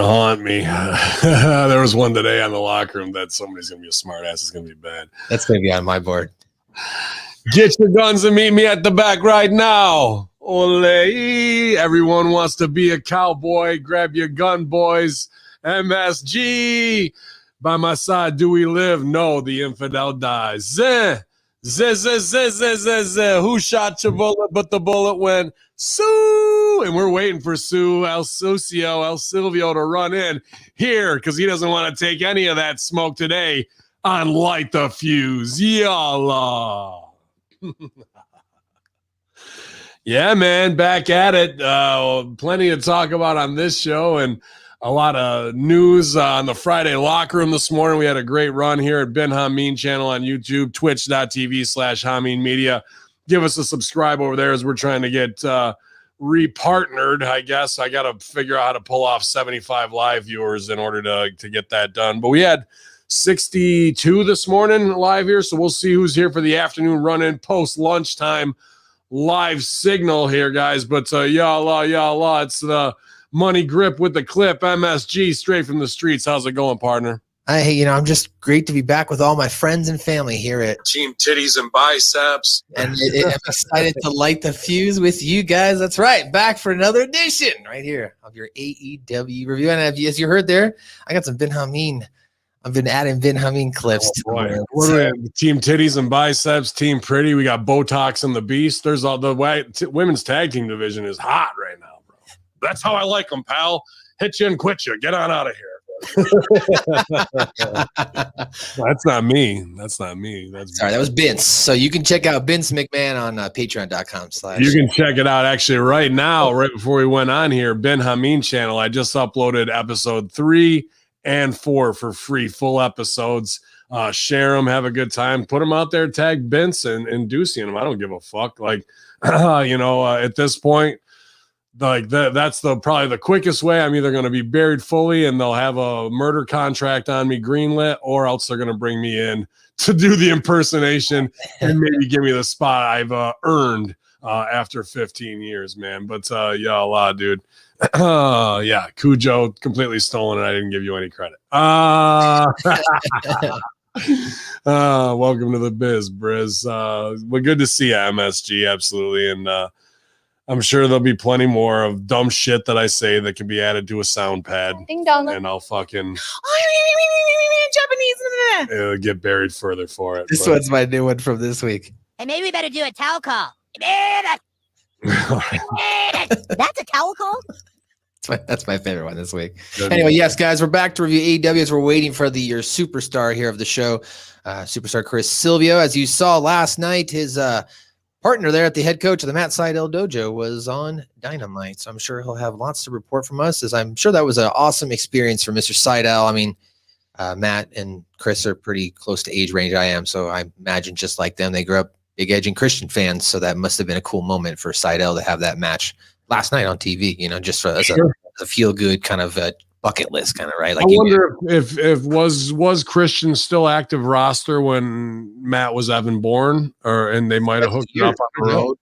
haunt me. There was one today on the locker room that somebody's gonna be a smart ass. It's gonna be bad. That's gonna be on my board. Get your guns and meet me at the back right now. Ole. Everyone wants to be a cowboy. Grab your gun, boys. MSG. By my side, do we live? No, the infidel dies. Zeh. Zeh, zeh, zeh, zeh, zeh, zeh. Who shot your bullet? But the bullet went Sue. And we're waiting for El Silvio to run in here because he doesn't want to take any of that smoke today on Light the Fuse. Yalla. Yeah, man, back at it. Plenty to talk about on this show and a lot of news on the Friday locker room this morning. We had a great run here at Ben Hamin channel on YouTube, twitch.tv/Hamin Media. Give us a subscribe over there as we're trying to get repartnered. I guess I got to figure out how to pull off 75 live viewers in order to get that done. But we had 62 this morning live here, so we'll see who's here for the afternoon run-in post-lunchtime live signal here, guys. But yalla, it's the Money Grip with the clip, MSG, straight from the streets. How's it going, partner? I'm just great to be back with all my friends and family here at Team Titties and Biceps. And I'm excited to light the fuse with you guys. That's right. Back for another edition right here of your AEW review. And as you heard there, I got some Ben Hamin. I've been adding Ben Hamin clips. What do we have? Team Titties and Biceps, Team Pretty. We got Botox and the Beast. There's all the women's tag team division is hot right now, bro. That's how I like them, pal. Hit you and quit you. Get on out of here. That's not me. Sorry, that was Vince. So you can check out Vince McMahon on patreon.com/. You can check it out actually right now, right before we went on here. Ben Hamin channel. I just uploaded episode 3 and 4 for free, full episodes. Share them, have a good time, put them out there, tag Vince and Ducey in them. I don't give a fuck. Like, at this point, like that's probably the quickest way. I'm either going to be buried fully and they'll have a murder contract on me greenlit, or else they're going to bring me in to do the impersonation and maybe give me the spot I've earned after 15 years, man. But yalla, dude. Yeah, Cujo completely stolen and I didn't give you any credit. Welcome to the biz, Briz. Well, good to see you, MSG, absolutely. And I'm sure there'll be plenty more of dumb shit that I say that can be added to a sound pad. Ding dong. And I'll fucking Japanese get buried further for it. This one's my new one from this week. And maybe we better do a towel call. That's a towel call? That's my favorite one this week. Anyway, yes, guys, we're back to review AEW as we're waiting for your superstar here of the show, superstar Chris Silvio. As you saw last night, his partner there at the head coach of the Matt Sydal Dojo was on Dynamite. So I'm sure he'll have lots to report from us, as I'm sure that was an awesome experience for Mr. Sydal. I mean, Matt and Chris are pretty close to age range I am, so I imagine just like them, they grew up Big Edge and Christian fans, so that must have been a cool moment for Sydal to have that match last night on TV, just for as a feel-good kind of bucket list kind of, right? Like, I wonder if was Christian still active roster when Matt was Evan Bourne, and they might have hooked it up on the road.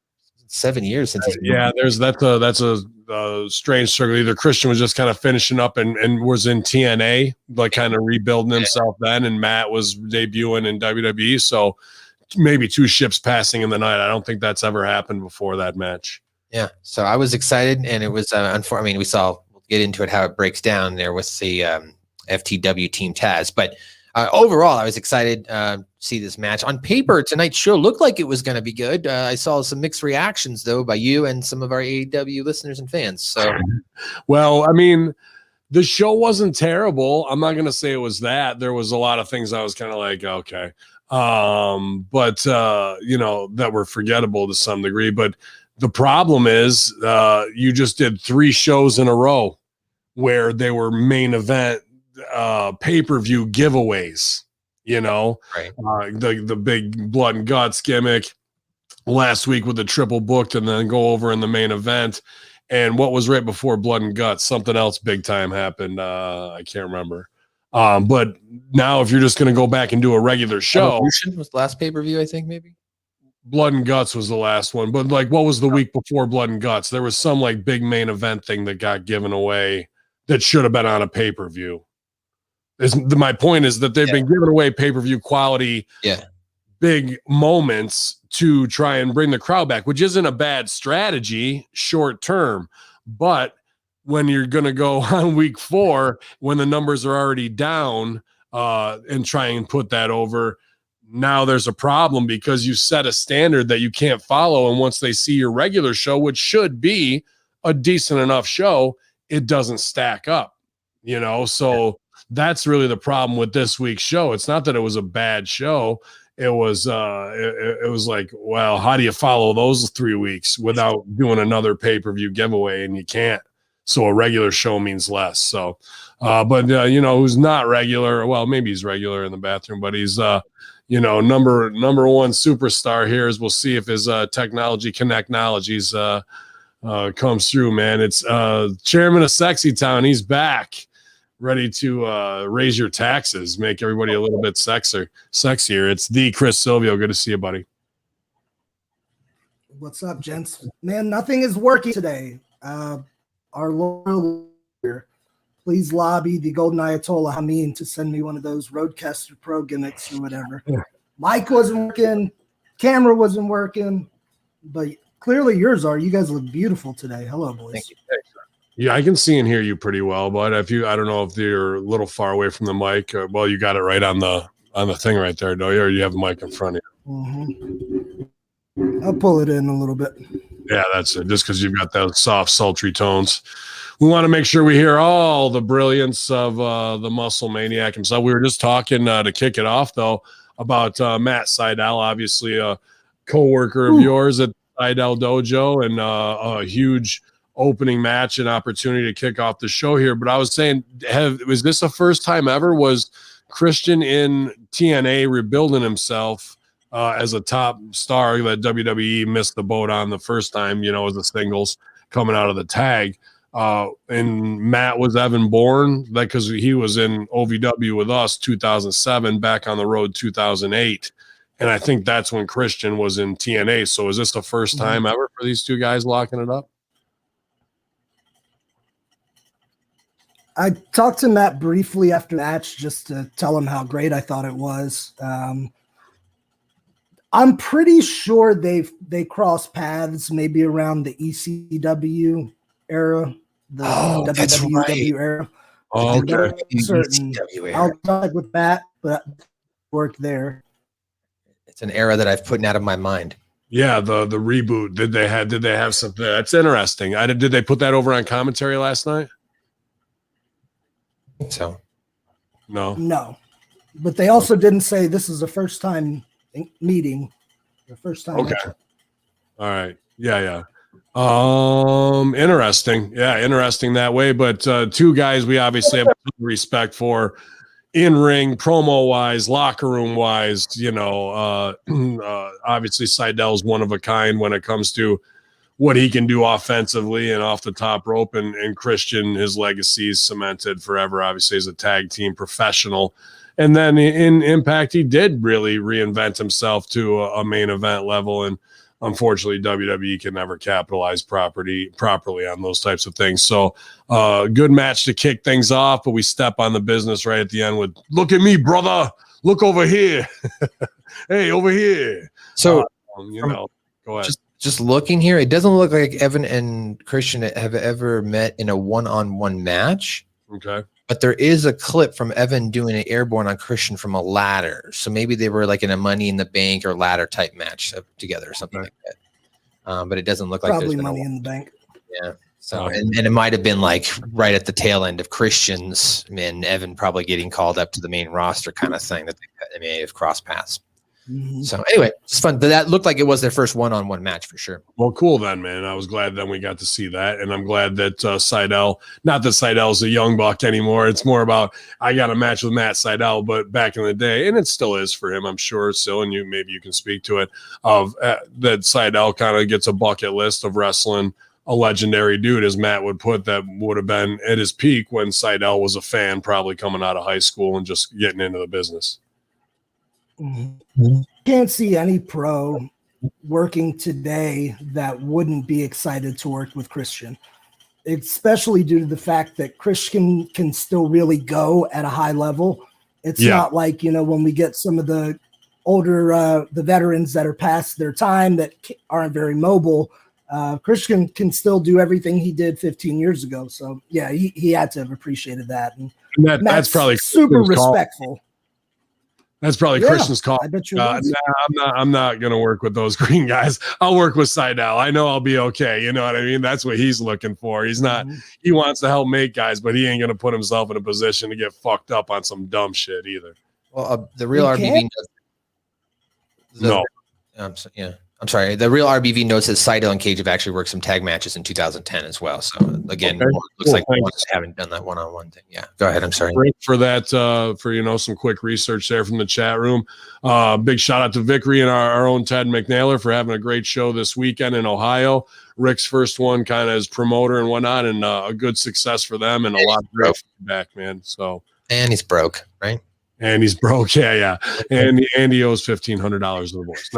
7 years since. Yeah, that's a strange circle. Either Christian was just kind of finishing up and was in TNA, like kind of rebuilding himself then, and Matt was debuting in WWE. So maybe two ships passing in the night. I don't think that's ever happened before that match. Yeah, so I was excited, and it was unfortunate. I mean, we'll get into it how it breaks down there with the FTW Team Taz, but overall, I was excited to see this match. On paper, tonight's show looked like it was going to be good. I saw some mixed reactions, though, by you and some of our AEW listeners and fans. So, well, I mean, the show wasn't terrible. I'm not going to say it was that. There was a lot of things I was kind of like, okay, but that were forgettable to some degree. But the problem is, you just did 3 shows in a row where they were main event pay-per-view giveaways, right? The big blood and guts gimmick last week with the triple booked and then go over in the main event. And what was right before blood and guts? Something else big time happened. I can't remember. But now if you're just going to go back and do a regular show, Evolution was the last pay-per-view, I think, maybe. Blood and Guts was the last one, but like, what was the week before Blood and Guts? There was some like big main event thing that got given away. that should have been on a pay-per-view. My point is that they've been giving away pay-per-view quality big moments to try and bring the crowd back, which isn't a bad strategy short term. But when you're going to go on week 4, when the numbers are already down and try and put that over, now there's a problem because you set a standard that you can't follow. And once they see your regular show, which should be a decent enough show, it doesn't stack up, so that's really the problem with this week's show. It's not that it was a bad show. It was it was like, well, how do you follow those 3 weeks without doing another pay-per-view giveaway? And you can't. So a regular show means less. So, but who's not regular? Well, maybe he's regular in the bathroom, but he's number one superstar here. As we'll see if his technology connectnologies comes through, man. It's chairman of Sexy Town. He's back, ready to raise your taxes, make everybody a little bit sexier. It's the Chris Silvio. Good to see you, buddy. What's up, gents? Man, nothing is working today. Our loyal leader, please lobby the Golden Ayatollah Hamin to send me one of those Roadcaster Pro gimmicks or whatever. Mic wasn't working, camera wasn't working, but clearly yours are. You guys look beautiful today. Hello, boys. Thank you. Yeah, I can see and hear you pretty well, but I don't know if you're a little far away from the mic. Well, you got it right on the thing right there, don't you? Or you have the mic in front of you? Mm-hmm. I'll pull it in a little bit. Yeah, that's it. Just because you've got those soft, sultry tones. We want to make sure we hear all the brilliance of the Muscle Maniac himself. We were just talking to kick it off, though, about Matt Seidel, obviously a co-worker of yours at Seidel Dojo, and a huge opening match and opportunity to kick off the show here. But I was saying, was this the first time ever? Was Christian in TNA rebuilding himself as a top star that WWE missed the boat on the first time, as a singles coming out of the tag? And Matt was Evan Bourne, because he was in OVW with us 2007, back on the road 2008. And I think that's when Christian was in TNA. So is this the first time ever for these two guys locking it up? I talked to Matt briefly after the match just to tell him how great I thought it was. I'm pretty sure they crossed paths maybe around the ECW era, the WWW era. Oh, okay. I'll talk with Matt, but worked there. It's an era that I've put out of my mind. Yeah, the reboot. Did they have something? That's interesting. Did they put that over on commentary last night? So no, but they also didn't say this is the first time meeting, the first time. Okay, all right, yeah. Interesting. Yeah, interesting that way. But two guys we obviously have respect for, in ring, promo wise, locker room wise. Obviously Seidel's one of a kind when it comes to what he can do offensively and off the top rope, and Christian, his legacy is cemented forever, obviously, as a tag team professional. And then in Impact, he did really reinvent himself to a main event level. And unfortunately, WWE can never capitalize properly on those types of things. So good match to kick things off, but we step on the business right at the end with, look at me, brother. Look over here. Hey, over here. So, go ahead. Just looking here, it doesn't look like Evan and Christian have ever met in a one-on-one match. Okay. But there is a clip from Evan doing an airborne on Christian from a ladder. So maybe they were like in a Money in the Bank or ladder type match together or something like that. But it doesn't look like probably Money in the Bank. Yeah. So and it might have been like right at the tail end of Christian's and Evan probably getting called up to the main roster kind of thing that they may have crossed paths. Mm-hmm. So anyway, it's fun. But that looked like it was their first one-on-one match for sure. Well, cool then, man. I was glad then we got to see that. And I'm glad that Seidel, not that Seidel's a young buck anymore. It's more about, I got a match with Matt Seidel, but back in the day, and it still is for him, I'm sure still, and maybe you can speak to it, of that Seidel kind of gets a bucket list of wrestling a legendary dude, as Matt would put, that would have been at his peak when Seidel was a fan, probably coming out of high school and just getting into the business. Can't see any pro working today that wouldn't be excited to work with Christian. especially due to the fact that Christian can still really go at a high level. It's not like, when we get some of the older, the veterans that are past their time that aren't very mobile, Christian can still do everything he did 15 years ago. So yeah, he had to have appreciated that. And that's probably super respectful. That's probably Christian's call. I bet you I'm not going to work with those green guys. I'll work with Seidel. I know I'll be okay. You know what I mean? That's what he's looking for. He's not, he wants to help make guys, but he ain't going to put himself in a position to get fucked up on some dumb shit either. Well, the real RBV I'm sorry. The real RBV notes that Seidel and Cage have actually worked some tag matches in 2010 as well. So again, looks like we haven't done that one-on-one thing. Yeah, go ahead. I'm sorry. Great for that. For some quick research there from the chat room. Big shout out to Vickery and our own Ted McNailer for having a great show this weekend in Ohio. Rick's first one, kind of as promoter and whatnot, and a good success for them and a lot of great feedback, man. So and he's broke, right? And he's broke, yeah. And he owes $1,500 to the boys.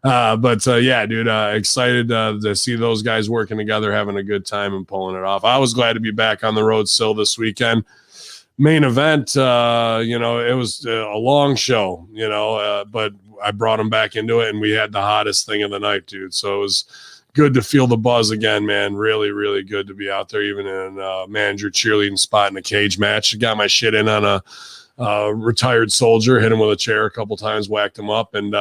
No. Yeah, dude, excited to see those guys working together, having a good time and pulling it off. I was glad to be back on the road still this weekend. Main event, it was a long show, but I brought him back into it, and we had the hottest thing of the night, dude. So it was good to feel the buzz again, man. Really, really good to be out there, even in a manager cheerleading spot in a cage match. Got my shit in on a retired soldier, hit him with a chair a couple times, whacked him up, and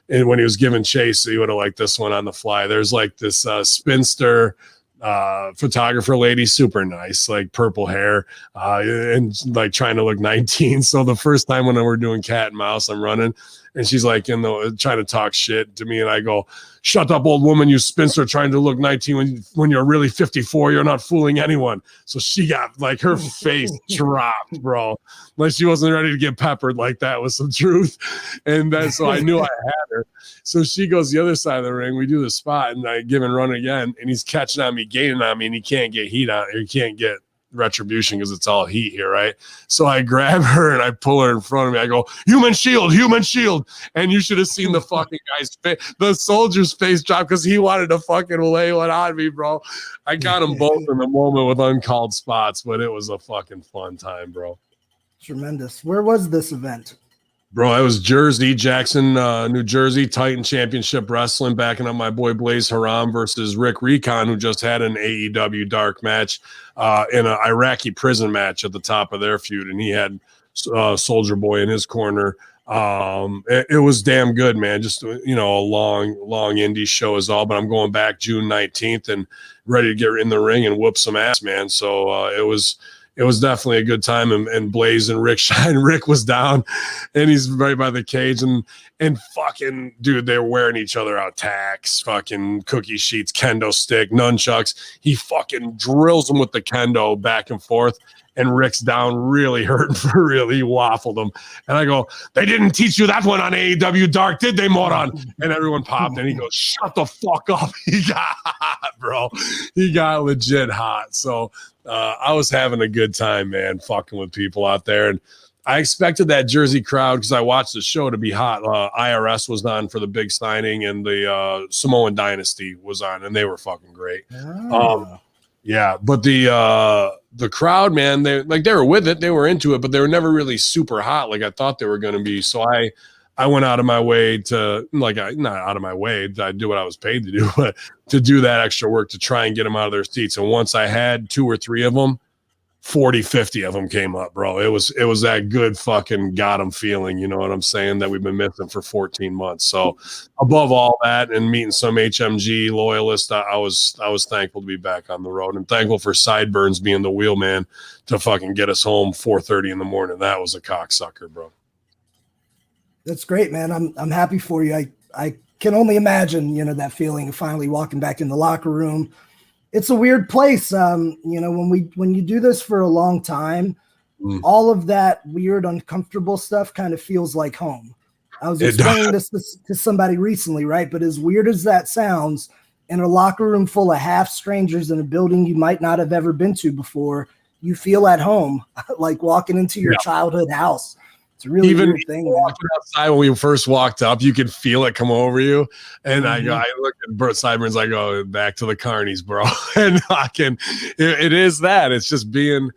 when he was giving chase, he would have liked this one on the fly. There's like this spinster photographer lady, super nice, like purple hair, and like trying to look 19. So the first time when we're doing cat and mouse, I'm running, and she's like, trying to talk shit to me, and I go, "Shut up, old woman, you spinster, trying to look 19 when you're really 54. You're not fooling anyone." So she got like her face dropped, bro. Like she wasn't ready to get peppered like that with some truth. And then so I knew I had her. So she goes the other side of the ring. We do the spot, and I give and run again, and he's catching on me, gaining on me, and he can't get heat on. He can't get retribution because it's all heat here, right? So I grab her and I pull her in front of me. I go, human shield. And you should have seen the fucking guy's face, the soldier's face drop, because he wanted to fucking lay one on me, bro. I got them both in the moment with uncalled spots, but it was a fucking fun time, bro. Tremendous. Where was this event? Bro, I was Jackson, New Jersey, Titan Championship Wrestling, backing up my boy Blaze Haram versus Rick Recon, who just had an AEW dark match in an Iraqi prison match at the top of their feud, and he had Soldier Boy in his corner. It was damn good, man. Just, a long indie show is all, but I'm going back June 19th and ready to get in the ring and whoop some ass, man. So it was definitely a good time, and Blaze and Rick was down, and he's right by the cage, and fucking dude, they were wearing each other out, tacks, fucking cookie sheets, kendo stick, nunchucks. He fucking drills him with the kendo back and forth, and Rick's down, really hurting for real. He waffled him, and I go, "They didn't teach you that one on AEW Dark, did they, moron?" And everyone popped, and he goes, "Shut the fuck up." He got hot, bro. He got legit hot. So I was having a good time, man, fucking with people out there. And I expected that Jersey crowd, because I watched the show, to be hot. IRS was on for the big signing, and the Samoan Dynasty was on, and they were fucking great. Yeah, but the crowd, man, they were with it, they were into it, but they were never really super hot like I thought they were going to be. So I went out of my way to, not out of my way, I do what I was paid to do, but to do that extra work to try and get them out of their seats. And once I had 2 or 3 of them, 40, 50 of them came up, bro. It was that good fucking got them feeling, you know what I'm saying, that we've been missing for 14 months. So above all that and meeting some HMG loyalists, I was thankful to be back on the road, and thankful for Sideburns being the wheelman to fucking get us home 4:30 in the morning. That was a cocksucker, bro. That's great, man. I'm happy for you. I can only imagine, that feeling of finally walking back in the locker room. It's a weird place. When you do this for a long time, all of that weird, uncomfortable stuff kind of feels like home. I was explaining this to somebody recently, right? But as weird as that sounds, in a locker room full of half strangers in a building you might not have ever been to before, you feel at home, like walking into your childhood house. It's a really even weird thing. walking outside when we first walked up, you could feel it come over you. And I look at Bert Sideburns, I go, back to the carnies, bro. And it is that. It's just being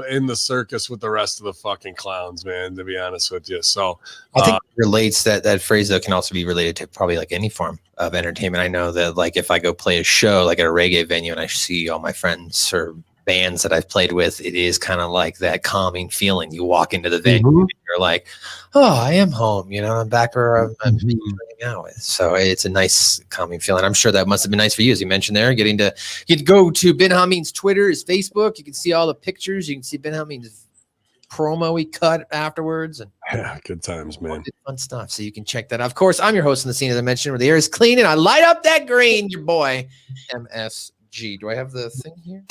in the circus with the rest of the fucking clowns, man, to be honest with you. So I think it relates that phrase though can also be related to probably like any form of entertainment. I know that like if I go play a show like at a reggae venue and I see all my friends or bands that I've played with, it is kind of like that calming feeling. You walk into the venue and you're like, oh, I am home, I'm back where I'm hanging out with. So it's a nice calming feeling. I'm sure that must have been nice for you, as you mentioned there, getting to go to Ben Hamin's Twitter, his Facebook. You can see all the pictures. You can see Ben Hamin's promo he cut afterwards. And yeah, good times, man. Fun stuff. So you can check that out. Of course, I'm your host in the scene, as I mentioned, where the air is clean and I light up that green, your boy, MSG. Do I have the thing here?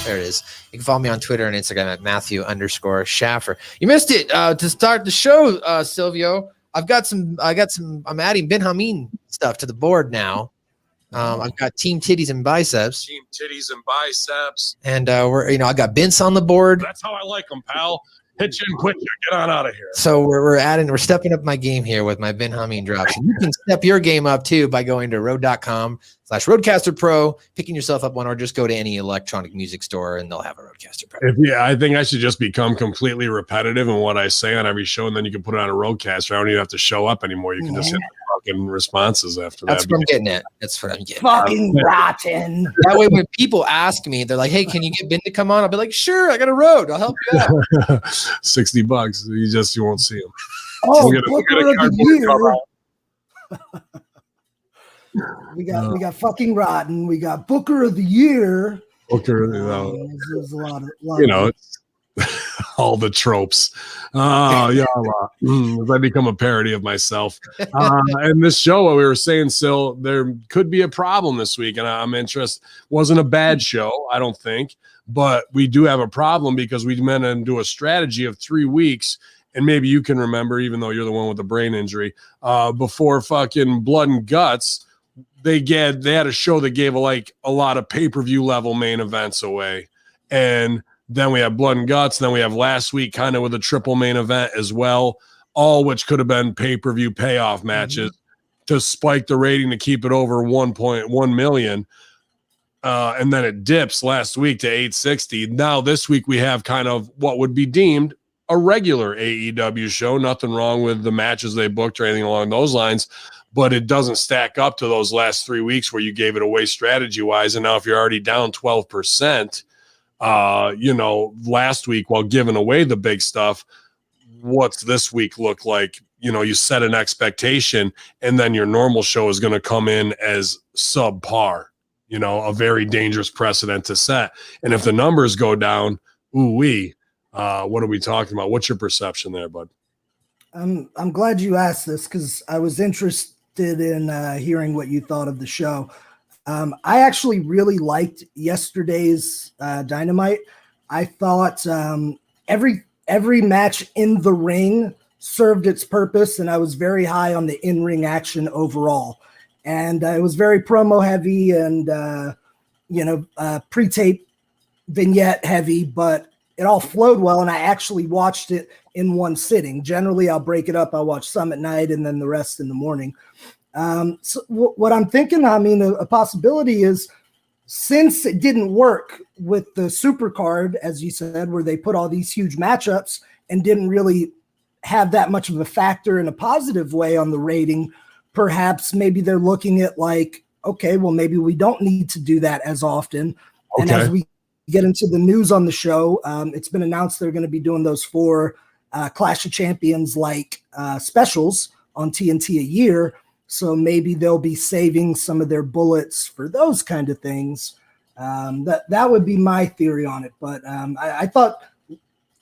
There it is. You can follow me on Twitter and Instagram at Matthew_Schaffer. You missed it. To start the show, Silvio, I'm adding Ben Hamin stuff to the board now. I've got Team Titties and Biceps. Team Titties and Biceps. And I got Vince on the board. That's how I like them, pal. Hit you and quit you. Get on out of here. So we're stepping up my game here with my Ben Hamin drops. You can step your game up too by going to road.com/Roadcaster Pro, picking yourself up one, or just go to any electronic music store and they'll have a Roadcaster Pro. I think I should just become completely repetitive in what I say on every show, and then you can put it on a Roadcaster. I don't even have to show up anymore. You can just hit the fucking responses after That's that. what I'm getting at. That's what I'm getting Fucking rotten. That way when people ask me, they're like, hey, can you get Ben to come on? I'll be like, sure, I got a road. I'll help you out. $60. You won't see him. Oh, Booker of the Year. We got fucking rotten. We got Booker of the Year. Booker, there's a lot it's all the tropes. As I become a parody of myself. And this show, what we were saying, Sil, there could be a problem this week, and I'm interested. Wasn't a bad show, I don't think, but we do have a problem because we meant to do a strategy of 3 weeks. And maybe you can remember, even though you're the one with the brain injury, before fucking Blood and Guts, they had a show that gave a lot of pay-per-view level main events away. And then we have Blood and Guts. Then we have last week kind of with a triple main event as well, all which could have been pay-per-view payoff matches to spike the rating to keep it over 1.1 million. And then it dips last week to 860. Now this week we have kind of what would be deemed a regular AEW show. Nothing wrong with the matches they booked or anything along those lines, but it doesn't stack up to those last 3 weeks where you gave it away strategy-wise. And now if you're already down 12%, last week while giving away the big stuff, what's this week look like? You set an expectation and then your normal show is going to come in as subpar, a very dangerous precedent to set. And if the numbers go down, what are we talking about? What's your perception there, bud? I'm glad you asked this because I was interested in hearing what you thought of the show. I actually really liked yesterday's Dynamite. I thought every match in the ring served its purpose, and I was very high on the in-ring action overall. And it was very promo heavy and pre-tape vignette heavy, but it all flowed well, and I actually watched it in one sitting. Generally, I'll break it up. I'll watch some at night and then the rest in the morning. So what I'm thinking, a possibility is, since it didn't work with the super card, as you said, where they put all these huge matchups and didn't really have that much of a factor in a positive way on the rating, perhaps maybe they're looking at okay, well, maybe we don't need to do that as often. Okay. And as we get into the news on the show, it's been announced they're going to be doing those 4 Clash of Champions specials on TNT a year. So maybe they'll be saving some of their bullets for those kind of things. That would be my theory on it. But I thought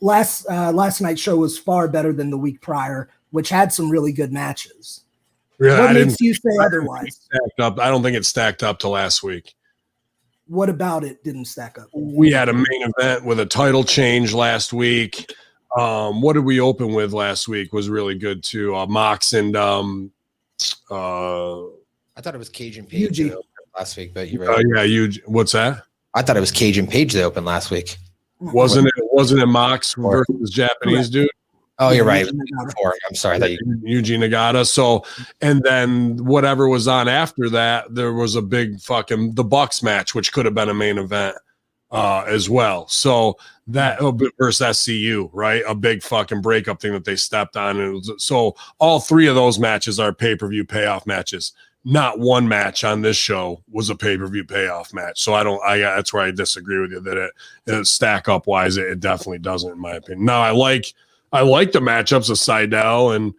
last night's show was far better than the week prior, which had some really good matches. Yeah, what makes you say otherwise? I don't think it stacked up to last week. What about it didn't stack up? We had a main event with a title change last week. What did we open with last week was really good too. Mox and I thought it was Cage and Page that opened last week, but you're right. What's that? I thought it was Cage and Page that opened last week. Wasn't it Mox versus Japanese dude? Oh, you're right. Yuji Nagata. I'm sorry. I thought Yuji Nagata. So, and then whatever was on after that, there was a big fucking the Bucks match, which could have been a main event as well. So that versus SCU, right? A big fucking breakup thing that they stepped on. And so all three of those matches are pay-per-view payoff matches. Not one match on this show was a pay-per-view payoff match. So that's where I disagree with you that it stack up wise, it definitely doesn't, in my opinion. Now I like the matchups of Seidel and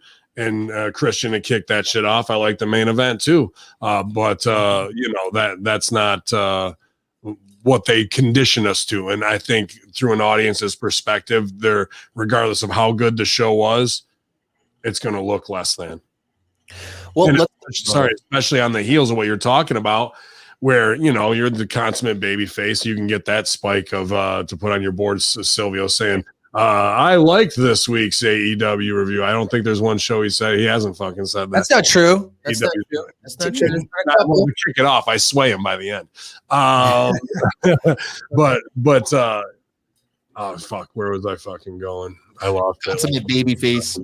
Christian to kick that shit off. I like the main event too. But that's not what they condition us to. And I think through an audience's perspective, they're, regardless of how good the show was, it's going to look less than. Well, especially on the heels of what you're talking about, where, you're the consummate baby face. You can get that spike of to put on your board, Silvio saying, I liked this week's AEW review. I don't think there's one show he hasn't fucking said that. That's not true. That's not true. We'll kick it off. I sway him by the end. But oh fuck, where was I fucking going? I lost it. That's a baby face.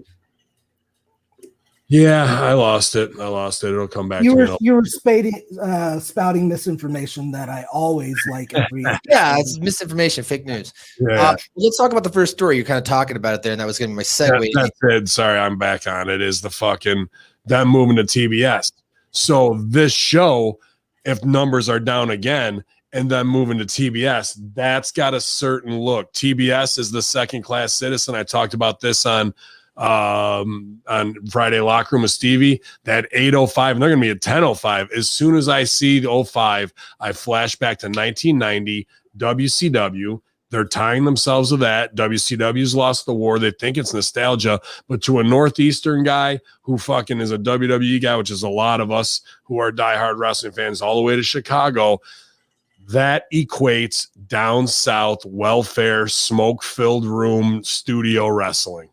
Yeah, I lost it. It'll come back. You were spouting misinformation that I always like every. Yeah, it's misinformation, fake news. Yeah. Let's talk about the first story. You're kind of talking about it there, and that was going to be my segue. That's it. Sorry, I'm back on it. Is the fucking them moving to TBS? So this show, if numbers are down again, and then moving to TBS, that's got a certain look. TBS is the second class citizen. I talked about this on Friday Locker Room with Stevie, that 8:05, and they're going to be at 10:05. As soon as I see the 05, I flash back to 1990 WCW. They're tying themselves to that. WCW's lost the war. They think it's nostalgia, but to a Northeastern guy who fucking is a WWE guy, which is a lot of us who are diehard wrestling fans all the way to Chicago, that equates down south welfare, smoke-filled room studio wrestling.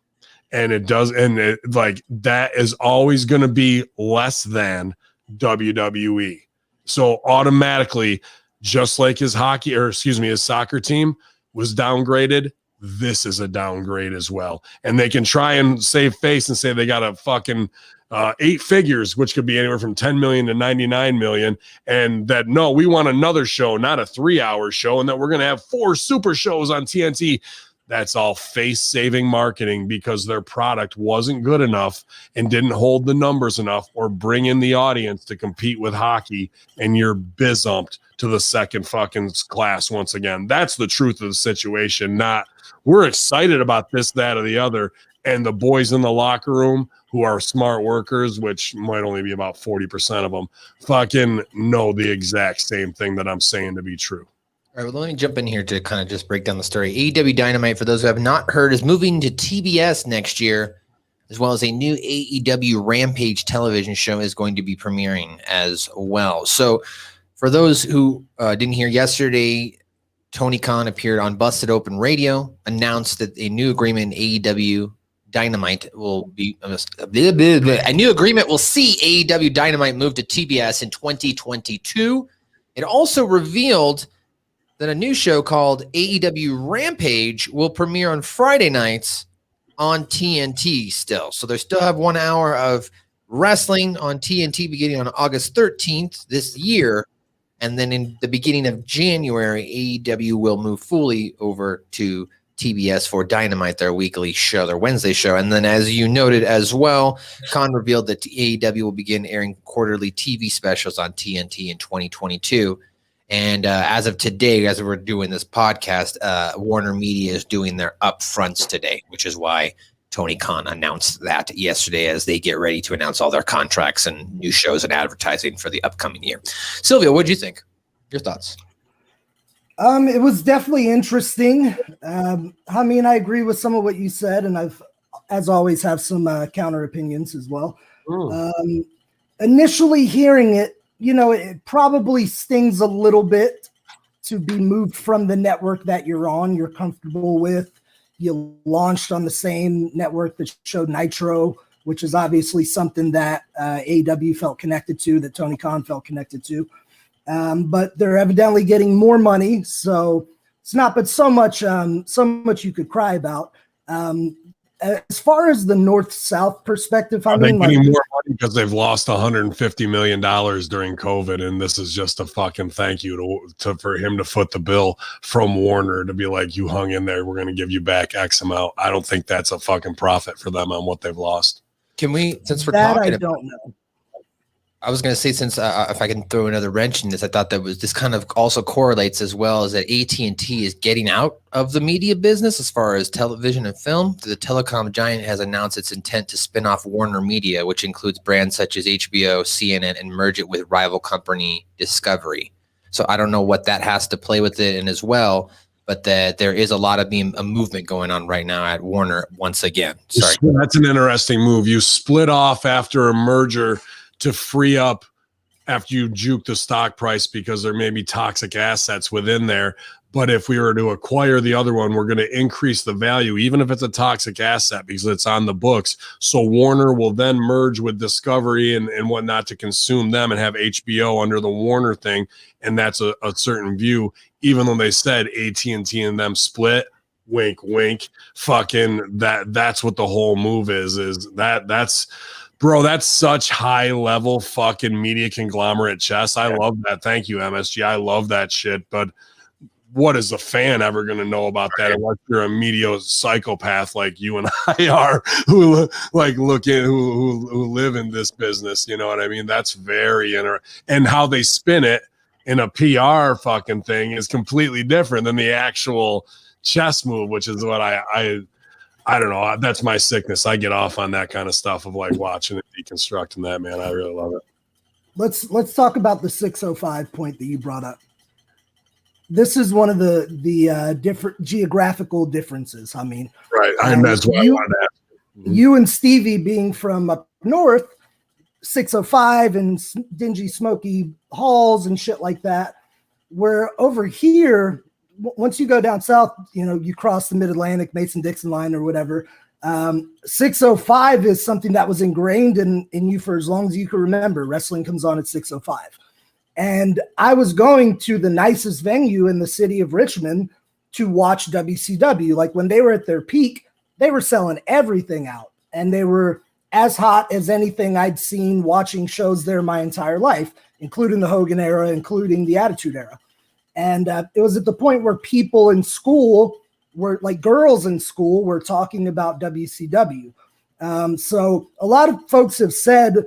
And it does, and that is always going to be less than WWE. So automatically, just like his soccer team was downgraded, this is a downgrade as well. And they can try and save face and say they got a fucking 8 figures, which could be anywhere from 10 million to 99 million. And that, no, we want another show, not a 3-hour show, and that we're going to have 4 super shows on TNT. That's all face-saving marketing because their product wasn't good enough and didn't hold the numbers enough or bring in the audience to compete with hockey, and you're biz-umped to the second fucking class once again. That's the truth of the situation, not we're excited about this, that, or the other, and the boys in the locker room who are smart workers, which might only be about 40% of them, fucking know the exact same thing that I'm saying to be true. All right, well, let me jump in here to kind of just break down the story. AEW Dynamite, for those who have not heard, is moving to TBS next year, as well as a new AEW Rampage television show is going to be premiering as well. So for those who didn't hear yesterday, Tony Khan appeared on Busted Open Radio, announced that a new agreement in AEW Dynamite will be a new agreement will see AEW Dynamite move to TBS in 2022. It also revealed that a new show called AEW Rampage will premiere on Friday nights on TNT still. So they still have 1 hour of wrestling on TNT beginning on August 13th this year. And then in the beginning of January, AEW will move fully over to TBS for Dynamite, their weekly show, their Wednesday show. And then, as you noted as well, Khan revealed that AEW will begin airing quarterly TV specials on TNT in 2022. And as of today, as we're doing this podcast, Warner Media is doing their upfronts today, which is why Tony Khan announced that yesterday as they get ready to announce all their contracts and new shows and advertising for the upcoming year. Silvio, what did you think? Your thoughts? It was definitely interesting. I mean, I agree with some of what you said, and I've, as always, have some counter opinions as well. Initially hearing it, it probably stings a little bit to be moved from the network that you're on, you're comfortable with. You launched on the same network that showed Nitro, which is obviously something that AEW felt connected to, that Tony Khan felt connected to. But they're evidently getting more money, so it's not but so much you could cry about. as far as the north-south perspective, Are they getting more money because they've lost $150 million during COVID, and this is just a fucking thank you for him to foot the bill from Warner to be like, you hung in there, we're going to give you back X amount. I don't think that's a fucking profit for them on what they've lost. Can we, since we're that talking I don't know. I was going to say, since if I can throw another wrench in this, I thought that this kind of also correlates as well, as that AT&T is getting out of the media business as far as television and film. The telecom giant has announced its intent to spin off Warner Media, which includes brands such as HBO, CNN, and merge it with rival company Discovery. So I don't know what that has to play with it and as well, but that there is a lot of a movement going on right now at Warner once again. Sorry. That's an interesting move. You split off after a merger to free up after you juke the stock price because there may be toxic assets within there. But if we were to acquire the other one, we're going to increase the value, even if it's a toxic asset, because it's on the books. So Warner will then merge with Discovery and whatnot to consume them and have HBO under the Warner thing. And that's a certain view, even though they said AT&T and them split. Wink, wink. Fucking that's what the whole move is that's bro, that's such high level fucking media conglomerate chess. I love that. Thank you, MSG. I love that shit. But what is a fan ever going to know about that unless you're a media psychopath like you and I are, who live in this business? You know what I mean? That's very interesting. And how they spin it in a PR fucking thing is completely different than the actual chess move, which is what I don't know. That's my sickness. I get off on that kind of stuff of like watching it deconstructing that, man. I really love it. Let's talk about the 605 point that you brought up. This is one of the different geographical differences. I mean, right. And that's what I wanted to ask. You and Stevie being from up north, 605 and dingy, smoky halls and shit like that. Where over here, once you go down south, you cross the Mid-Atlantic, Mason-Dixon line or whatever. 605 is something that was ingrained in you for as long as you can remember. Wrestling comes on at 605. And I was going to the nicest venue in the city of Richmond to watch WCW. Like when they were at their peak, they were selling everything out. And they were as hot as anything I'd seen watching shows there my entire life, including the Hogan era, including the Attitude era. And it was at the point where people in school were like girls in school were talking about WCW. So a lot of folks have said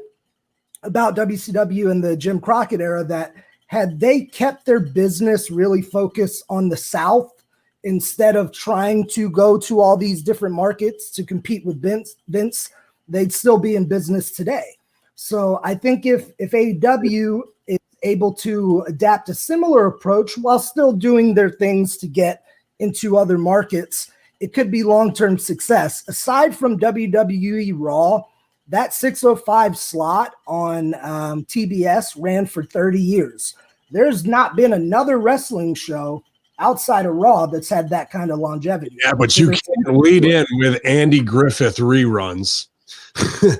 about WCW in the Jim Crockett era that had they kept their business really focused on the South instead of trying to go to all these different markets to compete with Vince, they'd still be in business today. So I think if AEW is able to adapt a similar approach while still doing their things to get into other markets, it could be long-term success. Aside from WWE Raw, that 605 slot on TBS ran for 30 years. There's not been another wrestling show outside of Raw that's had that kind of longevity. Yeah, but you can't lead in with Andy Griffith reruns.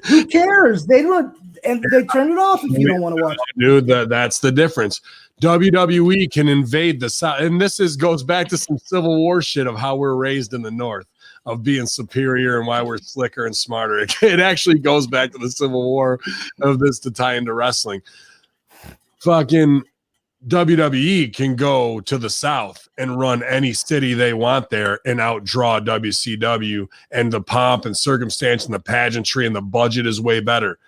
Who cares? They turn it off if you don't want to watch it. Dude, that's the difference. WWE can invade the South, and this goes back to some Civil War shit of how we're raised in the North, of being superior and why we're slicker and smarter. It actually goes back to the Civil War of this to tie into wrestling. Fucking WWE can go to the South and run any city they want there and outdraw WCW, and the pomp and circumstance and the pageantry and the budget is way better.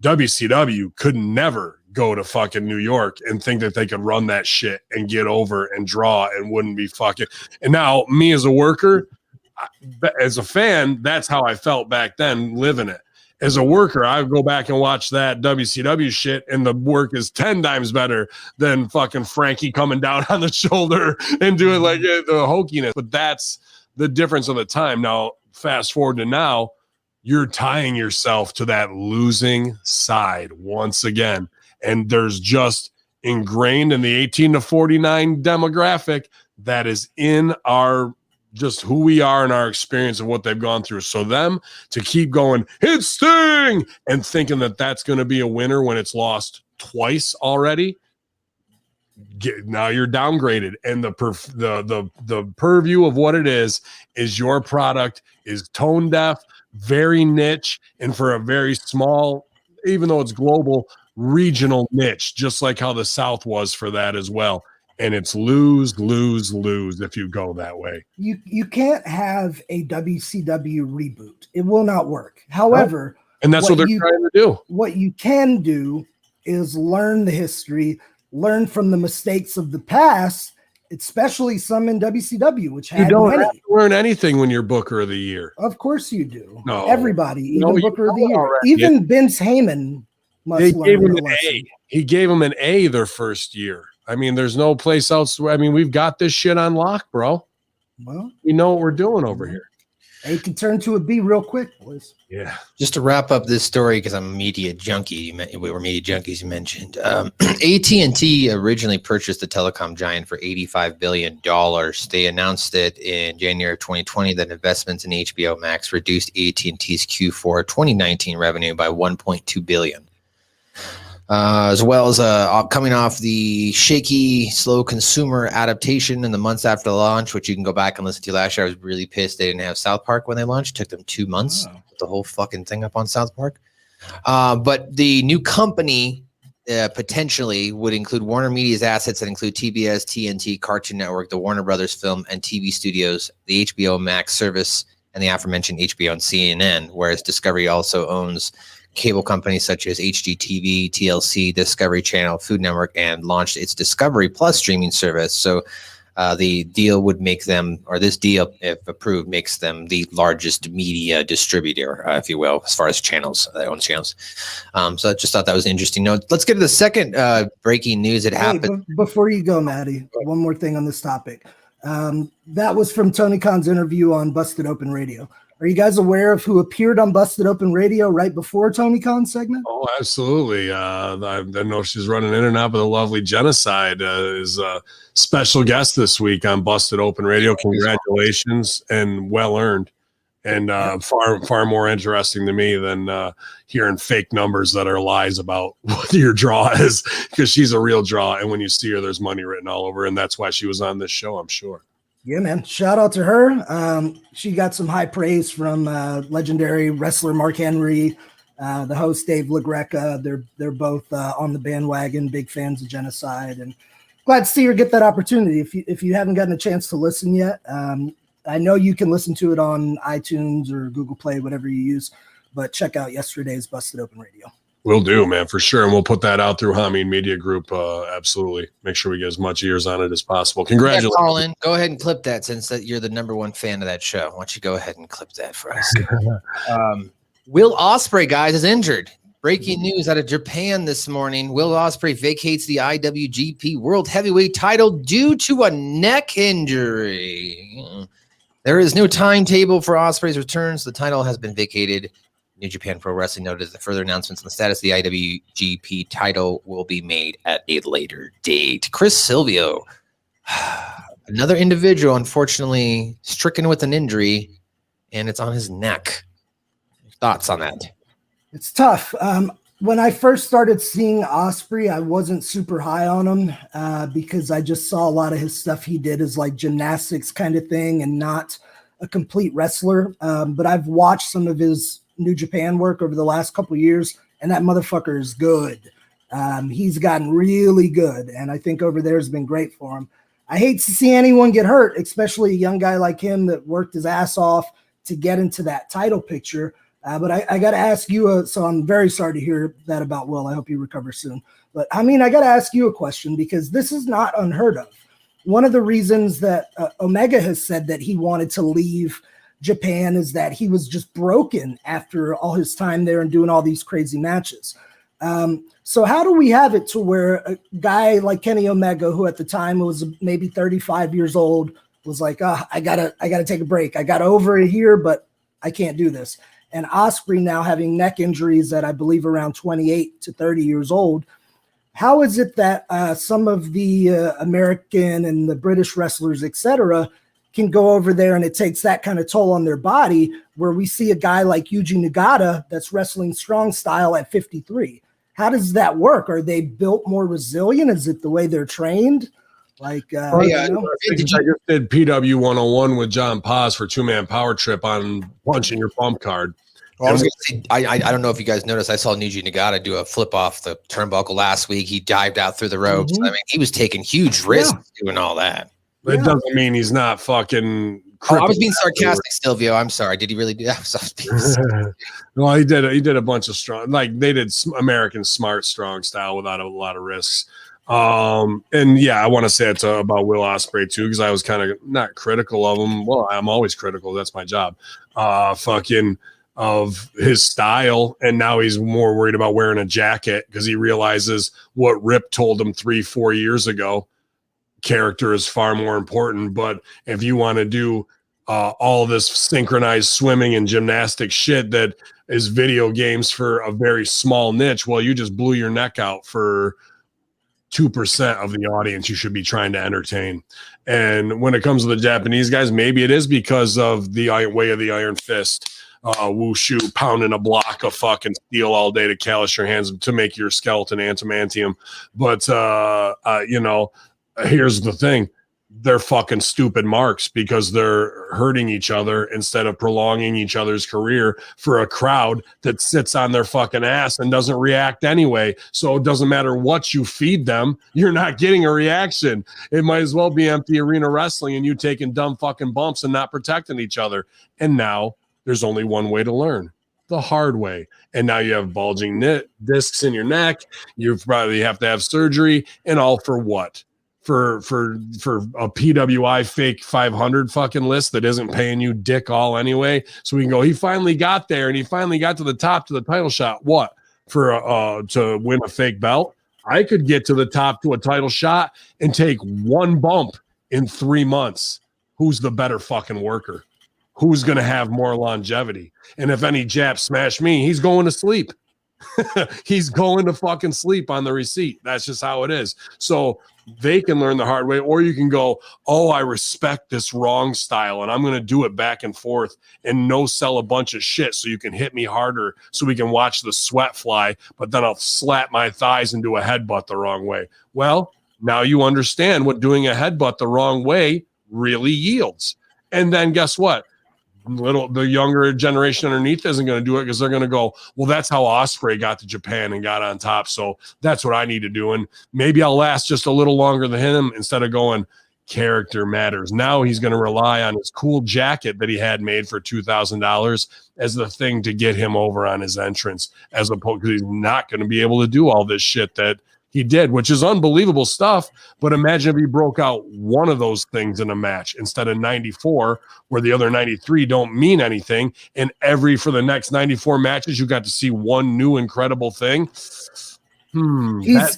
WCW could never go to fucking New York and think that they could run that shit and get over and draw and wouldn't be fucking. And now me as a worker, as a fan, that's how I felt back then living it. As a worker, I would go back and watch that WCW shit, and the work is 10 times better than fucking Frankie coming down on the shoulder and doing like the hokiness. But that's the difference of the time. Now, fast forward to now, you're tying yourself to that losing side once again. And there's just ingrained in the 18 to 49 demographic that is in our just who we are and our experience of what they've gone through. So them to keep going, it's Sting, and thinking that that's going to be a winner when it's lost twice already, now you're downgraded, and the purview of what it is your product is tone deaf, very niche, and for a very small, even though it's global, regional niche, just like how the South was for that as well. And it's lose, lose, lose if you go that way. You can't have a WCW reboot. It will not work. However, and that's what they're trying to do. What you can do is learn the history, learn from the mistakes of the past, especially some in WCW, which had you don't many. have to learn anything when you're Booker of the Year. Of course you do. No, everybody, even Booker of the Year, already. even Vince Heyman must learn the lesson. He gave him an A their first year. I mean, there's no place else. I mean, we've got this shit on lock, bro. Well, we know what we're doing over here. A can turn to a B real quick, boys. Yeah. Just to wrap up this story, because I'm a media junkie. We were media junkies. You mentioned AT&T originally purchased the telecom giant for $85 billion. They announced it in January of 2020 that investments in HBO Max reduced AT&T's Q4 2019 revenue by $1.2 billion. As well as coming off the shaky, slow consumer adaptation in the months after the launch, which you can go back and listen to last year. I was really pissed they didn't have South Park when they launched. It took them 2 months to put the whole fucking thing up on South Park. But the new company potentially would include Warner Media's assets that include TBS, TNT, Cartoon Network, the Warner Brothers Film and TV Studios, the HBO Max service, and the aforementioned HBO and CNN, whereas Discovery also owns cable companies such as HGTV, TLC, Discovery Channel, Food Network, and launched its Discovery Plus streaming service. So the deal would make them, or this deal, if approved, makes them the largest media distributor, if you will, as far as channels, their own channels. So I just thought that was an interesting note. Let's get to the second breaking news that happened. Before you go, Maddie, one more thing on this topic. That was from Tony Khan's interview on Busted Open Radio. Are you guys aware of who appeared on Busted Open Radio right before Tony Khan's segment? Oh, absolutely. I know she's running in and out, but the lovely Genocide is a special guest this week on Busted Open Radio. Congratulations, and well earned, and far more interesting to me than hearing fake numbers that are lies about what your draw is, because she's a real draw, and when you see her, there's money written all over, and that's why she was on this show, I'm sure. Yeah, man. Shout out to her. She got some high praise from legendary wrestler Mark Henry, the host Dave LaGreca. They're both on the bandwagon, big fans of Genocide, and glad to see her get that opportunity. If you haven't gotten a chance to listen yet, I know you can listen to it on iTunes or Google Play, whatever you use, but check out yesterday's Busted Open Radio. Will do, man, for sure. And we'll put that out through Hamin Media Group. Absolutely. Make sure we get as much ears on it as possible. Congratulations. Yeah, Colin, go ahead and clip that, since that you're the #1 fan of that show. Why don't you go ahead and clip that for us? Will Ospreay, guys, is injured. Breaking news out of Japan this morning. Will Ospreay vacates the IWGP World Heavyweight title due to a neck injury. There is no timetable for Ospreay's returns. The title has been vacated. New Japan Pro Wrestling noted that further announcements on the status of the IWGP title will be made at a later date. Chris Silvio, another individual, unfortunately stricken with an injury, and it's on his neck. Thoughts on that? It's tough. When I first started seeing Ospreay, I wasn't super high on him because I just saw a lot of his stuff he did as like gymnastics kind of thing and not a complete wrestler. But I've watched some of his New Japan work over the last couple of years, and that motherfucker is good. He's gotten really good, and I think over there has been great for him. I hate to see anyone get hurt, especially a young guy like him that worked his ass off to get into that title picture. But I got to ask you, so I'm very sorry to hear that about Will. I hope you recover soon. But I mean, I got to ask you a question, because this is not unheard of. One of the reasons that Omega has said that he wanted to leave Japan is that he was just broken after all his time there and doing all these crazy matches. So how do we have it to where a guy like Kenny Omega, who at the time was maybe 35 years old, was like, I gotta take a break. I got over it here, but I can't do this. And Ospreay now having neck injuries at, I believe, around 28 to 30 years old. How is it that some of the American and the British wrestlers, etc., can go over there and it takes that kind of toll on their body, where we see a guy like Yuji Nagata that's wrestling strong style at 53? how does that work? Are they built more resilient? Is it the way they're trained? Like, I just did PW 101 with John Paz for 2-man power trip on punching your bump card. Well, I was going to say, I don't know if you guys noticed, I saw Nuji Nagata do a flip off the turnbuckle last week. He dived out through the ropes. I mean, he was taking huge risks doing all that. It doesn't mean he's not fucking. Oh, I was being sarcastic, Silvio. I'm sorry. Did he really do that? Well, he did a bunch of strong, like they did American smart strong style without a lot of risks. And yeah, I want to say it's about Will Ospreay too, because I was kind of not critical of him. Well, I'm always critical. That's my job. Of his style, and now he's more worried about wearing a jacket because he realizes what Rip told him 3-4 years ago. Character is far more important. But if you want to do all this synchronized swimming and gymnastic shit that is video games for a very small niche, well, you just blew your neck out for 2% of the audience you should be trying to entertain. And when it comes to the Japanese guys, maybe it is because of the way of the Iron Fist. Wushu, pounding a block of fucking steel all day to callous your hands to make your skeleton adamantium. But here's the thing. They're fucking stupid marks because they're hurting each other instead of prolonging each other's career for a crowd that sits on their fucking ass and doesn't react anyway. So it doesn't matter what you feed them, you're not getting a reaction. It might as well be empty arena wrestling and you taking dumb fucking bumps and not protecting each other. And now there's only one way to learn, the hard way. And now you have bulging discs in your neck. You probably have to have surgery, and all for what? For a PWI fake 500 fucking list that isn't paying you dick all anyway. So we can go, he finally got there, and he finally got to the top to the title shot. What? For to win a fake belt? I could get to the top to a title shot and take one bump in 3 months. Who's the better fucking worker? Who's going to have more longevity? And if any Jap smash me, he's going to sleep. He's going to fucking sleep on the receipt. That's just how it is. So they can learn the hard way, or you can go, oh, I respect this wrong style, and I'm going to do it back and forth and no sell a bunch of shit so you can hit me harder so we can watch the sweat fly, but then I'll slap my thighs and do a headbutt the wrong way. Well, now you understand what doing a headbutt the wrong way really yields. And then guess what? The younger generation underneath isn't going to do it because they're going to go, well, that's how Ospreay got to Japan and got on top. So that's what I need to do. And maybe I'll last just a little longer than him instead of going, character matters. Now he's going to rely on his cool jacket that he had made for $2,000 as the thing to get him over on his entrance, as opposed to he's not going to be able to do all this shit that he did, which is unbelievable stuff. But imagine if he broke out one of those things in a match instead of 94, where the other 93 don't mean anything. And for the next 94 matches, you got to see one new incredible thing.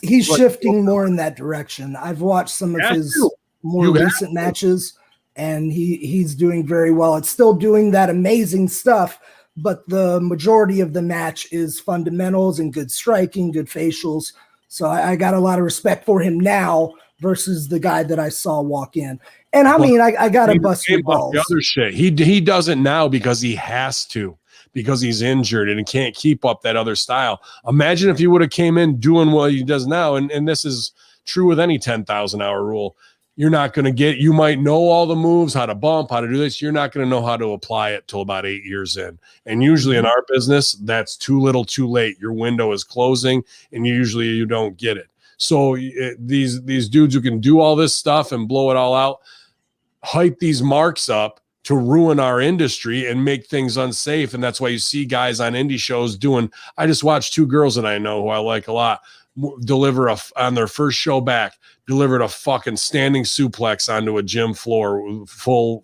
He's shifting more in that direction. I've watched some of his more recent matches, and he's doing very well. It's still doing that amazing stuff, but the majority of the match is fundamentals and good striking, good facials. So I got a lot of respect for him now versus the guy that I saw walk in. And I mean, I got to bust your balls. The other shit. He does it now because he has to, because he's injured and he can't keep up that other style. Imagine if he would have came in doing what he does now. And this is true with any 10,000 hour rule. You're not going to you might know all the moves, how to bump, how to do this. You're not going to know how to apply it till about 8 years in. And usually in our business, that's too little, too late. Your window is closing, and usually you don't get it. So these dudes who can do all this stuff and blow it all out, hype these marks up to ruin our industry and make things unsafe. And that's why you see guys on indie shows doing, I just watched 2 girls that I know who I like a lot, deliver on their first show back, delivered a fucking standing suplex onto a gym floor, full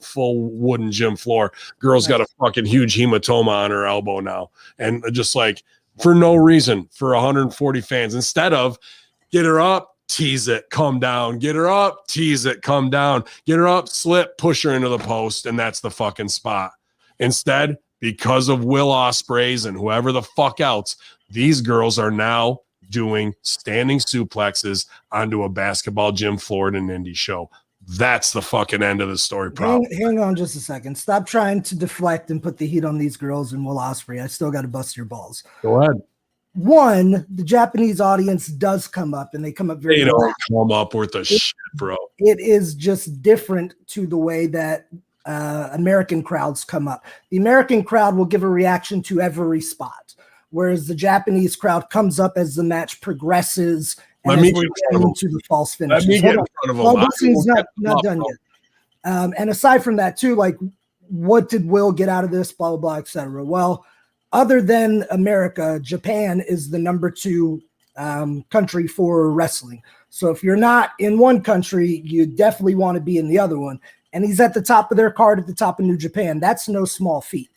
wooden gym floor. Girl's got a fucking huge hematoma on her elbow now. And just like for no reason, for 140 fans, instead of get her up, tease it, come down, get her up, tease it, come down, get her up, slip, push her into the post. And that's the fucking spot. Instead, because of Will Ospreay's and whoever the fuck else, these girls are now doing standing suplexes onto a basketball gym floor at an indie show. That's the fucking end of the story. Hang on just a second. Stop trying to deflect and put the heat on these girls and Will Ospreay. I still got to bust your balls. Go ahead. one, the Japanese audience does come up, and they come up very. They don't come up with the shit, bro. It is just different to the way that American crowds come up. The American crowd will give a reaction to every spot, whereas the Japanese crowd comes up as the match progresses. And as we're getting into the false finishes. Let me get in front of him. Well, Bussing's not done yet. And aside from that, too, like, what did Will get out of this? Blah, blah, blah, etc. Well, other than America, Japan is the number 2 country for wrestling. So if you're not in one country, you definitely want to be in the other one. And he's at the top of their card, at the top of New Japan. That's no small feat.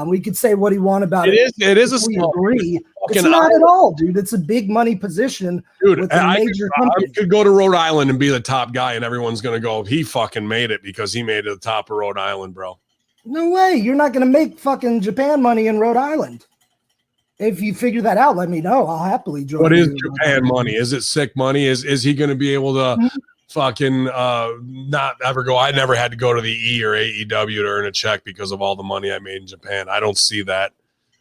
We could say what he want about it. It is a small feat. It's not at all, dude. It's a big money position. Dude, with a major company. I could go to Rhode Island and be the top guy, and everyone's going to go, he fucking made it because he made it to the top of Rhode Island, bro. No way. You're not going to make fucking Japan money in Rhode Island. If you figure that out, let me know. I'll happily join. What is Japan money? Is it sick money? Is he going to be able to fucking not ever go? I never had to go to the E or AEW to earn a check because of all the money I made in Japan. I don't see that.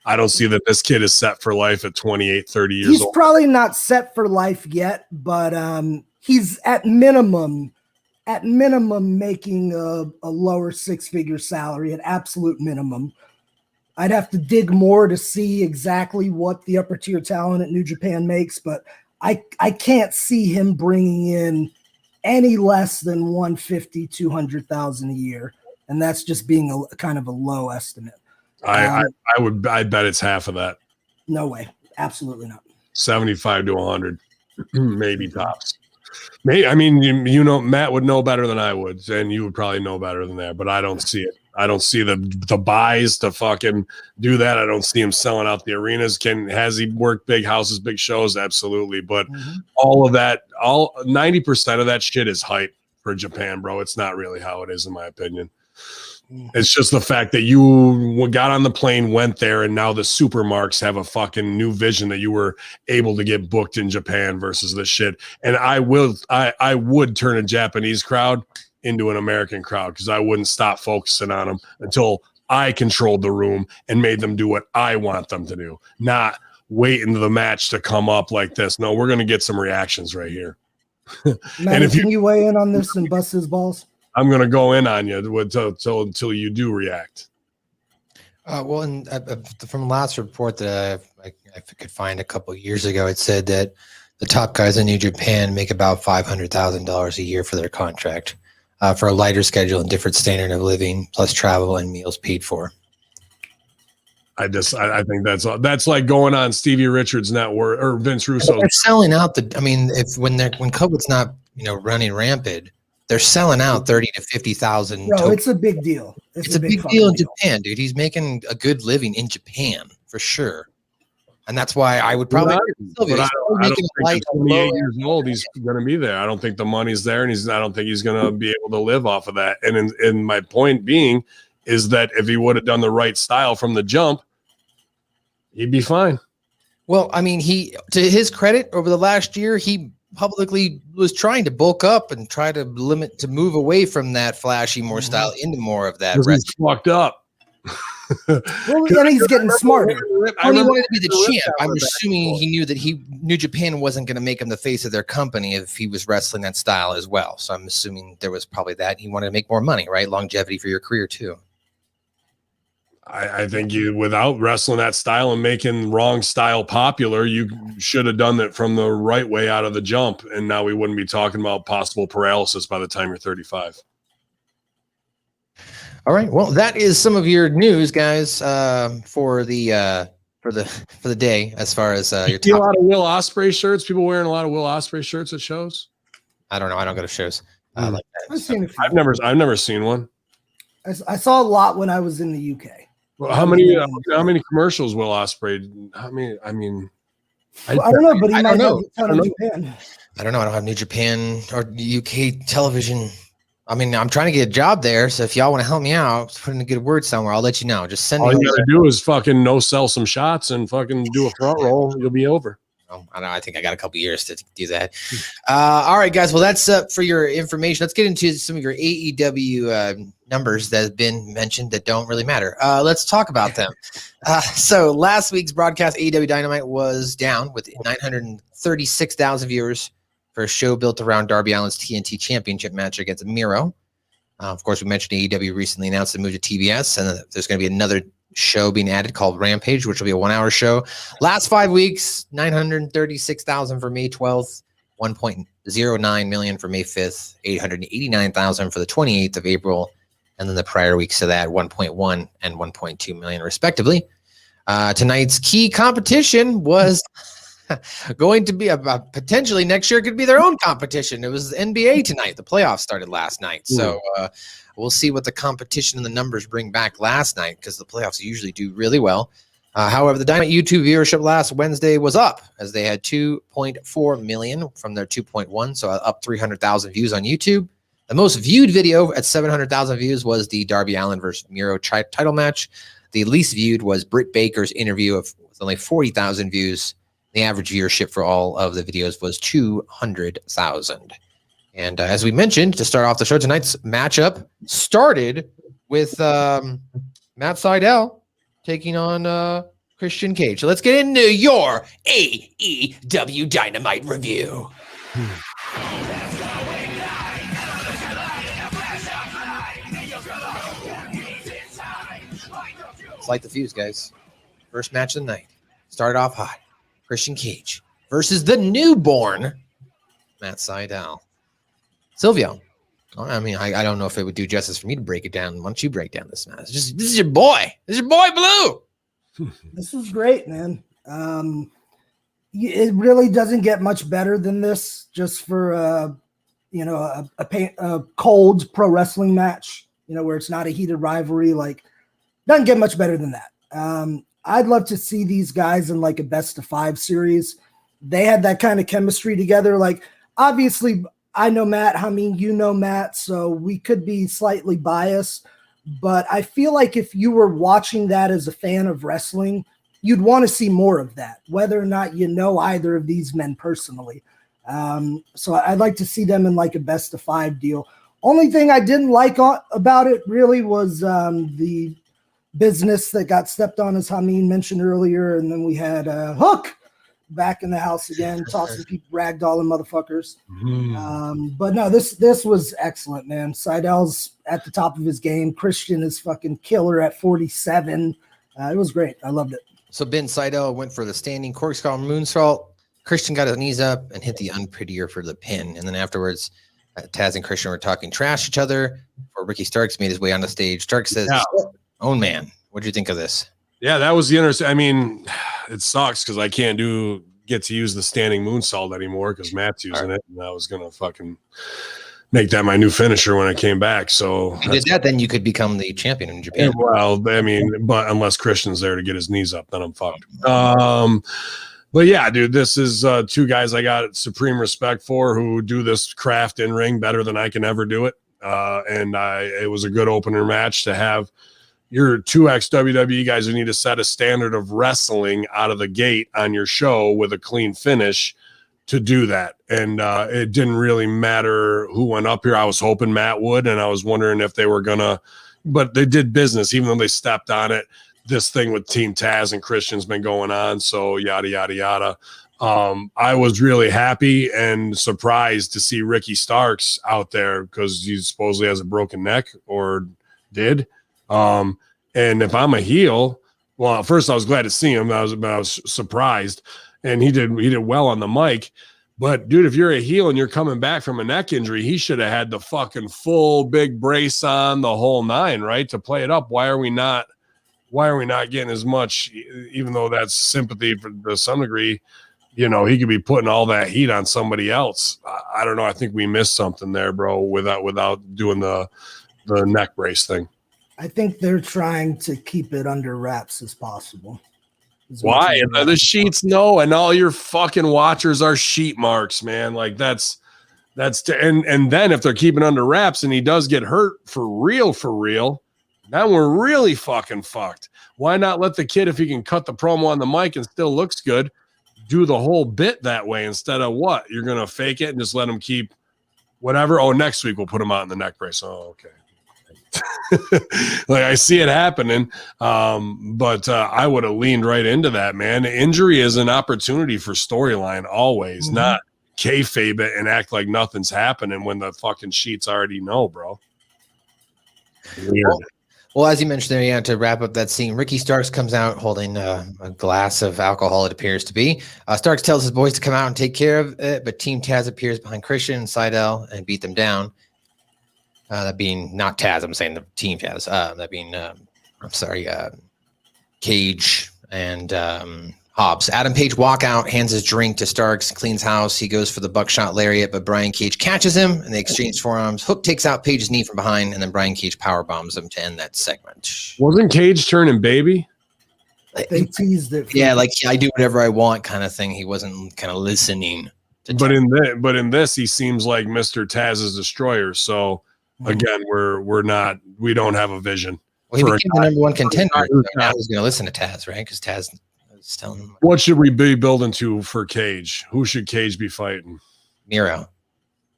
I don't see that this kid is set for life at 28, 30 years old. He's probably not set for life yet, but he's at minimum making a lower 6-figure salary, at absolute minimum. I'd have to dig more to see exactly what the upper tier talent at New Japan makes, but I can't see him bringing in any less than 150, 200,000 a year. And that's just being a kind of a low estimate. I bet it's half of that. No way. Absolutely not. 75 to 100, maybe tops. Maybe, I mean, you know, Matt would know better than I would, and you would probably know better than that, but I don't see it. I don't see the buys to fucking do that. I don't see him selling out the arenas. Has he worked big houses, big shows? Absolutely. But all of that, 90% of that shit is hype for Japan, bro. It's not really how it is, in my opinion. It's just the fact that you got on the plane, went there, and now the supermarks have a fucking new vision that you were able to get booked in Japan versus this shit. And I would turn a Japanese crowd into an American crowd because I wouldn't stop focusing on them until I controlled the room and made them do what I want them to do, not waiting for the match to come up like this. No, we're going to get some reactions right here. Matt, and can you weigh in on this and bust his balls? I'm going to go in on you until you do react. Well, and from the last report that I could find a couple of years ago, it said that the top guys in New Japan make about $500,000 a year for their contract for a lighter schedule and different standard of living, plus travel and meals paid for. I think that's like going on Stevie Richards' network or Vince Russo. They're selling out when COVID's not running rampant. They're selling out 30 to 50,000. Bro, it's a big deal. It's a big deal in Japan, dude. He's making a good living in Japan for sure, and that's why I would probably. Silvio, I don't think at 28 years old he's going to be there. I don't think the money's there, and I don't think he's going to be able to live off of that. And my point being is that if he would have done the right style from the jump, he'd be fine. Well, I mean, to his credit, over the last year, he publicly was trying to bulk up and try to move away from that flashy more style into more of that. He's fucked up. Well, and he's getting smarter. When he wanted to be the champ, I'm assuming he knew that New Japan wasn't going to make him the face of their company if he was wrestling that style as well. So I'm assuming there was probably that. He wanted to make more money, right? Longevity for your career too. I think without wrestling that style and making wrong style popular, you should have done that from the right way out of the jump. And now we wouldn't be talking about possible paralysis by the time you're 35. All right. Well, that is some of your news, guys, for the day. As far as your see a lot of Will Ospreay shirts. People wearing a lot of Will Ospreay shirts at shows. I don't know. I don't go to shows like that. I've never seen one. I saw a lot when I was in the UK. Well, how many commercials Will Ospreay? I don't know, but he might know. have a ton of Japan. I don't know. I don't have New Japan or UK television. I mean, I'm trying to get a job there, so if y'all want to help me out, put in a good word somewhere, I'll let you know. Just send me. All you gotta do is fucking sell some shots and fucking do a front roll. You'll be over. I don't know. I think I got a couple years to do that. All right, guys. Well, that's for your information. Let's get into some of your AEW numbers that have been mentioned that don't really matter. Let's talk about them. So last week's broadcast, AEW Dynamite, was down with 936,000 viewers for a show built around Darby Allen's TNT Championship match against Miro. Of course, we mentioned AEW recently announced the move to TBS, and there's going to be another show being added called Rampage, which will be a 1-hour show. Last 5 weeks, 936,000 for May 12th, 1.09 million for May 5th, 889,000 for the 28th of April, and then the prior weeks to that, 1.1 and 1.2 million respectively. Tonight's key competition was going to be potentially next year could be their own competition. It was NBA tonight. The playoffs started last night. So we'll see what the competition and the numbers bring back last night, because the playoffs usually do really well. However, the Dynamite YouTube viewership last Wednesday was up, as they had 2.4 million from their 2.1, so up 300,000 views on YouTube. The most viewed video at 700,000 views was the Darby Allen versus Miro title match. The least viewed was Britt Baker's interview with only 40,000 views. The average viewership for all of the videos was 200,000. And as we mentioned, to start off the show, tonight's matchup started with Matt Sydal taking on Christian Cage. So let's get into your AEW Dynamite review. Let's light the fuse, guys. First match of the night. Started off hot. Christian Cage versus the newborn Matt Sydal. Silvio, I mean, I don't know if it would do justice for me to break it down. Why don't you break down this match? This is your boy. This is your boy, Blue. This was great, man. It really doesn't get much better than this, just for a cold pro wrestling match, where it's not a heated rivalry. Like, doesn't get much better than that. I'd love to see these guys in like a best of 5 series. They had that kind of chemistry together. Like, obviously, I know Matt, Hamin, you know Matt, so we could be slightly biased, but I feel like if you were watching that as a fan of wrestling, you'd want to see more of that, whether or not you know either of these men personally. So I'd like to see them in like a best of 5 deal. Only thing I didn't like about it really was the business that got stepped on, as Hamin mentioned earlier, and then we had Hook back in the house again, tossing people, ragdolling motherfuckers. But no, this was excellent, man. Sydal's at the top of his game. Christian is fucking killer at 47. It was great. I loved it. So Ben Sydal went for the standing corkscrew moonsault. Christian got his knees up and hit the unprettier for the pin. And then afterwards, Taz and Christian were talking trash to each other before Ricky Starks made his way on the stage. Starks says, "Own man, what do you think of this?" Yeah, that was the interesting. I mean, it sucks because I can't get to use the standing moonsault anymore because Matt's using it, and I was gonna fucking make that my new finisher when I came back. So if you did that, then you could become the champion in Japan. Well, I mean, but unless Christian's there to get his knees up, then I'm fucked. But yeah, dude, this is 2 guys I got supreme respect for who do this craft in ring better than I can ever do it. And it was a good opener match to have your 2 ex-WWE guys who need to set a standard of wrestling out of the gate on your show with a clean finish to do that. And it didn't really matter who went up here. I was hoping Matt would, and I was wondering if they were gonna, but they did business, even though they stepped on it. This thing with Team Taz and Christian's been going on, so yada, yada, yada. I was really happy and surprised to see Ricky Starks out there because he supposedly has a broken neck, or did. And if I'm a heel, well, first I was glad to see him. I was surprised, and he did well on the mic. But dude, if you're a heel and you're coming back from a neck injury, he should have had the fucking full big brace on, the whole 9, right, to play it up. Why are we not getting as much? Even though that's sympathy to some degree, he could be putting all that heat on somebody else. I don't know. I think we missed something there, bro, without doing the neck brace thing. I think they're trying to keep it under wraps as possible. Why? The sheets, no, and all your fucking watchers are sheet marks, man. Like that's and then if they're keeping under wraps and he does get hurt for real, then we're really fucking fucked. Why not let the kid, if he can cut the promo on the mic and still looks good, do the whole bit that way instead of what? You're going to fake it and just let them keep whatever. Oh, next week we'll put them out in the neck brace. Oh, okay. Like I see it happening, but I would have leaned right into that, man. Injury is an opportunity for storyline always, not kayfabe it and act like nothing's happening when the fucking sheets already know, bro. Weird. Well, as you mentioned there, yeah, to wrap up that scene, Ricky Starks comes out holding a glass of alcohol, it appears to be. Starks tells his boys to come out and take care of it, but Team Taz appears behind Christian and Seidel and beat them down. That being not Taz, I'm saying the Team Taz. That being, Cage and Hobbs. Adam Page walk out, hands his drink to Starks, cleans house. He goes for the buckshot lariat, but Brian Cage catches him, and they exchange forearms. Hook takes out Page's knee from behind, and then Brian Cage power bombs him to end that segment. Wasn't Cage turning baby? They teased it. Yeah, like I do whatever I want kind of thing. He wasn't kind of listening. But in this, he seems like Mr. Taz's destroyer. So again, we don't have a vision. Well, he became the number one contender. So now he's going to listen to Taz, right? Because Taz is telling him. What should we be building to for Cage? Who should Cage be fighting? Miro.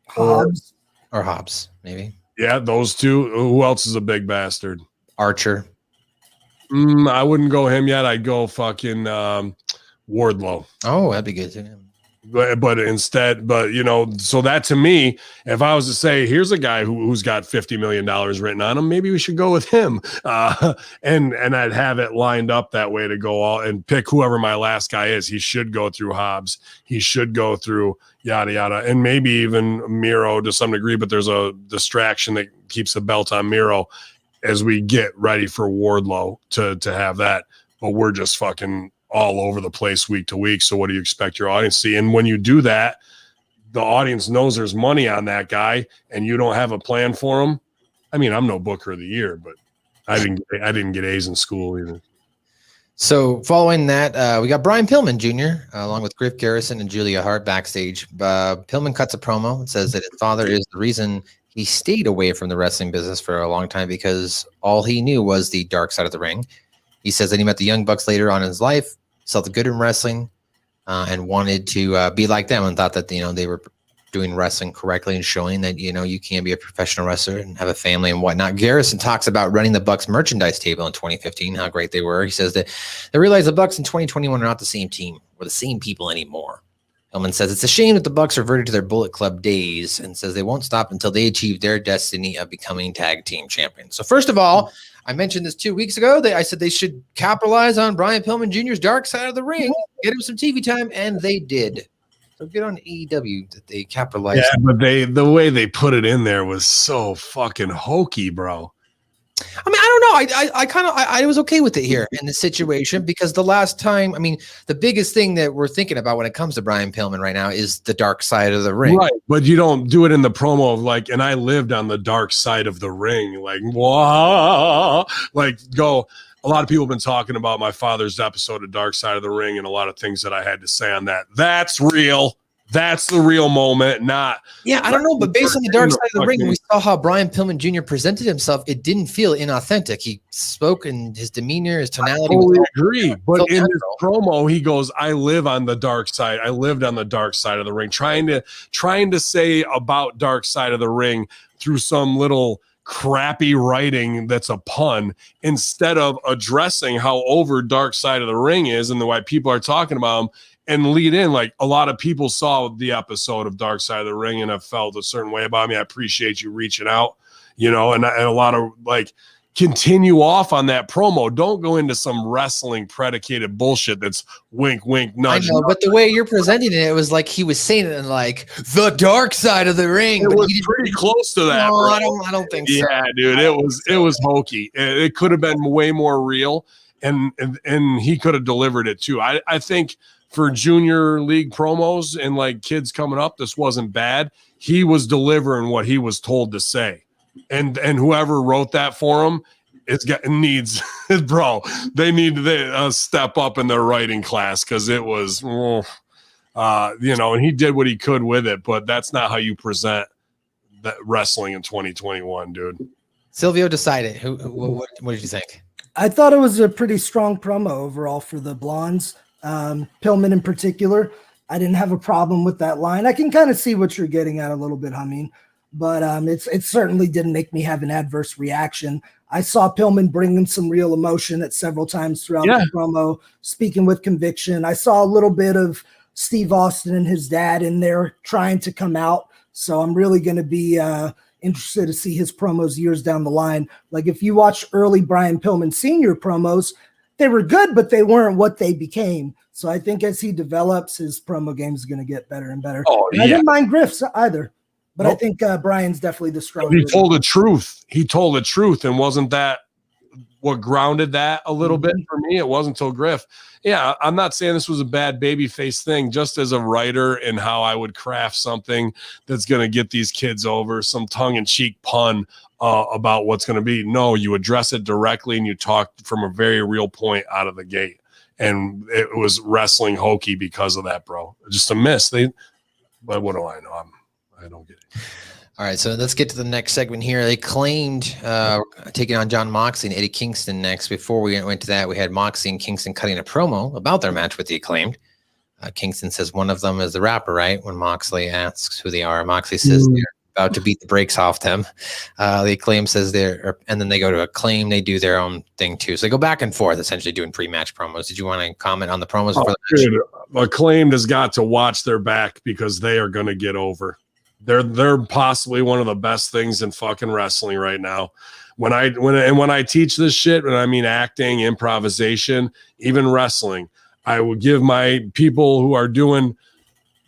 Hobbs. Or Hobbs, maybe. Yeah, those two. Who else is a big bastard? Archer. I wouldn't go him yet. I'd go fucking Wardlow. Oh, that'd be good too. But instead, so that to me, if I was to say, here's a guy who's got $50 million written on him, maybe we should go with him. And I'd have it lined up that way to go all and pick whoever my last guy is. He should go through Hobbs. He should go through yada, yada, and maybe even Miro to some degree, but there's a distraction that keeps the belt on Miro as we get ready for Wardlow to have that. But we're just fucking all over the place week to week. So what do you expect your audience to see? And when you do that, the audience knows there's money on that guy and you don't have a plan for him. I mean, I'm no Booker of the Year, but I didn't get A's in school either. So following that, we got Brian Pillman Jr. Along with Griff Garrison and Julia Hart backstage. Pillman cuts a promo and says that his father is the reason he stayed away from the wrestling business for a long time because all he knew was the dark side of the ring. He says that he met the Young Bucks later on in his life, saw the good in wrestling, and wanted to be like them and thought that, they were doing wrestling correctly and showing that, you can be a professional wrestler and have a family and whatnot. Garrison talks about running the Bucks merchandise table in 2015, how great they were. He says that they realized the Bucks in 2021 are not the same team or the same people anymore. Pillman says it's a shame that the Bucks reverted to their Bullet Club days and says they won't stop until they achieve their destiny of becoming tag team champions. So first of all, I mentioned this 2 weeks ago. I said they should capitalize on Brian Pillman Jr.'s dark side of the ring, get him some TV time, and they did. So good on AEW that they capitalized. Yeah, but the way they put it in there was so fucking hokey, bro. I mean, I don't know. I was okay with it here in this situation because the last time, the biggest thing that we're thinking about when it comes to Brian Pillman right now is the dark side of the ring. Right. But you don't do it in the promo of like, and I lived on the dark side of the ring. Like, whoa, a lot of people have been talking about my father's episode of Dark Side of the Ring and a lot of things that I had to say on that. That's real. That's the real moment, not. Yeah, I don't know, but based on the dark side of the ring, we saw how Brian Pillman Jr. presented himself. It didn't feel inauthentic. He spoke and his demeanor, his tonality. I totally agree. But in this promo, he goes, I live on the dark side. I lived on the dark side of the ring, trying to say about Dark Side of the Ring through some little crappy writing that's a pun instead of addressing how over Dark Side of the Ring is and the why people are talking about him. And lead in, like a lot of people saw the episode of Dark Side of the Ring and have felt a certain way about me. I appreciate you reaching out, and a lot of continue off on that promo. Don't go into some wrestling predicated bullshit that's wink, wink, nudge. I know, but the way you're presenting it was like he was saying it in like the dark side of the ring. It but was pretty close to that. No, bro. I don't think so. Yeah, dude, it was hokey. It could have been way more real, and he could have delivered it too. I think. For junior league promos and like kids coming up, this wasn't bad. He was delivering what he was told to say, and whoever wrote that for him needs, bro. They need to step up in their writing class because it was, and he did what he could with it, but that's not how you present that wrestling in 2021, dude. Silvio decided. What did you think? I thought it was a pretty strong promo overall for the Blondes. Pillman in particular, I didn't have a problem with that line. I can kind of see what you're getting at a little bit, Hamin, but it certainly didn't make me have an adverse reaction. I saw Pillman bring him some real emotion at several times throughout the promo, speaking with conviction. I saw a little bit of Steve Austin and his dad in there trying to come out. So I'm really going to be interested to see his promos years down the line. Like if you watch early Brian Pillman Sr. promos, they were good, but they weren't what they became. So I think as he develops, his promo game is going to get better and better. And I didn't mind Griff's either, but I think Brian's definitely the stronger. He told the truth. He told the truth, and wasn't that what grounded that a little bit for me? It wasn't until Griff. Yeah, I'm not saying this was a bad babyface thing, just as a writer and how I would craft something that's going to get these kids over, some tongue-in-cheek pun about what's going to be. No, you address it directly and you talk from a very real point out of the gate. And it was wrestling hokey because of that, bro. Just a miss. But what do I know? I don't get it. All right, so let's get to the next segment here. They claimed taking on John Moxley and Eddie Kingston next. Before we went to that, we had Moxley and Kingston cutting a promo about their match with the Acclaimed. Kingston says one of them is the rapper, right? When Moxley asks who they are, Moxley says they're about to beat the brakes off them. The Acclaimed says and then they go to Acclaim. They do their own thing too. So they go back and forth, essentially doing pre-match promos. Did you want to comment on the promos before the match? Acclaimed has got to watch their back because they are going to get over. They're possibly one of the best things in fucking wrestling right now. When I teach this shit, and I mean acting, improvisation, even wrestling, I will give my people who are doing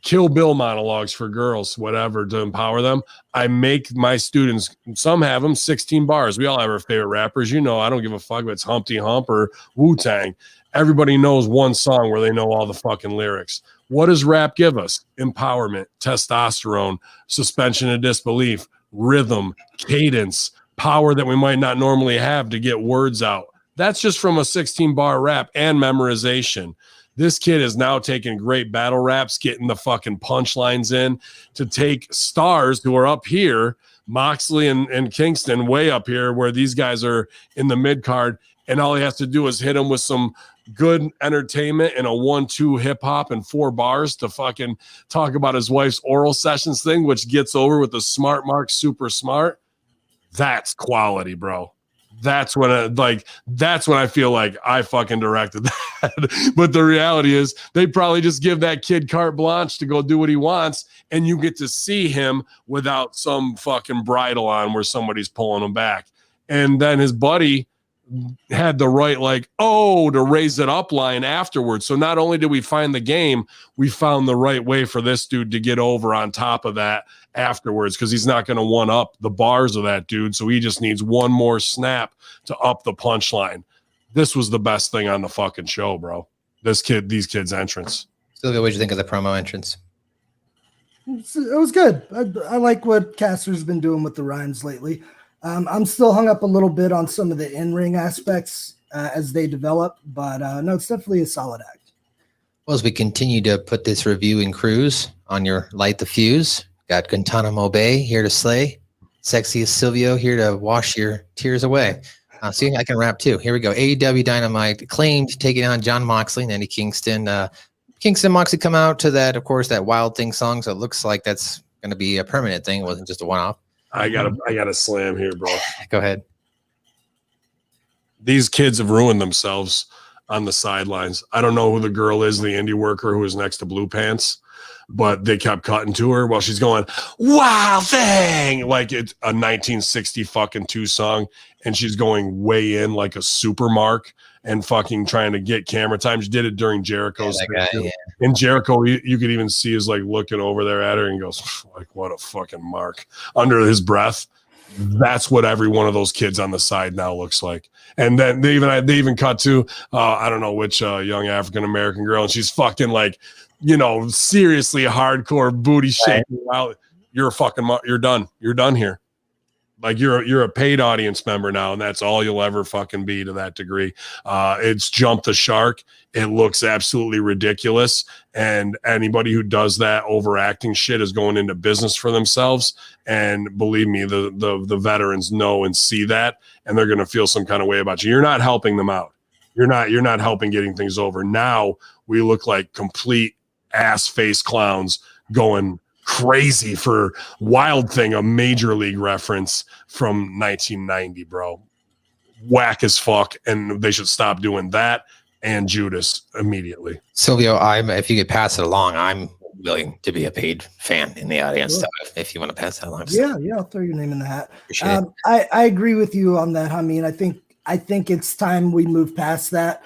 Kill Bill monologues for girls, whatever, to empower them. I make my students, some have them 16 bars. We all have our favorite rappers. You know, I don't give a fuck if it's Humpty Hump or Wu-Tang. Everybody knows one song where they know all the fucking lyrics. What does rap give us? Empowerment, testosterone, suspension of disbelief, rhythm, cadence, power that we might not normally have to get words out. That's just from a 16-bar rap and memorization. This kid is now taking great battle raps, getting the fucking punchlines in to take stars who are up here, Moxley and Kingston way up here where these guys are in the mid-card, and all he has to do is hit them with some good entertainment and a 1-2 hip hop and 4 bars to fucking talk about his wife's oral sessions thing, which gets over with the smart mark, super smart. That's quality, bro. That's when I feel like I fucking directed that. But the reality is they probably just give that kid carte blanche to go do what he wants. And you get to see him without some fucking bridle on where somebody's pulling him back. And then his buddy had the right, to raise it up line afterwards. So not only did we find the game, we found the right way for this dude to get over on top of that afterwards, because he's not going to one up the bars of that dude. So he just needs one more snap to up the punchline. This was the best thing on the fucking show, bro. These kids' entrance. Silvio, what did you think of the promo entrance? It was good. I like what Caster's been doing with the rhymes lately. I'm still hung up a little bit on some of the in-ring aspects as they develop, but no, it's definitely a solid act. Well, as we continue to put this review in cruise on your Light the Fuse, got Guantanamo Bay here to slay. Sexiest Silvio here to wash your tears away. See, I can rap too. Here we go. AEW Dynamite claimed taking on John Moxley and Eddie Kingston. Kingston Moxley come out to that, of course, that Wild Thing song. So it looks like that's going to be a permanent thing. It wasn't just a one-off. I gotta slam here, bro. Go ahead. These kids have ruined themselves on the sidelines. I don't know who the girl is, the indie worker who was next to Blue Pants, but they kept cutting to her while she's going, "Wild Thing," like it's a 1960 fucking 2 song, and she's going way in like a supermark and fucking trying to get camera time. She did it during Jericho's thing. Yeah. And Jericho, you could even see is like looking over there at her and goes, like, what a fucking mark under his breath. That's what every one of those kids on the side now looks like. And then they even cut to I don't know which young African American girl, and she's fucking like, seriously hardcore booty shaking out. You're done. You're done here. Like you're a paid audience member now, and that's all you'll ever fucking be to that degree. It's jumped the shark. It looks absolutely ridiculous. And anybody who does that overacting shit is going into business for themselves. And believe me, the veterans know and see that, and they're going to feel some kind of way about you. You're not helping them out. You're not helping getting things over. Now we look like complete ass face clowns going crazy for Wild Thing, a major league reference from 1990, bro. Whack as fuck, and they should stop doing that and Judas immediately. Silvio, if you could pass it along, I'm willing to be a paid fan in the audience. Sure. If you want to pass that along. Yeah, I'll throw your name in the hat. I agree with you on that. I mean, I think it's time we move past that.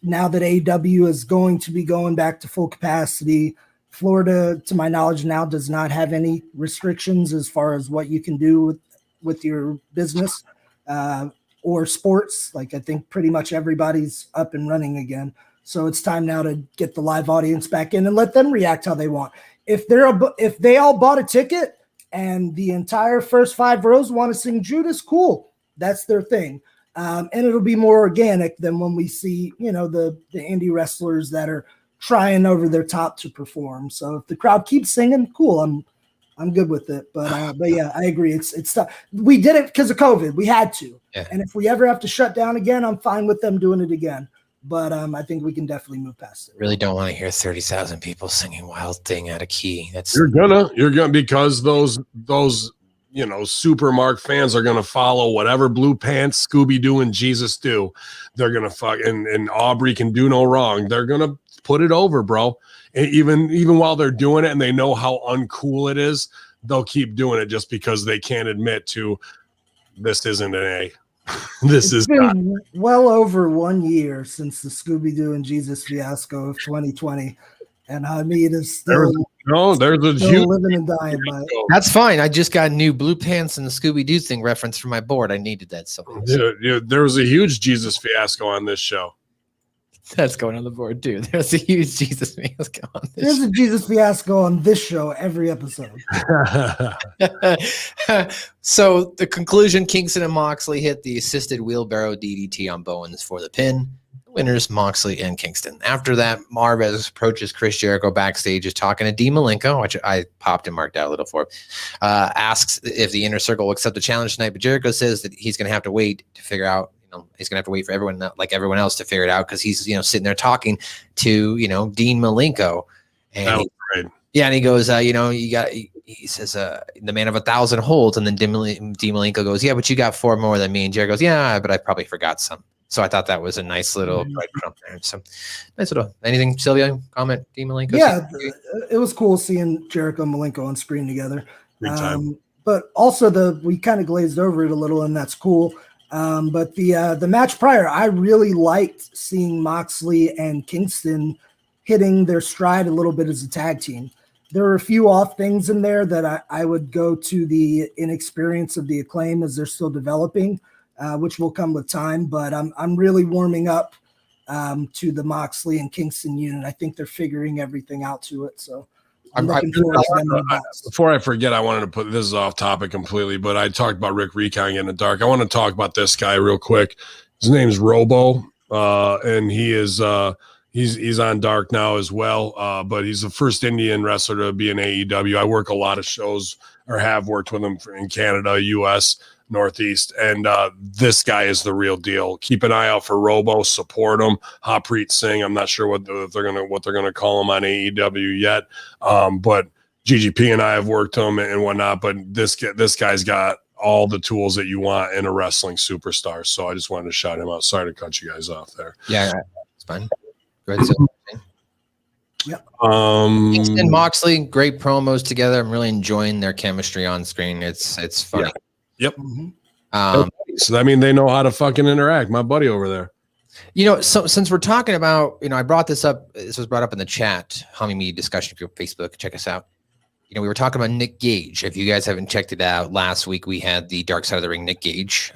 Now that AEW is going to be going back to full capacity, Florida, to my knowledge, now does not have any restrictions as far as what you can do with your business or sports. Like, I think pretty much everybody's up and running again. So it's time now to get the live audience back in and let them react how they want. If they all bought a ticket and the entire first 5 rows want to sing Judas, cool. That's their thing. And it'll be more organic than when we see, the indie wrestlers that are trying over their top to perform. So if the crowd keeps singing, cool. I'm good with it. But yeah, I agree. It's tough. We did it because of COVID. We had to. Yeah. And if we ever have to shut down again, I'm fine with them doing it again. But I think we can definitely move past it. Really don't want to hear 30,000 people singing Wild Thing out of key. You're gonna because those Super Mark fans are gonna follow whatever Blue Pants, Scooby-Doo, and Jesus do. They're gonna fuck and Aubrey can do no wrong. They're gonna put it over, bro. And even while they're doing it and they know how uncool it is, they'll keep doing it just because they can't admit to this isn't an A. It's been well over 1 year since the Scooby-Doo and Jesus fiasco of 2020, and Hamin is still living and dying by it. That's fine. I just got new Blue Pants and the Scooby-Doo thing reference for my board. I needed that. So there was a huge Jesus fiasco on this show. That's going on the board too. There's a huge Jesus fiasco on this. There's a Jesus fiasco on this show every episode. So the conclusion: Kingston and Moxley hit the assisted wheelbarrow DDT on Bowens for the pin. Winners Moxley and Kingston. After that, Marv approaches Chris Jericho backstage, is talking to Dean Malenko, which I popped and marked out a little for. Asks if the Inner Circle will accept the challenge tonight, but Jericho says that he's going to have to wait to figure out. He's gonna have to wait for everyone else to figure it out because he's sitting there talking to Dean Malenko, and and he goes he says the man of 1,000 holds, and then Dean Malenko goes, yeah, but you got 4 more than me, and Jerry goes, yeah, but I probably forgot some. So I thought that was a nice little breadcrumb there. So nice little anything, Silvio? Comment, Dean Malenko? Yeah, it was cool seeing Jericho and Malenko on screen together. But also we kind of glazed over it a little, and that's cool. But the match prior, I really liked seeing Moxley and Kingston hitting their stride a little bit as a tag team. There were a few off things in there that I would go to the inexperience of the Acclaim as they're still developing, which will come with time. But I'm really warming up to the Moxley and Kingston unit. I think they're figuring everything out to it. So I'm looking forward to them. Before I forget, I wanted to put this is off topic completely, but I talked about Rick Recon in the dark. I want to talk about this guy real quick. His name's Robo, and he is he's on Dark now as well. But he's the first Indian wrestler to be in AEW. I work a lot of shows or have worked with him in Canada, US, Northeast, and this guy is the real deal. Keep an eye out for Robo. Support him. Harpreet Singh. I'm not sure what they're gonna call him on AEW yet, but GGP and I have worked him and whatnot. But this guy's got all the tools that you want in a wrestling superstar. So I just wanted to shout him out. Sorry to cut you guys off there. Yeah, it's fine. Go ahead. Yep. Kingston, Moxley, great promos together. I'm really enjoying their chemistry on screen. It's funny. Yeah. Yep. So I mean, they know how to fucking interact. My buddy over there. So since we're talking about, I brought this up. This was brought up in the chat, Hamin Media discussion group, Facebook. Check us out. We were talking about Nick Gage. If you guys haven't checked it out, last week we had the Dark Side of the Ring Nick Gage.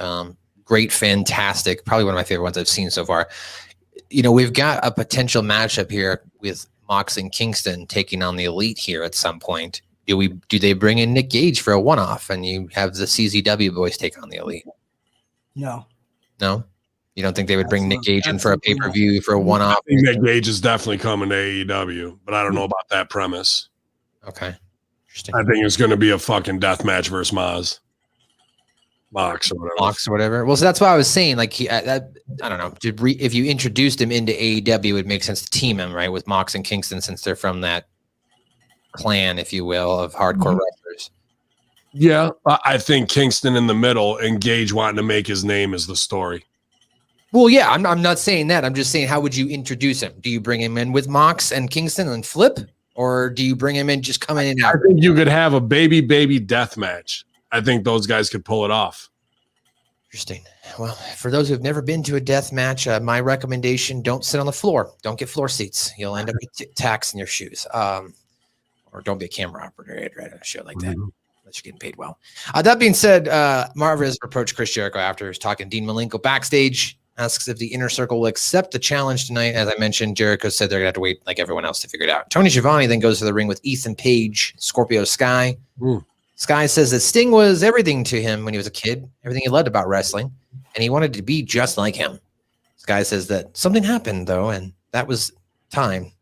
Great, fantastic, probably one of my favorite ones I've seen so far. We've got a potential matchup here with Mox and Kingston taking on the Elite here at some point. Do they bring in Nick Gage for a one-off and you have the CZW boys take on the Elite? No. You don't think they would bring Nick Gage in for a pay-per-view for a one-off? I think Nick Gage is definitely coming to AEW, but I don't know about that premise. Okay. Interesting. I think it's going to be a fucking death match versus Maz. Mox or whatever. Well, so that's why I was saying, like, I don't know. If you introduced him into AEW, it would make sense to team him, right, with Mox and Kingston, since they're from that clan, if you will, of hardcore wrestlers. Yeah, I think Kingston in the middle and Gage wanting to make his name is the story. Well, yeah, I'm not saying that. I'm just saying, how would you introduce him? Do you bring him in with Mox and Kingston and flip? Or do you bring him in just coming in and out? I think you could have a baby death match. I think those guys could pull it off. Interesting. Well, for those who have never been to a death match, my recommendation, don't sit on the floor. Don't get floor seats. You'll end up with tacks in your shoes. Or don't be a camera operator at a show like that. Unless you're getting paid well. That being said, Marvez approached Chris Jericho after he was talking to Dean Malenko backstage, asks if the Inner Circle will accept the challenge tonight. As I mentioned, Jericho said they're going to have to wait like everyone else to figure it out. Tony Schiavone then goes to the ring with Ethan Page, Scorpio Sky. Sky says that Sting was everything to him when he was a kid, everything he loved about wrestling, and he wanted to be just like him. Sky says that something happened, though, and that was time.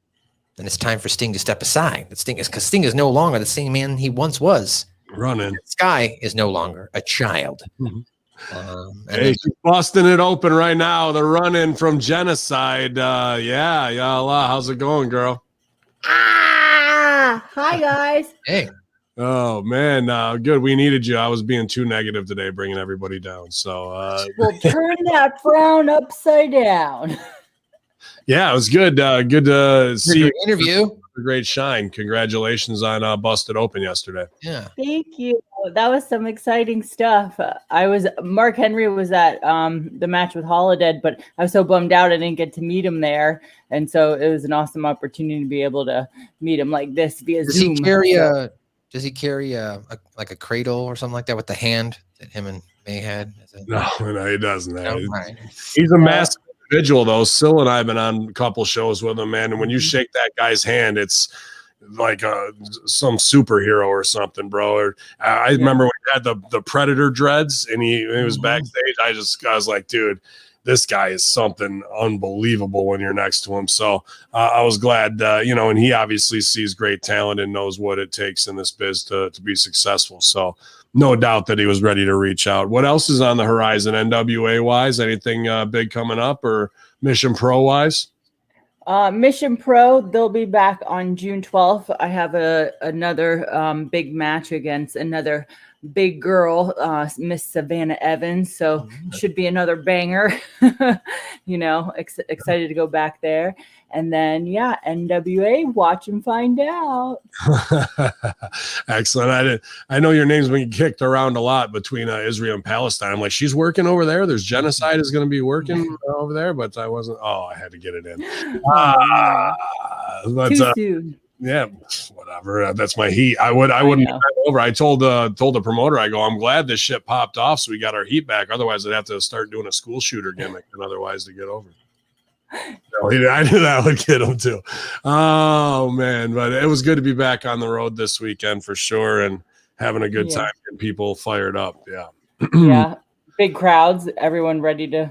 And it's time for Sting to step aside. Because Sting is no longer the same man he once was. Running. Sky is no longer a child. Hey, she's busting it open right now. The run-in from Genocide. Yeah, Allah. How's it going, girl? Hi, guys. Hey. Oh, man. Good. We needed you. I was being too negative today, bringing everybody down. So, We'll turn that frown upside down. Yeah, it was good. Good to see you. Interview. A great shine. Congratulations on Busted Open yesterday. Yeah. Thank you. That was some exciting stuff. Mark Henry was at the match with Holodead, but I was so bummed out I didn't get to meet him there. And so it was an awesome opportunity to be able to meet him like this via Zoom. Does he carry a cradle or something like that with the hand that him and May had? No, he doesn't. No? He's a massive individual, though. Sil and I have been on a couple shows with him, man. And when you shake that guy's hand, it's like some superhero or something, bro. I remember when he had the Predator dreads and he was backstage. I was like, dude, this guy is something unbelievable when you're next to him. So I was glad, and he obviously sees great talent and knows what it takes in this biz to be successful. So no doubt that he was ready to reach out. What else is on the horizon, NWA wise? Anything big coming up or Mission Pro wise? Mission Pro, they'll be back on June 12th. I have another big match against another big girl, Miss Savannah Evans. So should be another banger. Excited to go back there. And then, NWA, watch and find out. Excellent. I know your name's been kicked around a lot between Israel and Palestine. I'm like, she's working over there. There's Genocide is going to be working over there, but I wasn't. Oh, I had to get it in. Too soon. Yeah, whatever. That's my heat. I wouldn't have over. I told the promoter, I go, I'm glad this shit popped off, so we got our heat back. Otherwise, I'd have to start doing a school shooter gimmick, and otherwise to get over. No, I knew that would get him too. Oh man, but it was good to be back on the road this weekend for sure, and having a good time and people fired up. Yeah, yeah. Big crowds, everyone ready to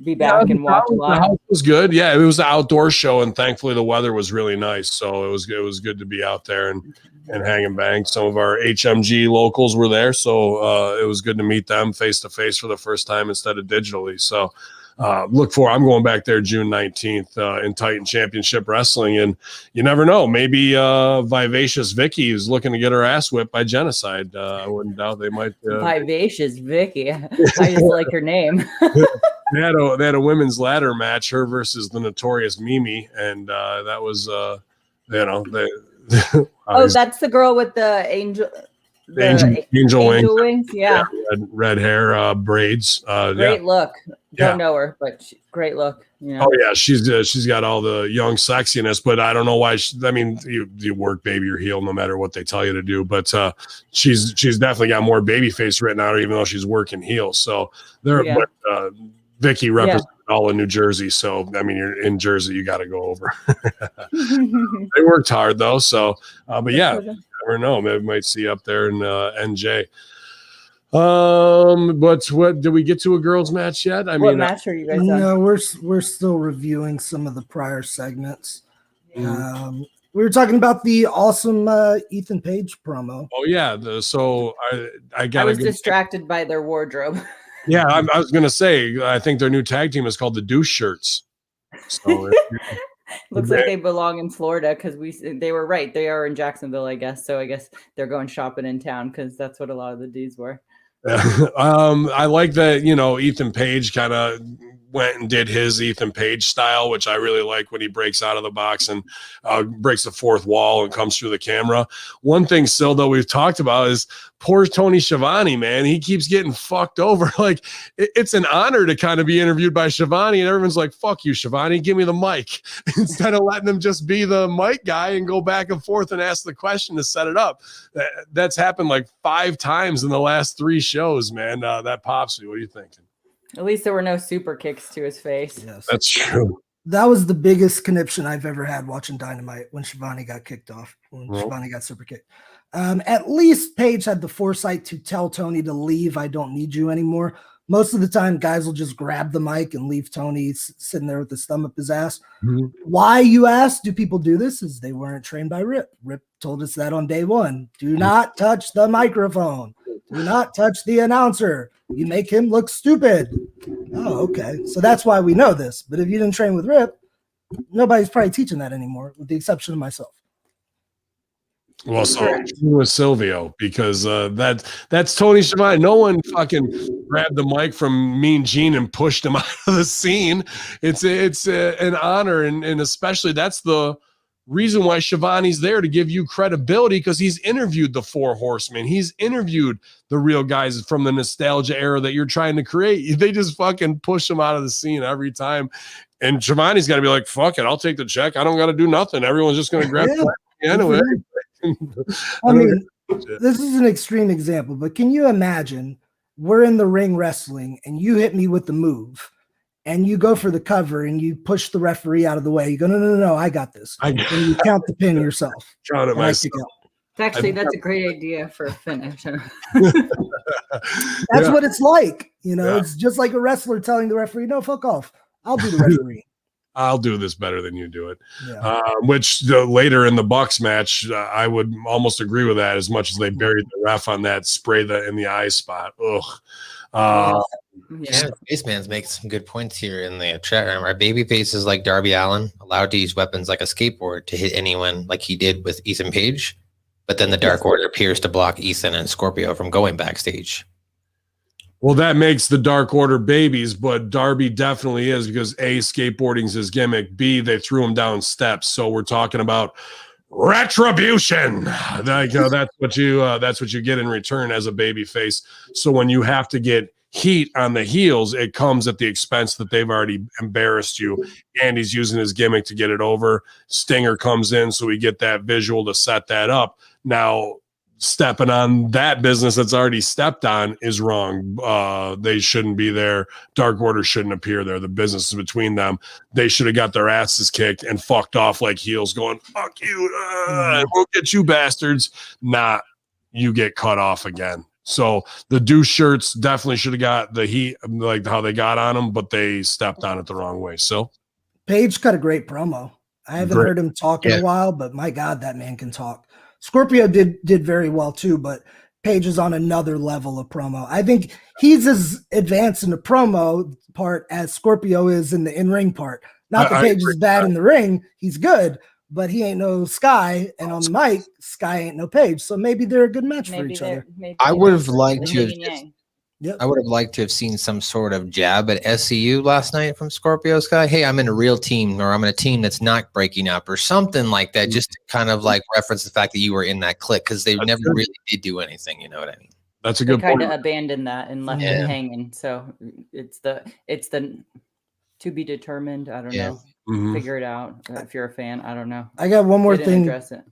be back and watch live. The house was good. Yeah, it was an outdoor show, and thankfully the weather was really nice. So it was good to be out there and hang and bang. Some of our HMG locals were there, so it was good to meet them face to face for the first time instead of digitally. So look for. I'm going back there June 19th in Titan Championship Wrestling, and you never know. Maybe Vivacious Vicky is looking to get her ass whipped by Genocide. I wouldn't doubt they might. Vivacious Vicky. I just like her name. They had a women's ladder match, her versus the Notorious Mimi, and that was that's the girl with the angel. Angel wings. Yeah. Red hair, braids. Great look. Don't know her, but great look. Oh yeah, she's got all the young sexiness, but I don't know why. You work baby or heel no matter what they tell you to do, but she's definitely got more baby face written out, even though she's working heel. So but Vicky represents all of New Jersey. So you're in Jersey, you got to go over. They worked hard though. So, but yeah. Never know. Maybe we might see you up there in NJ. But what did we get to a girls' match yet? What match are you guys on? No, we're still reviewing some of the prior segments. We were talking about the awesome Ethan Page promo. Oh yeah, I got. I was distracted by their wardrobe. Yeah, I was gonna say I think their new tag team is called the Douche Shirts. So Looks like they belong in Florida because they were right. They are in Jacksonville, I guess. So I guess they're going shopping in town because that's what a lot of the dudes were. I like that, Ethan Page kind of went and did his Ethan Page style, which I really like when he breaks out of the box and breaks the fourth wall and comes through the camera. One thing still, though, we've talked about is poor Tony Schiavone, man. He keeps getting fucked over. Like, it's an honor to kind of be interviewed by Schiavone, and everyone's like, fuck you, Schiavone, give me the mic. Instead of letting him just be the mic guy and go back and forth and ask the question to set it up. That's happened like 5 times in the last 3 shows, man. That pops me. What are you thinking? At least there were no super kicks to his face. Yes. That's true. That was the biggest conniption I've ever had watching Dynamite when Schiavone got kicked off, when Schiavone got super kicked. At least Page had the foresight to tell Tony to leave. I don't need you anymore. Most of the time, guys will just grab the mic and leave Tony sitting there with his thumb up his ass. Mm-hmm. Why, you ask, do people do this? Is they weren't trained by Rip. Rip told us that on day 1. Do not touch the microphone. Do not touch the announcer. You make him look stupid. Oh, okay. So that's why we know this. But if you didn't train with Rip, nobody's probably teaching that anymore, with the exception of myself. Well, so with Silvio, because that's Tony Schiavone. No one fucking grabbed the mic from Mean Gene and pushed him out of the scene. It's an honor, and especially that's the reason why Schiavone's there, to give you credibility, because he's interviewed the 4 horsemen. He's interviewed the real guys from the nostalgia era that you're trying to create. They just fucking push him out of the scene every time. And Schiavone's got to be like, fuck it, I'll take the check. I don't got to do nothing. Everyone's just going to grab it anyway. I mean, this is an extreme example, but can you imagine we're in the ring wrestling and you hit me with the move and you go for the cover and you push the referee out of the way. You go, no, I got this. And you count the pin yourself. Count it myself. Actually, that's a great idea for a finish. That's what it's like. It's just like a wrestler telling the referee, no, fuck off. I'll do the referee. I'll do this better than you do it. Yeah. Which later in the Bucks match, I would almost agree with that, as much as they buried the ref on that spray in the eye spot. Ugh. Spaceman's making some good points here in the chat room. Are baby faces like Darby Allen allowed to use weapons like a skateboard to hit anyone like he did with Ethan Page? But then the Dark Order appears to block Ethan and Scorpio from going backstage. Well, that makes the Dark Order babies, but Darby definitely is, because A, skateboarding's his gimmick. B, they threw him down steps. So we're talking about retribution. That's what you get in return as a baby face. So when you have to get heat on the heels, it comes at the expense that they've already embarrassed you. And he's using his gimmick to get it over. Stinger comes in, so we get that visual to set that up. Now, stepping on that business that's already stepped on is wrong. They shouldn't be there. Dark Order shouldn't appear there. The business is between them. They should have got their asses kicked and fucked off like heels, going, fuck you, we'll get you bastards. Not you get cut off again. So the douche shirts definitely should have got the heat, like how they got on them, but they stepped on it the wrong way. So Page cut a great promo. I haven't heard him talk in a while, but my God, that man can talk. Scorpio did very well too, but Page is on another level of promo. I think he's as advanced in the promo part as Scorpio is in the in-ring part. Not that Page is bad in the ring. He's good, but he ain't no Sky. And on the mic, Sky ain't no Page. So maybe they're a good match for each other. I would have liked to have seen some sort of jab at SCU last night from Scorpio Sky. Hey, I'm in a real team, or I'm in a team that's not breaking up, or something like that, just to kind of like reference the fact that you were in that clique, because they never really did do anything. You know what I mean? That's a good point. Kind of abandoned that and left it hanging. So it's the to be determined. I don't know. Mm-hmm. Figure it out if you're a fan. I don't know. I got one more thing. Address it.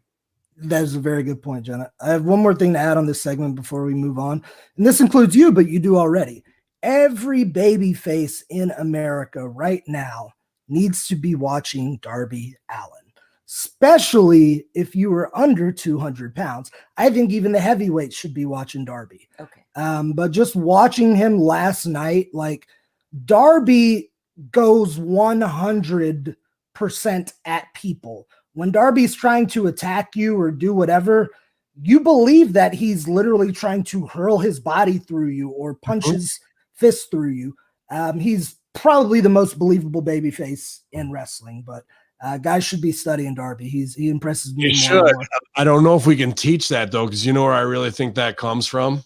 That is a very good point, Jenna. I have one more thing to add on this segment before we move on. And this includes you, but you do already. Every baby face in America right now needs to be watching Darby Allen, especially if you are under 200 pounds. I think even the heavyweights should be watching Darby. Okay. But just watching him last night, like Darby goes 100% at people when Darby's trying to attack you or do whatever, you believe that he's literally trying to hurl his body through you or punch his fist through you. He's probably the most believable babyface in wrestling, but guys should be studying Darby. He impresses me. You should. I don't know if we can teach that though, because you know where I really think that comes from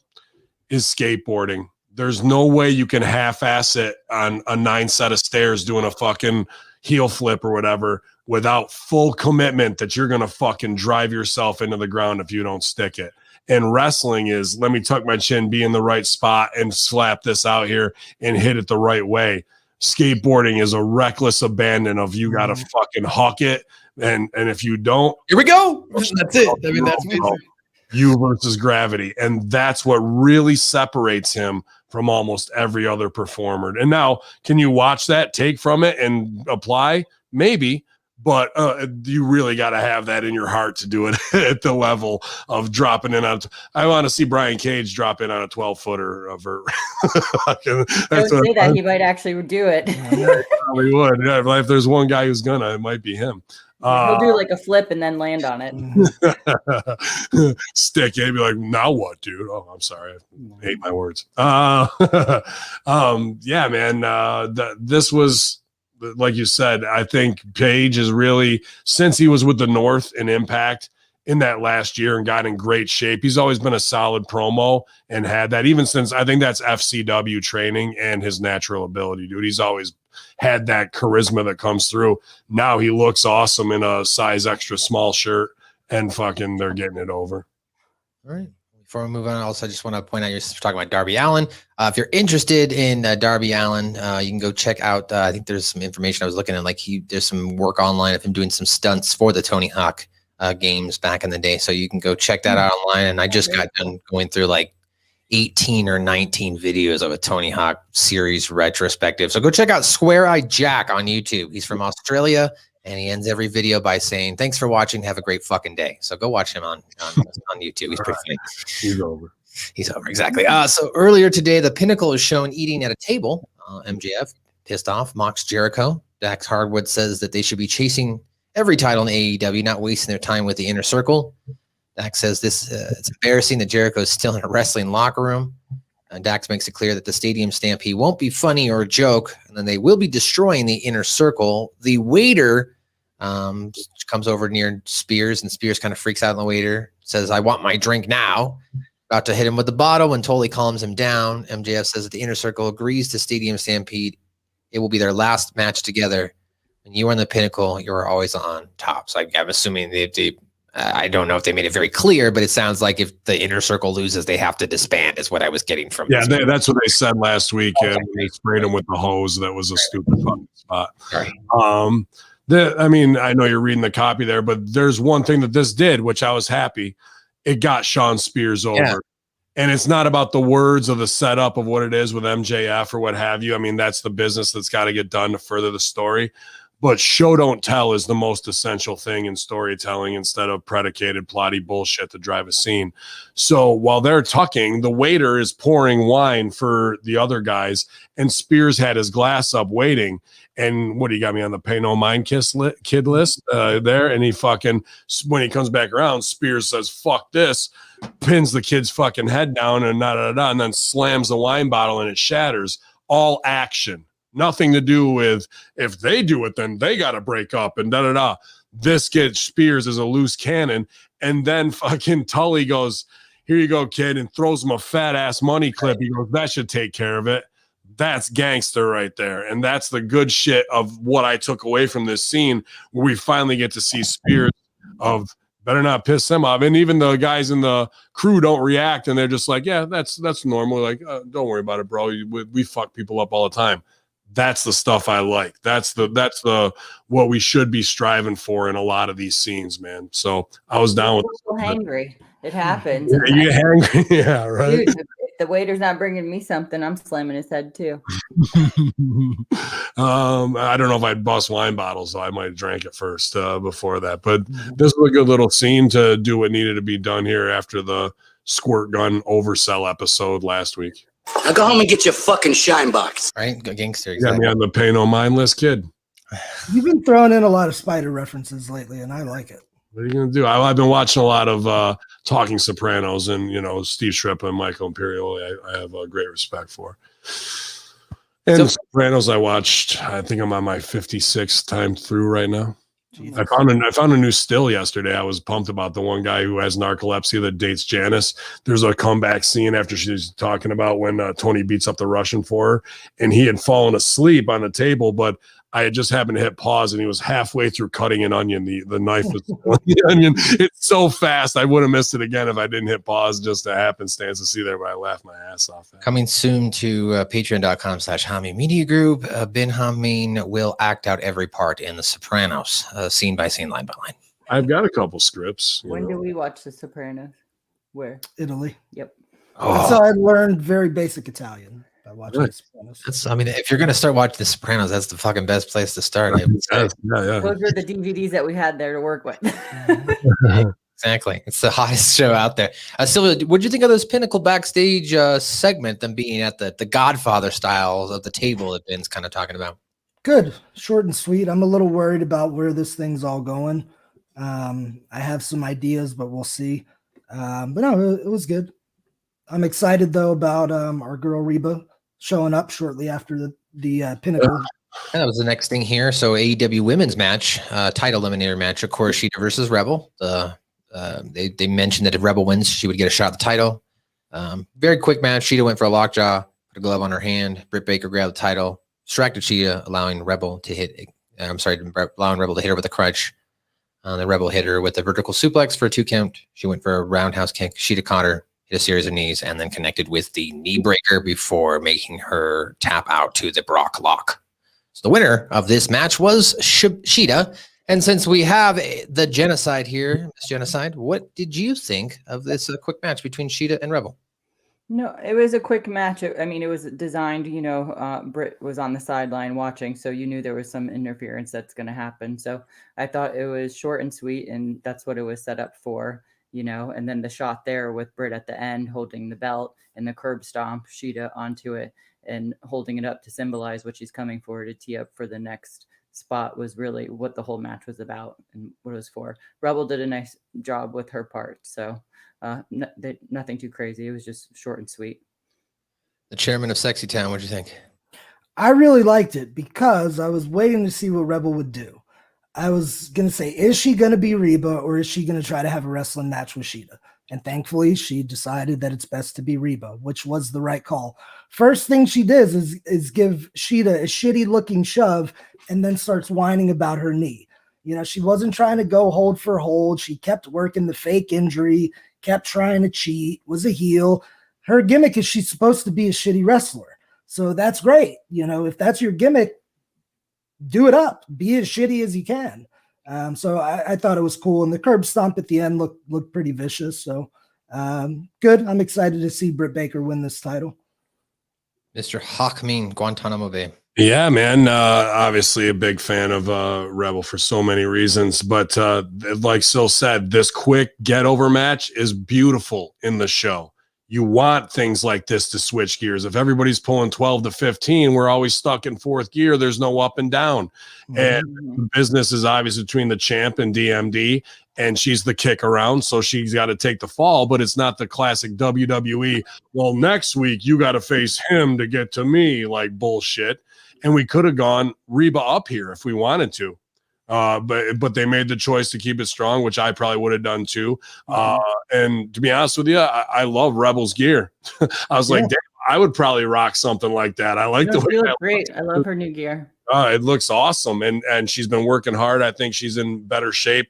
is skateboarding. There's no way you can half-ass it on a 9 set of stairs doing a fucking heel flip or whatever without full commitment that you're going to fucking drive yourself into the ground if you don't stick it. And wrestling is, let me tuck my chin, be in the right spot and slap this out here and hit it the right way. Skateboarding is a reckless abandon of you got to fucking huck it. And if you don't, here we go. That's it. I mean, that's you versus gravity. And that's what really separates him from almost every other performer. And now, can you watch that, take from it and apply? Maybe, but you really got to have that in your heart to do it at the level of dropping in on. I want to see Brian Cage drop in on a 12-footer of her. Don't say that. He might actually do it. Probably would. Yeah, if there's one guy who's gonna, it might be him. He'll do like a flip and then land on it. Stick it. Be like, now what, dude? Oh, I'm sorry. I hate my words. Yeah, man. This was, like you said, I think Page is really, since he was with the North and Impact in that last year and got in great shape, he's always been a solid promo and had that even since, I think that's FCW training and his natural ability, dude. He's always had that charisma that comes through. Now he looks awesome in a size extra small shirt and fucking they're getting it over. All right. Before we move on, also I just want to point out, you're talking about Darby Allen. If you're interested in Darby Allen, you can go check out, I think there's some information I was looking at, like there's some work online of him doing some stunts for the Tony Hawk games back in the day. So you can go check that out online. And I just got done going through like 18 or 19 videos of a Tony Hawk series retrospective. So go check out Square Eye Jack on YouTube. He's from Australia, and he ends every video by saying, "Thanks for watching. Have a great fucking day." So go watch him on YouTube. He's pretty funny. He's over. He's over, exactly. So earlier today, the Pinnacle is shown eating at a table. MJF, pissed off, mocks Jericho. Dax Hardwood says that they should be chasing every title in AEW, not wasting their time with the Inner Circle. Dax says this, it's embarrassing that Jericho is still in a wrestling locker room. And Dax makes it clear that the stadium stampede won't be funny or a joke, and then they will be destroying the Inner Circle. The waiter comes over near Spears, and Spears kind of freaks out on the waiter, says, "I want my drink now." About to hit him with the bottle when Tully calms him down. MJF says that the Inner Circle agrees to stadium stampede. It will be their last match together. When you are on the Pinnacle, you are always on top. So I'm assuming I don't know if they made it very clear, but it sounds like if the Inner Circle loses, they have to disband, is what I was getting from. Yeah, that's what they said last week. And they sprayed him with the hose. That was a stupid fucking spot. Right. I mean, I know you're reading the copy there, but there's one thing that this did, which I was happy. It got Sean Spears over. Yeah. And it's not about the words or the setup of what it is with MJF or what have you. I mean, that's the business that's got to get done to further the story. But show don't tell is the most essential thing in storytelling instead of predicated plotty bullshit to drive a scene. So while they're tucking, the waiter is pouring wine for the other guys, and Spears had his glass up waiting. And what, he got me on the pay no mind kid list there. And he fucking, when he comes back around, Spears says, "Fuck this," pins the kid's fucking head down and and then slams the wine bottle and it shatters. All action. Nothing to do with if they do it, then they got to break up and This kid Spears is a loose cannon. And then fucking Tully goes, "Here you go, kid," and throws him a fat ass money clip. He goes, "That should take care of it." That's gangster right there. And that's the good shit of what I took away from this scene, where we finally get to see Spears of better not piss him off. And even the guys in the crew don't react. And they're just like, "Yeah, that's normal." Like, "Don't worry about it, bro. We fuck people up all the time." That's the stuff I like. That's the what we should be striving for in a lot of these scenes, man. So I was down with it. Hangry. It happens. Yeah, you get hangry. Yeah, right. Dude, if the waiter's not bringing me something, I'm slamming his head too. I don't know if I'd bust wine bottles, so I might have drank it first before that. But this was a good little scene to do what needed to be done here after the squirt gun oversell episode last week. Now go home and get your fucking shine box. Right, go gangster. Exactly. Got me on the pay no mind list, kid. You've been throwing in a lot of spider references lately, and I like it. What are you going to do? I've been watching a lot of Talking Sopranos, and, Steve Shrippa and Michael Imperioli, I have great respect for. And the Sopranos I watched, I think I'm on my 56th time through right now. I found a new still yesterday. I was pumped about the one guy who has narcolepsy that dates Janice. There's a comeback scene after she's talking about when Tony beats up the Russian for her, and he had fallen asleep on the table, but I had just happened to hit pause, and he was halfway through cutting an onion. The knife was on the onion. It's so fast. I would have missed it again if I didn't hit pause. Just a happenstance to see there, but I laughed my ass off. Coming soon to patreon.com/Hamin Media Group. Ben Hamin will act out every part in The Sopranos, scene by scene, line by line. I've got a couple scripts. When do we watch The Sopranos? Where? Italy. Yep. That's how I learned very basic Italian. By watching The Sopranos. If you're gonna start watching The Sopranos, that's the fucking best place to start. Yeah. Those are the DVDs that we had there to work with. Exactly. It's the hottest show out there. Silvio, what did you think of this Pinnacle backstage segment, them being at the Godfather styles of the table that Ben's kind of talking about? Good, short and sweet. I'm a little worried about where this thing's all going. I have some ideas, but we'll see. But no, it was good. I'm excited though about our girl Reba showing up shortly after the Pinnacle. And that was the next thing here. So AEW women's match, title eliminator match, of course, Sheeta versus Rebel. They mentioned that if Rebel wins, she would get a shot at the title. Very quick match. Sheeta went for a lockjaw, put a glove on her hand. Britt Baker grabbed the title, distracted Sheeta, allowing Rebel to hit her with a crutch. The Rebel hit her with a vertical suplex for a 2 count. She went for a roundhouse kick. Sheeta caught her, hit a series of knees, and then connected with the knee breaker before making her tap out to the Brock lock. So the winner of this match was Sheeta. And since we have the genocide here, Miss Genocide, what did you think of this quick match between Sheeta and Rebel? No, it was a quick match. It was designed, Britt was on the sideline watching, so you knew there was some interference that's going to happen. So I thought it was short and sweet, and that's what it was set up for, and then the shot there with Britt at the end holding the belt and the curb stomp Sheeta onto it and holding it up to symbolize what she's coming for, to tee up for the next spot, was really what the whole match was about and what it was for. Rebel did a nice job with her part. So nothing too crazy. It was just short and sweet. The chairman of Sexy Town, what'd you think? I really liked it because I was waiting to see what Rebel would do. I was going to say, is she going to be Reba or is she going to try to have a wrestling match with Sheeta? And thankfully, she decided that it's best to be Reba, which was the right call. First thing she does is give Sheeta a shitty looking shove and then starts whining about her knee. She wasn't trying to go hold for hold. She kept working the fake injury, kept trying to cheat, was a heel. Her gimmick is she's supposed to be a shitty wrestler. So that's great. If that's your gimmick, do it up. Be as shitty as you can. So I thought it was cool. And the curb stomp at the end looked pretty vicious. So good. I'm excited to see Britt Baker win this title. Mr. Hamin, Guantanamo Bay. Yeah, man. Obviously a big fan of Rebel for so many reasons. But like Sil said, this quick get-over match is beautiful in the show. You want things like this to switch gears. If everybody's pulling 12 to 15, we're always stuck in fourth gear. There's no up and down. Mm-hmm. And the business is obviously between the champ and DMD, and she's the kick around, so she's got to take the fall, but it's not the classic WWE, well, next week you got to face him to get to me, like bullshit. And we could have gone Reba up here if we wanted to. But they made the choice to keep it strong, which I probably would have done too. And to be honest with you, I love Rebel's gear. I was like, damn, I would probably rock something like that. I like the way she looks great. I love her new gear. It looks awesome, and she's been working hard. I think she's in better shape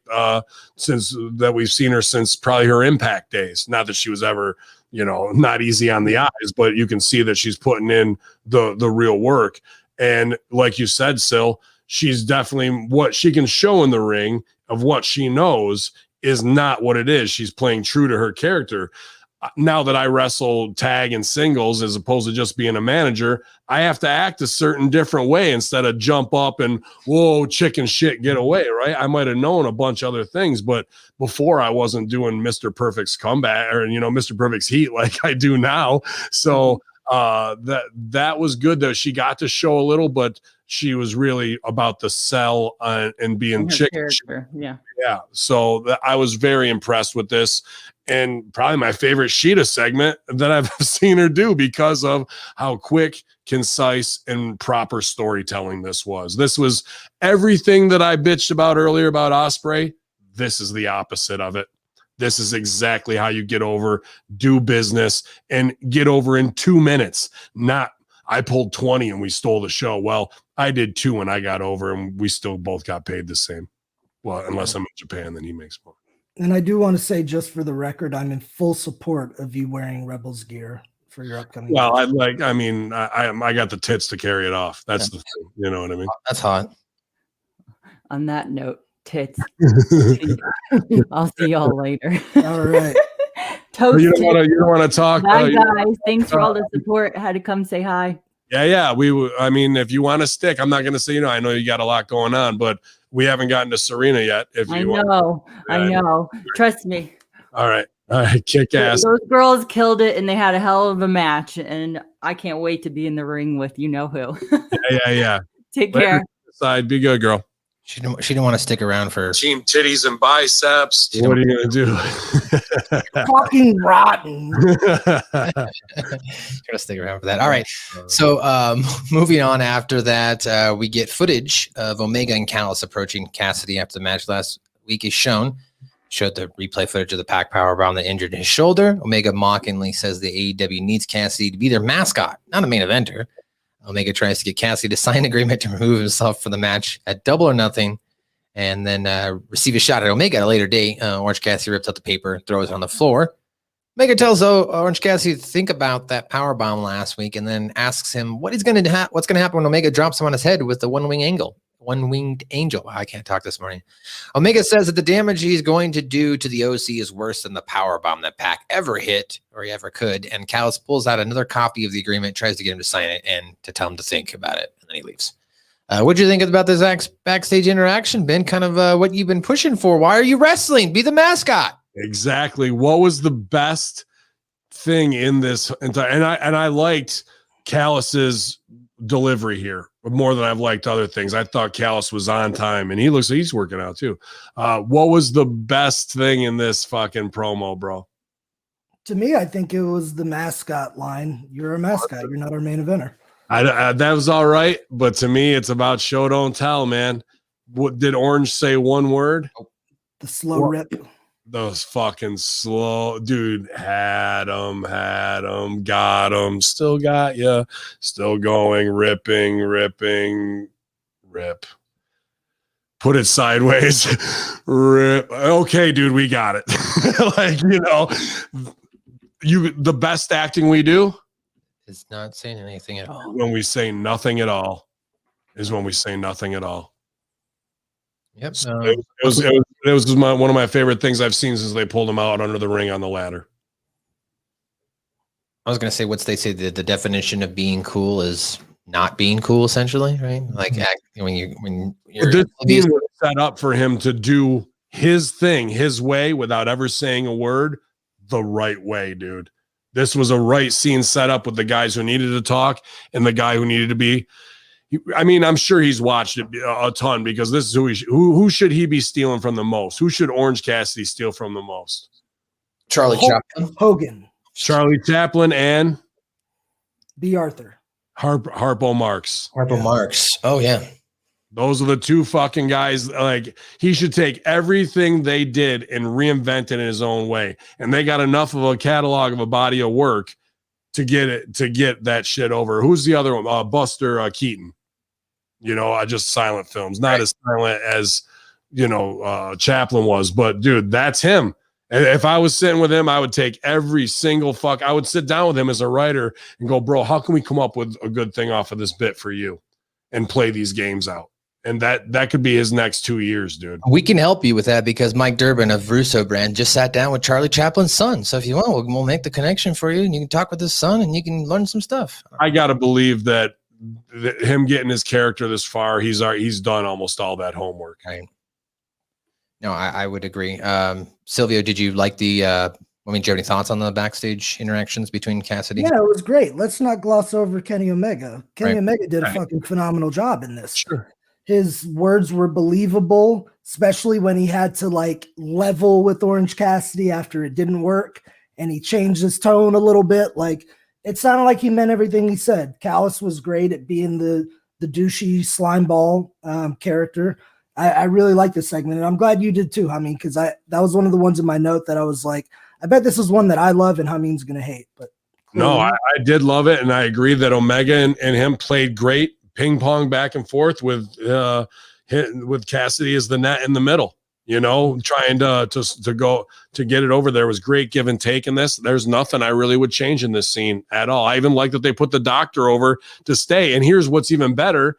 since that we've seen her since probably her Impact days. Not that she was ever, not easy on the eyes, but you can see that she's putting in the real work. And like you said, Sil, she's definitely what she can show in the ring of what she knows is not what it is. She's playing true to her character. Now that I wrestle tag and singles as opposed to just being a manager, I have to act a certain different way instead of jump up and, whoa, chicken shit, get away, right? I might have known a bunch of other things, but before I wasn't doing Mr. Perfect's comeback or, Mr. Perfect's heat like I do now. So that was good though. She got to show a little, but she was really about the sell and being Her chicken. character, yeah. Yeah. So I was very impressed with this, and probably my favorite Sheeta segment that I've seen her do because of how quick, concise, and proper storytelling this was. This was everything that I bitched about earlier about Ospreay. This is the opposite of it. This is exactly how you get over, do business, and get over in 2 minutes. Not, I pulled 20 and we stole the show. Well, I did 2 and I got over, and we still both got paid the same. Well, unless I'm in Japan, then he makes more. And I do want to say, just for the record, I'm in full support of you wearing Rebels gear for your upcoming. Well, I got the tits to carry it off. That's the thing. You know what I mean? That's hot. On that note, tits. I'll see y'all later. All right. Toast. You don't want to talk. Bye, guys. Thanks for all the support. Had to come say hi. Yeah. I mean, if you want to stick, I'm not going to say, I know you got a lot going on, but we haven't gotten to Serena yet. I know. Trust me. All right. Kick ass. Those girls killed it, and they had a hell of a match, and I can't wait to be in the ring with you know who. Yeah. Take care. Side, be good, girl. She didn't want to stick around for team titties and biceps. What are you gonna do? Fucking rotten. Gotta stick around for that. All right. So moving on after that, we get footage of Omega and Canalis approaching Cassidy after the match last week is shown. Showed the replay footage of the Pac Powerbomb that injured his shoulder. Omega mockingly says the AEW needs Cassidy to be their mascot, not a main eventer. Omega tries to get Cassidy to sign an agreement to remove himself from the match at Double or Nothing, and then receive a shot at Omega at a later date. Orange Cassidy rips out the paper, throws it on the floor. Omega tells Orange Cassidy to think about that powerbomb last week, and then asks him what's going to happen when Omega drops him on his head with the one-winged angel. I can't talk this morning. Omega says that the damage he's going to do to the OC is worse than the powerbomb that Pac ever hit, or he ever could. And Canalis pulls out another copy of the agreement, tries to get him to sign it, and to tell him to think about it, and then he leaves. What do you think about this backstage interaction, Ben? Kind of what you've been pushing for. Why are you wrestling? Be the mascot. Exactly. What was the best thing in this entire? And I liked Callis's delivery here more than I've liked other things. I thought Canalis was on time, and he looks like he's working out too. What was the best thing in this fucking promo, bro? To me, I think it was the mascot line. You're a mascot. You're not our main eventer. That was all right, but to me, it's about show don't tell, man. What did Orange say? One word? The slow rip. Those fucking slow, dude, had him, got him, still got ya, still going, ripping, rip. Put it sideways, rip. Okay, dude, we got it. The best acting we do is not saying anything at all. When we say nothing at all is when we say nothing at all. Yep. It was one of my favorite things I've seen since they pulled him out under the ring on the ladder. I was going to say, what's they say the definition of being cool is not being cool, essentially, right? Like when you're this scene was set up for him to do his thing his way without ever saying a word the right way, dude. This was a right scene set up with the guys who needed to talk and the guy who needed to be. I mean, I'm sure he's watched it a ton because this is who should he be stealing from the most? Who should Orange Cassidy steal from the most? Charlie Chaplin. Hogan. Charlie Chaplin and B. Arthur. Harpo Marx. Harpo Marx. Oh, yeah. Those are the two fucking guys. Like, he should take everything they did and reinvent it in his own way. And they got enough of a catalog of a body of work to get that shit over. Who's the other one? Buster Keaton. Just silent films, not as silent as Chaplin was, but dude, that's him. And if I was sitting with him, I would take every single I would sit down with him as a writer and go, bro, how can we come up with a good thing off of this bit for you and play these games out? And that could be his next 2 years, dude. We can help you with that because Mike Durbin of Russo Brand just sat down with Charlie Chaplin's son. So if you want, we'll make the connection for you and you can talk with his son and you can learn some stuff. I got to believe that him getting his character this far, he's done almost all that homework. Right. No, I would agree. Silvio, did you like the I mean, do you have any thoughts on the backstage interactions between Cassidy? Yeah, it was great. Let's not gloss over Kenny Omega. Kenny Right. Omega did a fucking phenomenal job in this. Sure. His words were believable, especially when he had to like level with Orange Cassidy after it didn't work, and he changed his tone a little bit. Like it sounded like he meant everything he said. Canalis was great at being the douchey slime ball character. I really like this segment, and I'm glad you did too, Hamin, because that was one of the ones in my note that I was like, I bet this is one that I love and Hamin's gonna hate. But no, I did love it, and I agree that Omega and him played great ping pong back and forth with Cassidy as the net in the middle. You know, trying to go to get it over there was great give and take in this. There's nothing I really would change in this scene at all. I even like that they put the doctor over to stay. And here's what's even better.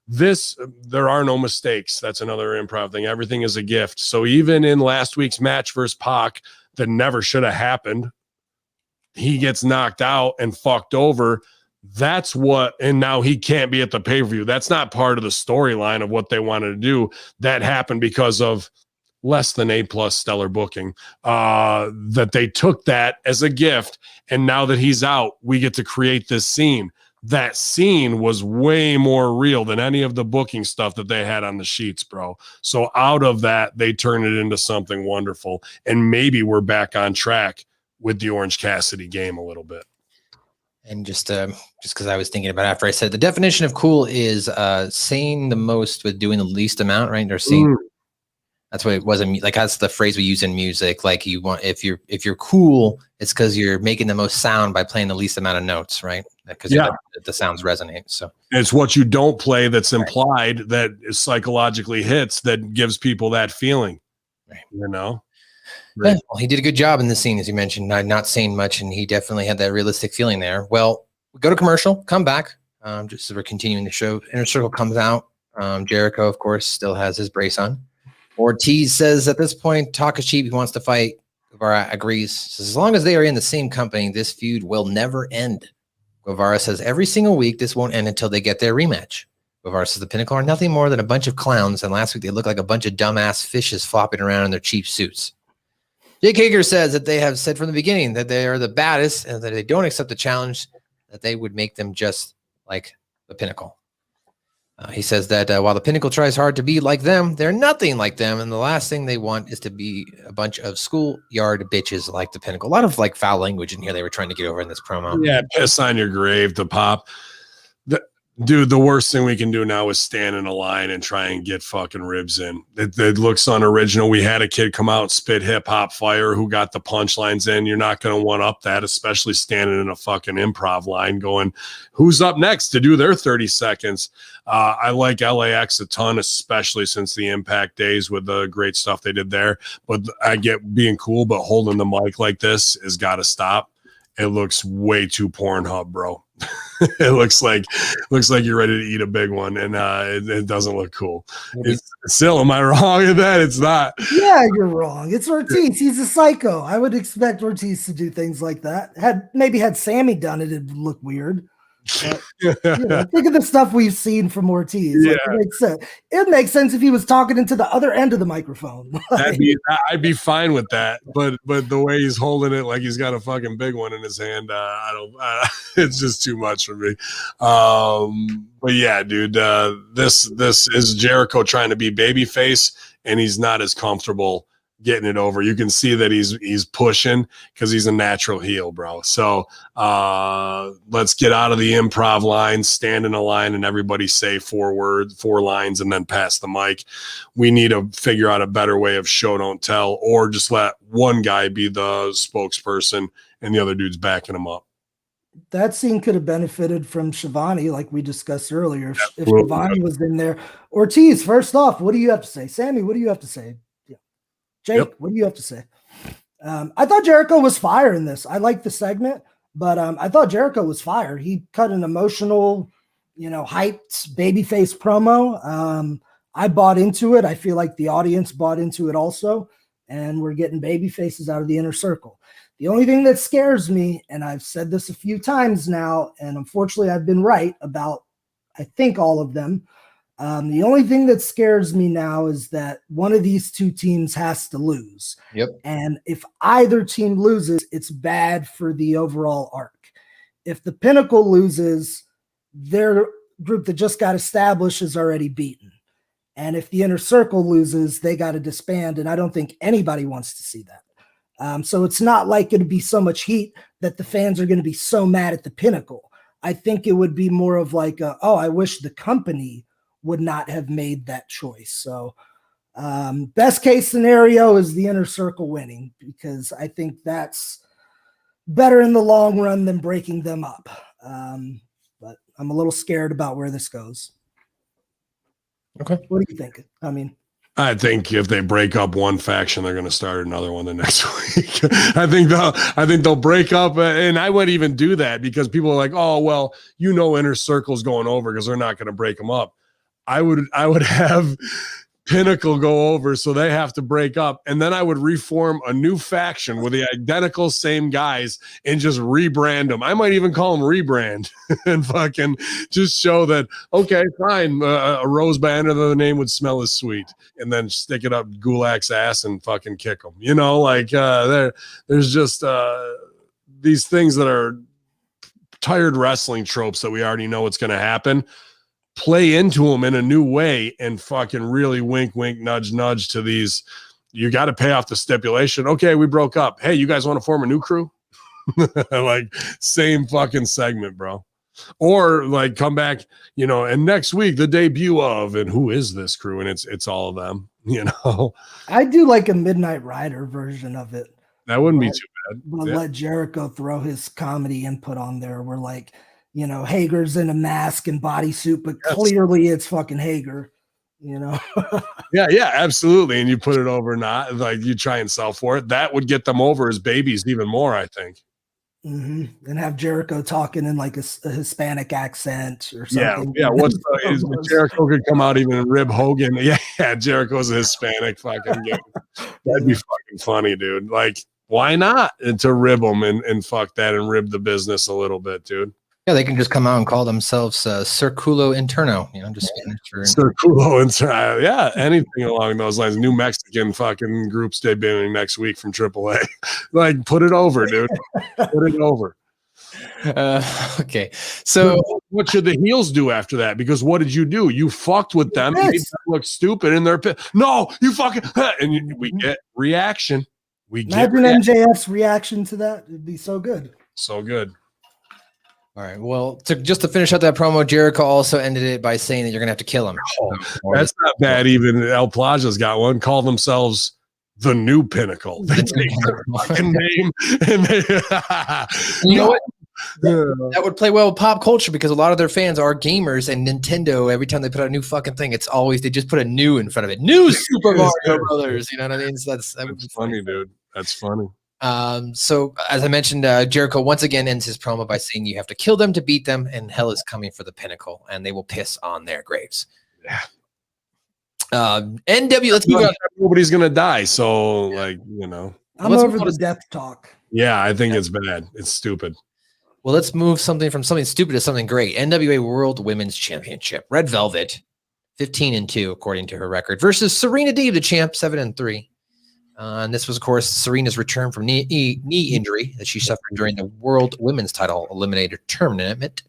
There are no mistakes. That's another improv thing. Everything is a gift. So even in last week's match versus Pac, that never should have happened, he gets knocked out and fucked over. That's what, and now he can't be at the pay-per-view. That's not part of the storyline of what they wanted to do. That happened because of less than A+ stellar booking, that they took that as a gift. And now that he's out, we get to create this scene. That scene was way more real than any of the booking stuff that they had on the sheets, bro. So out of that, they turn it into something wonderful. And maybe we're back on track with the Orange Cassidy game a little bit. And just because I was thinking about it after I said the definition of cool is saying the most with doing the least amount, right? Or saying that's what it was. Like that's the phrase we use in music. Like you want, if you're cool, it's because you're making the most sound by playing the least amount of notes, right? Because the sounds resonate. So it's what you don't play that's implied that psychologically hits that gives people that feeling, right. You know? Right. Yeah, well, he did a good job in the scene, as you mentioned, not saying much, and he definitely had that realistic feeling there. Well, we go to commercial, come back, just as we're continuing the show. Inner Circle comes out. Jericho, of course, still has his brace on. Ortiz says at this point, talk is cheap. He wants to fight. Guevara agrees. Says, as long as they are in the same company, this feud will never end. Guevara says every single week this won't end until they get their rematch. Guevara says the Pinnacle are nothing more than a bunch of clowns, and last week they looked like a bunch of dumbass fishes flopping around in their cheap suits. Jake Hager says that they have said from the beginning that they are the baddest and that they don't accept the challenge, that they would make them just like the Pinnacle. He says that while the Pinnacle tries hard to be like them, they're nothing like them. And the last thing they want is to be a bunch of schoolyard bitches like the Pinnacle. A lot of like foul language in here they were trying to get over in this promo. Yeah, piss on your grave to Pop. Dude, the worst thing we can do now is stand in a line and try and get fucking ribs in. It looks unoriginal. We had a kid come out, spit hip hop fire, who got the punchlines in. You're not going to one up that, especially standing in a fucking improv line going, who's up next to do their 30 seconds? I like LAX a ton, especially since the Impact days with the great stuff they did there. But I get being cool, but holding the mic like this has got to stop. It looks way too Pornhub, bro. It looks like you're ready to eat a big one, and it doesn't look cool. Still, am I wrong in that? It's not. Yeah, you're wrong. It's Ortiz. He's a psycho. I would expect Ortiz to do things like that. Had Sammy done it, it'd look weird. But, think of the stuff we've seen from Ortiz. Yeah. Like, it makes sense if he was talking into the other end of the microphone. I'd be fine with that, but the way he's holding it, like he's got a fucking big one in his hand, it's just too much for me. But yeah, dude, this is Jericho trying to be babyface, and he's not as comfortable getting it over. You can see that he's pushing because he's a natural heel, bro. So let's get out of the improv line, stand in a line, and everybody say 4 lines and then pass the mic. We need to figure out a better way of show don't tell, or just let one guy be the spokesperson and the other dude's backing him up. That scene could have benefited from Shivani, like we discussed earlier. If Shivani was in there. Ortiz, first off, what do you have to say? Sammy, what do you have to say? Jake, what do you have to say? I thought Jericho was fire in this. I liked the segment, but I thought Jericho was fire. He cut an emotional, hyped babyface promo. I bought into it. I feel like the audience bought into it also, and we're getting baby faces out of the Inner Circle. The only thing that scares me, and I've said this a few times now, and unfortunately I've been right about, I think, all of them, The only thing that scares me now is that one of these two teams has to lose. Yep. And if either team loses, it's bad for the overall arc. If the Pinnacle loses, their group that just got established is already beaten. And if the Inner Circle loses, they got to disband. And I don't think anybody wants to see that. So it's not like it'd be so much heat that the fans are going to be so mad at the Pinnacle. I think it would be more of like, I wish the company would not have made that choice. So best case scenario is the Inner Circle winning, because I think that's better in the long run than breaking them up. But I'm a little scared about where this goes. Okay. What do you think? I think if they break up one faction, they're going to start another one the next week. I think they'll break up, and I would even do that because people are like, "Oh, well, Inner Circle's going over because they're not going to break them up." I would have Pinnacle go over, so they have to break up, and then I would reform a new faction with the identical same guys and just rebrand them. I might even call them Rebrand and fucking just show that, okay, fine, a rose by end of the name would smell as sweet, and then stick it up Gulak's ass and fucking kick them. There's just these things that are tired wrestling tropes that we already know what's going to happen. Play into them in a new way and fucking really wink, nudge, nudge to these. You got to pay off the stipulation. Okay, we broke up. Hey, you guys want to form a new crew? Like, same fucking segment, bro. Or like come back, and next week the debut of, and who is this crew? And it's all of them, I do like a Midnight Rider version of it. That wouldn't be too bad. But let Jericho throw his comedy input on there. We're like, Hager's in a mask and bodysuit, but clearly it's fucking Hager, Yeah, absolutely. And you put it over, not like you try and sell for it. That would get them over as babies even more, I think. Mm-hmm. And have Jericho talking in like a Hispanic accent or something. Yeah. Jericho could come out even and rib Hogan. Yeah, Jericho's a Hispanic fucking game. That'd be fucking funny, dude. Like, why not? And to rib them and fuck that and rib the business a little bit, dude. Yeah, they can just come out and call themselves Circulo Interno, just Circulo Interno. Yeah, anything along those lines. New Mexican fucking groups debuting next week from AAA. Like, put it over, dude. Put it over. Okay, so what should the heels do after that? Because what did you do? You fucked with them. You made them look stupid in their pit. No, you fucking. And we get reaction. Imagine MJF's reaction to that. It'd be so good. So good. All right. Well, just to finish out that promo, Jericho also ended it by saying that you're gonna have to kill him. That's not bad. Even El Plaza's got one. Call themselves the New Pinnacle. They take their fucking name, and you know what? That would play well with pop culture because a lot of their fans are gamers, and Nintendo, every time they put out a new fucking thing, it's always they just put a new in front of it. New Super Mario Brothers. You know what I mean? So that's funny, dude. That's funny. So as I mentioned, Jericho once again ends his promo by saying you have to kill them to beat them, and hell is coming for the Pinnacle, and they will piss on their graves. Yeah. NW, let's move on. Nobody's gonna die, so I'm over the death talk. Yeah, I think it's bad. It's stupid. Well, let's move something from something stupid to something great. NWA World Women's Championship. Red Velvet, 15-2 according to her record, versus Serena Deeb, the champ, 7-3. And this was, of course, Serena's return from knee injury that she suffered during the World Women's Title Eliminator Tournament.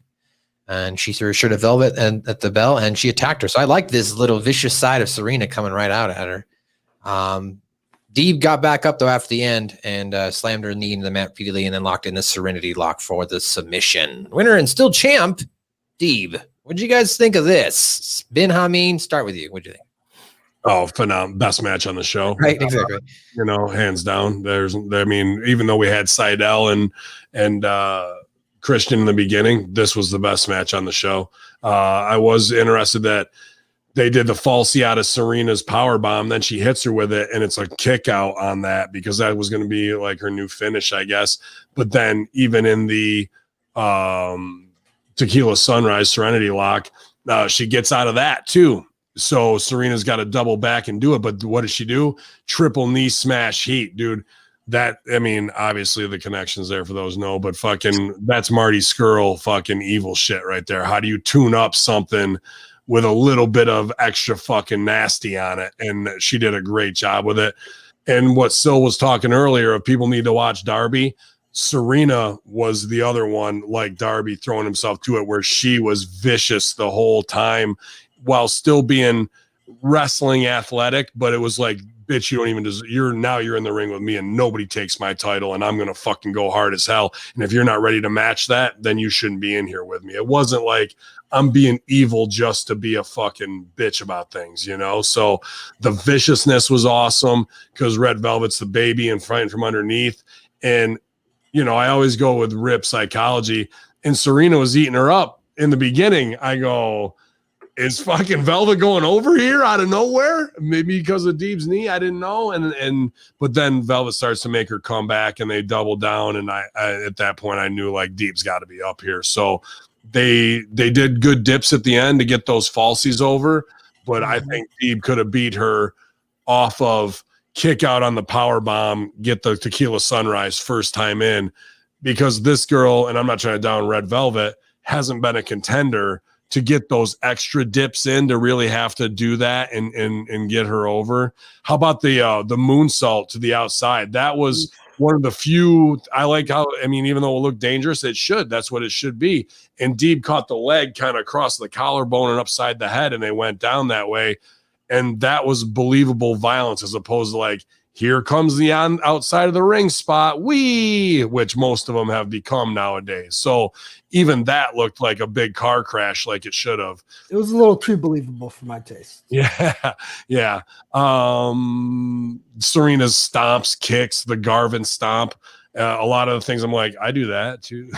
And she threw her shirt of velvet at the bell, and she attacked her. So I like this little vicious side of Serena coming right out at her. Deeb got back up, though, after the end and slammed her knee into the mat repeatedly and then locked in the Serenity Lock for the submission. Winner and still champ, Deeb. What did you guys think of this? Ben Hamin, start with you. What do you think? Oh, phenomenal. Best match on the show. Right, exactly. Hands down. Even though we had Seidel and Christian in the beginning, this was the best match on the show. I was interested that they did the falsie out of Serena's power bomb. Then she hits her with it, and it's a kick out on that because that was going to be like her new finish, I guess. But then even in the Tequila Sunrise Serenity Lock, she gets out of that too. So Serena's got to double back and do it. But what does she do? Triple knee smash heat, dude. Obviously the connection's there for those know, but fucking that's Marty Scurll fucking evil shit right there. How do you tune up something with a little bit of extra fucking nasty on it. And she did a great job with it. And what Sil was talking earlier of people need to watch Darby, Serena was the other one like Darby throwing himself to it, where she was vicious the whole time while still being wrestling athletic. But it was like, bitch, you don't even you're in the ring with me and nobody takes my title and I'm going to fucking go hard as hell. And if you're not ready to match that, then you shouldn't be in here with me. It wasn't like I'm being evil just to be a fucking bitch about things, you know? So the viciousness was awesome because Red Velvet's the baby and fighting from underneath. And, you know, I always go with Rip psychology, and Serena was eating her up in the beginning. I go, is fucking Velvet going over here out of nowhere? Maybe because of Deeb's knee. I didn't know. But then Velvet starts to make her come back and they double down. And I at that point I knew like Deeb's got to be up here. So they did good dips at the end to get those falsies over. But I think Deeb could have beat her off of kick out on the power bomb, get the tequila sunrise first time in, because this girl, and I'm not trying to down Red Velvet, hasn't been a contender to get those extra dips in to really have to do that and get her over. How about the moonsault to the outside? That was one of the few. I like how, I mean, even though it looked dangerous, that's what it should be. And Deeb caught the leg kind of across the collarbone and upside the head, and they went down that way. And that was believable violence as opposed to like, here comes the outside of the ring spot, which most of them have become nowadays. So even that looked like a big car crash, like it should have. It was a little too believable for my taste. Yeah, yeah. Serena's stomps, kicks, the Garvin stomp. A lot of the things I'm like, I do that too.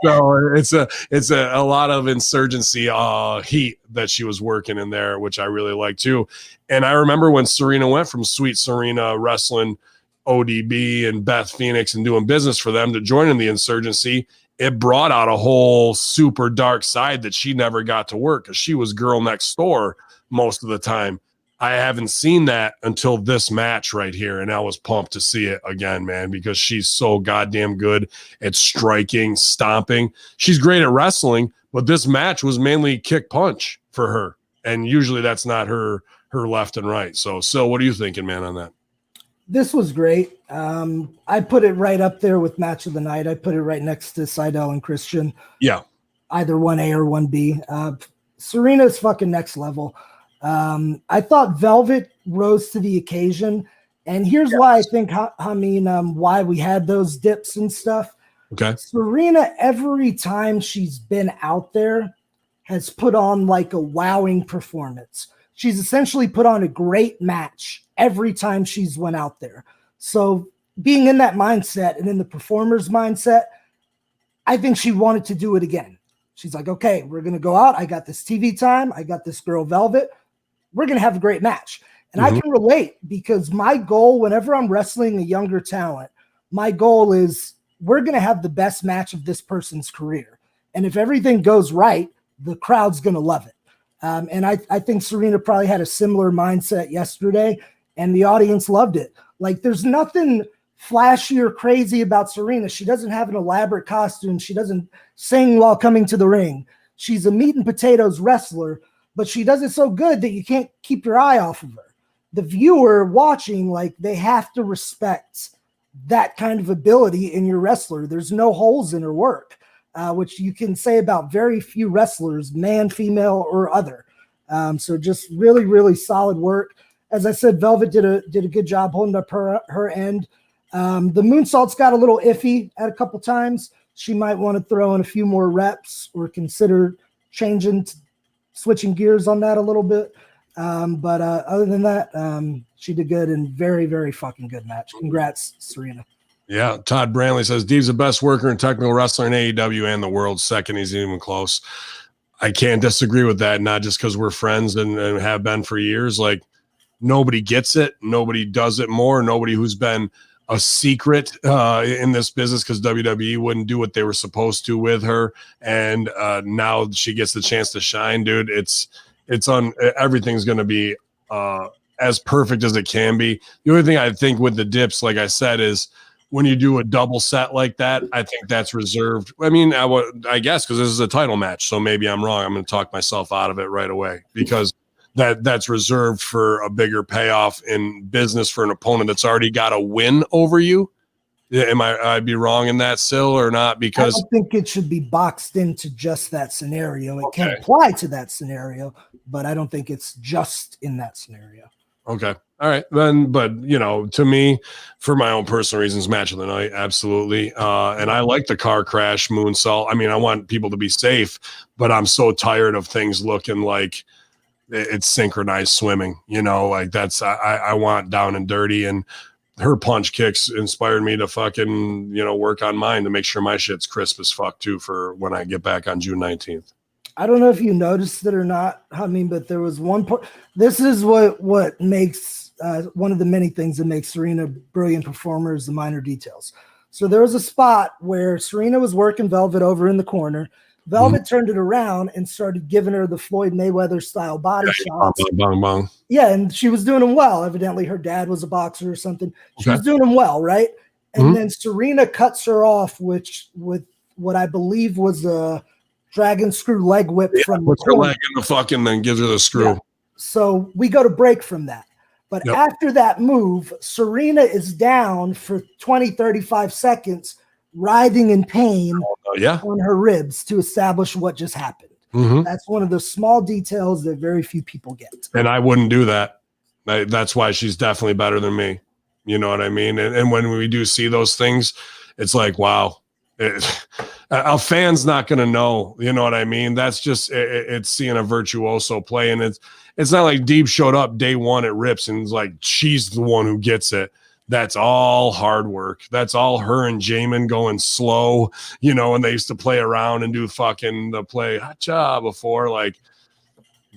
So it's a lot of insurgency heat that she was working in there, which I really like too. And I remember when Serena went from Sweet Serena wrestling ODB and Beth Phoenix and doing business for them to joining the insurgency, it brought out a whole super dark side that she never got to work because she was girl next door most of the time. I haven't seen that until this match right here, and I was pumped to see it again, man, because she's so goddamn good at striking, stomping. She's great at wrestling, but this match was mainly kick punch for her, and usually that's not her left and right. So, what are you thinking, man, on that? This was great. I put it right up there with match of the night. I put it right next to Seidel and Christian. Yeah. Either 1A or 1B. Serena's fucking next level. I thought Velvet rose to the occasion, and here's why I think, why we had those dips and stuff. Okay. Serena, every time she's been out there, has put on like a wowing performance. She's essentially put on a great match every time she's went out there. So being in that mindset and in the performer's mindset, I think she wanted to do it again. She's like, okay, we're going to go out. I got this TV time. I got this girl Velvet. We're going to have a great match. And I can relate because my goal, whenever I'm wrestling a younger talent, my goal is we're going to have the best match of this person's career. And if everything goes right, the crowd's going to love it. And I think Serena probably had a similar mindset yesterday, and the audience loved it. Like, there's nothing flashy or crazy about Serena. She doesn't have an elaborate costume. She doesn't sing while coming to the ring. She's a meat and potatoes wrestler, but she does it so good that you can't keep your eye off of her. The viewer watching, like, they have to respect that kind of ability in your wrestler. There's no holes in her work, which you can say about very few wrestlers, man, female, or other. So just really, really solid work. As I said, Velvet did a good job holding up her end. The moonsault's got a little iffy at a couple times. She might want to throw in a few more reps or consider switching gears on that a little bit. But other than that, she did good and very, very fucking good match. Congrats, Serena. Yeah. Todd Brantley says Deeb's the best worker and technical wrestler in AEW and the world. Second, he's even close. I can't disagree with that. Not just because we're friends and have been for years. Like, nobody gets it. Nobody does it more. Nobody who's been a secret in this business because WWE wouldn't do what they were supposed to with her. And now she gets the chance to shine, dude. Everything's going to be as perfect as it can be. The only thing I think with the dips, like I said, is when you do a double set like that, I think that's reserved. I mean, I guess because this is a title match, so maybe I'm wrong. I'm going to talk myself out of it right away because that's reserved for a bigger payoff in business for an opponent that's already got a win over you. I'd be wrong in that, Sil, or not? Because I don't think it should be boxed into just that scenario. It can apply to that scenario, but I don't think it's just in that scenario. Okay. All right. Then, but to me, for my own personal reasons, match of the night, absolutely. And I like the car crash moonsault. I mean, I want people to be safe, but I'm so tired of things looking like it's synchronized swimming, like that's, I want down and dirty, and her punch kicks inspired me to fucking, work on mine to make sure my shit's crisp as fuck too for when I get back on June 19th. I don't know if you noticed it or not, but there was one point. This is what makes one of the many things that makes Serena a brilliant performer is the minor details. So there was a spot where Serena was working Velvet over in the corner. Velvet turned it around and started giving her the Floyd Mayweather style body shots. Bong, bong. Yeah, and she was doing them well. Evidently, her dad was a boxer or something. She was doing them well, right? And then Serena cuts her off, with what I believe was a dragon screw leg whip from puts her leg in the fucking, then gives her the screw. Yeah. So we go to break from that. But after that move, Serena is down for 20, 35 seconds, writhing in pain on her ribs to establish what just happened. That's one of the small details that very few people get. And I wouldn't do that. That's why she's definitely better than me. You know what I mean? And when we do see those things, it's like, wow. A fan's not going to know. You know what I mean? That's just it's seeing a virtuoso play. And it's not like Deeb showed up day one at Rips and it's like she's the one who gets it. That's all hard work. That's all her and Jamin going slow, and they used to play around and do fucking the play hacha before, like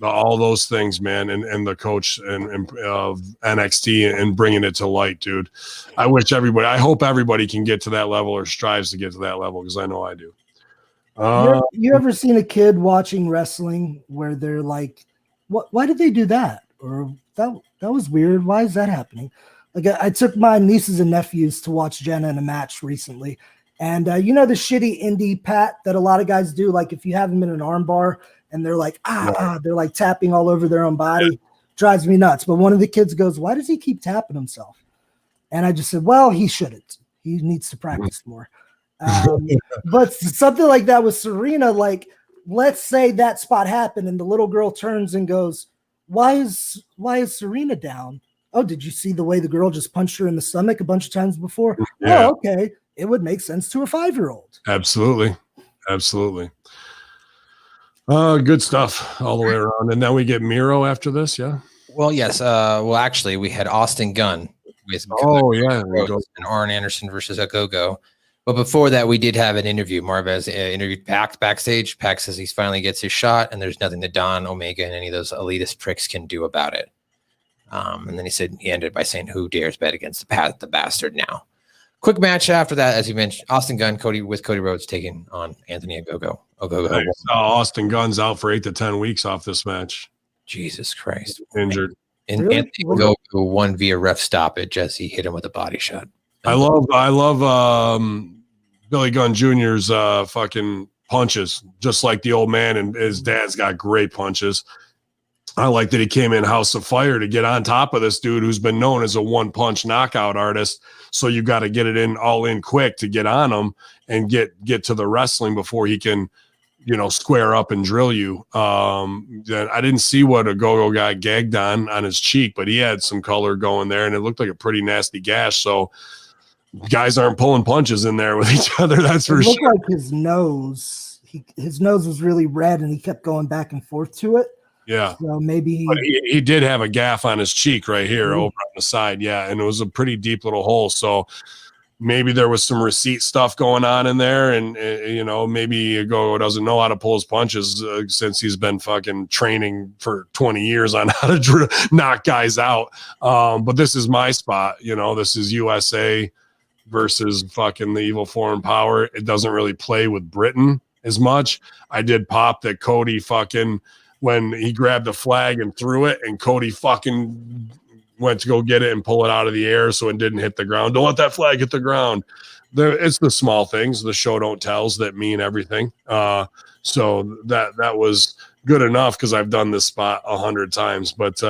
all those things, man. And the coach and of NXT and bringing it to light, dude. I hope everybody can get to that level or strives to get to that level, because I know I do. You ever seen a kid watching wrestling where they're like, why did they do that? Or that was weird. Why is that happening? Like I took my nieces and nephews to watch Jenna in a match recently. And the shitty indie pat that a lot of guys do, like if you have them in an arm bar and they're like, they're like tapping all over their own body, drives me nuts. But one of the kids goes, why does he keep tapping himself? And I just said, well, he shouldn't. He needs to practice more. But something like that with Serena, like, let's say that spot happened and the little girl turns and goes, why is Serena down? Oh, did you see the way the girl just punched her in the stomach a bunch of times before? Yeah. Oh, okay. It would make sense to a 5-year-old. Absolutely. Good stuff all the way around. And now we get Miro after this, yeah? Well, yes. Actually, we had Austin Gunn with and Arn Anderson versus Ogogo. But before that, we did have an interview. Marvez interviewed Pac backstage. Pac says he finally gets his shot, and there's nothing that Don, Omega, and any of those elitist pricks can do about it. And then he ended by saying, who dares bet against the bastard now? Quick match after that, as you mentioned, Austin Gunn, Cody Rhodes taking on Anthony Ogogo. Austin Gunn's out for 8 to 10 weeks off this match. Jesus Christ. Injured. And really? Anthony Ogogo won via ref stoppage as he hit him with a body shot. I love Billy Gunn Jr.'s fucking punches, just like the old man, and his dad's got great punches. I like that he came in House of Fire to get on top of this dude who's been known as a one-punch knockout artist. So you got to get it all in quick to get on him and get to the wrestling before he can, square up and drill you. Then I didn't see what Ogogo got gagged on his cheek, but he had some color going there, and it looked like a pretty nasty gash. So guys aren't pulling punches in there with each other. That's for sure. It looked like his nose was really red, and he kept going back and forth to it. Yeah. So maybe he did have a gaff on his cheek right here over on the side. Yeah. And it was a pretty deep little hole. So maybe there was some receipt stuff going on in there. And, maybe Ogogo doesn't know how to pull his punches since he's been fucking training for 20 years on how to knock guys out. But this is my spot. This is USA versus fucking the evil foreign power. It doesn't really play with Britain as much. I did pop that Cody fucking, when he grabbed the flag and threw it, and Cody fucking went to go get it and pull it out of the air so it didn't hit the ground. Don't let that flag hit the ground. It's the small things, the show don't tells that mean everything. So that was good enough because I've done this spot 100 times, but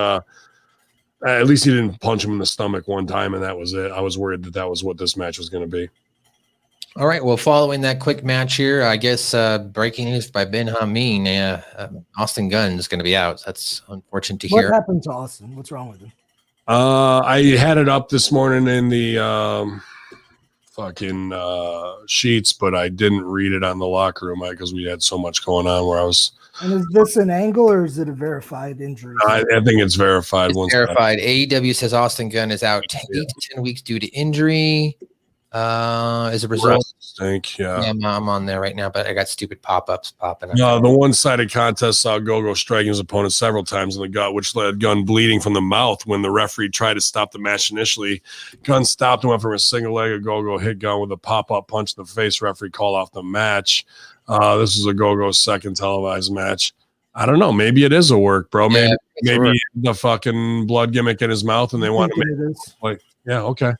at least he didn't punch him in the stomach one time, and that was it. I was worried that was what this match was going to be. All right. Well, following that quick match here, I guess breaking news by Ben Hamin, Austin Gunn is going to be out. That's unfortunate to hear. What happened to Austin? What's wrong with him? I had it up this morning in the fucking sheets, but I didn't read it on the locker room because we had so much going on where I was. And is this an angle or is it a verified injury? I think it's verified. It's verified. AEW says Austin Gunn is out 8 to 10 weeks due to injury. As a result, yeah, I'm on there right now, but I got stupid pop-ups popping up. No, the one-sided contest saw Gogo striking his opponent several times in the gut, which led Gunn bleeding from the mouth. When the referee tried to stop the match initially, Gunn stopped and went from a single leg of Gogo, hit Gunn with a pop-up punch in the face. Referee called off the match. This is a Gogo's second televised match. I don't know. Maybe it is a work, bro. Maybe the fucking blood gimmick in his mouth, and they want to make it like, yeah, okay.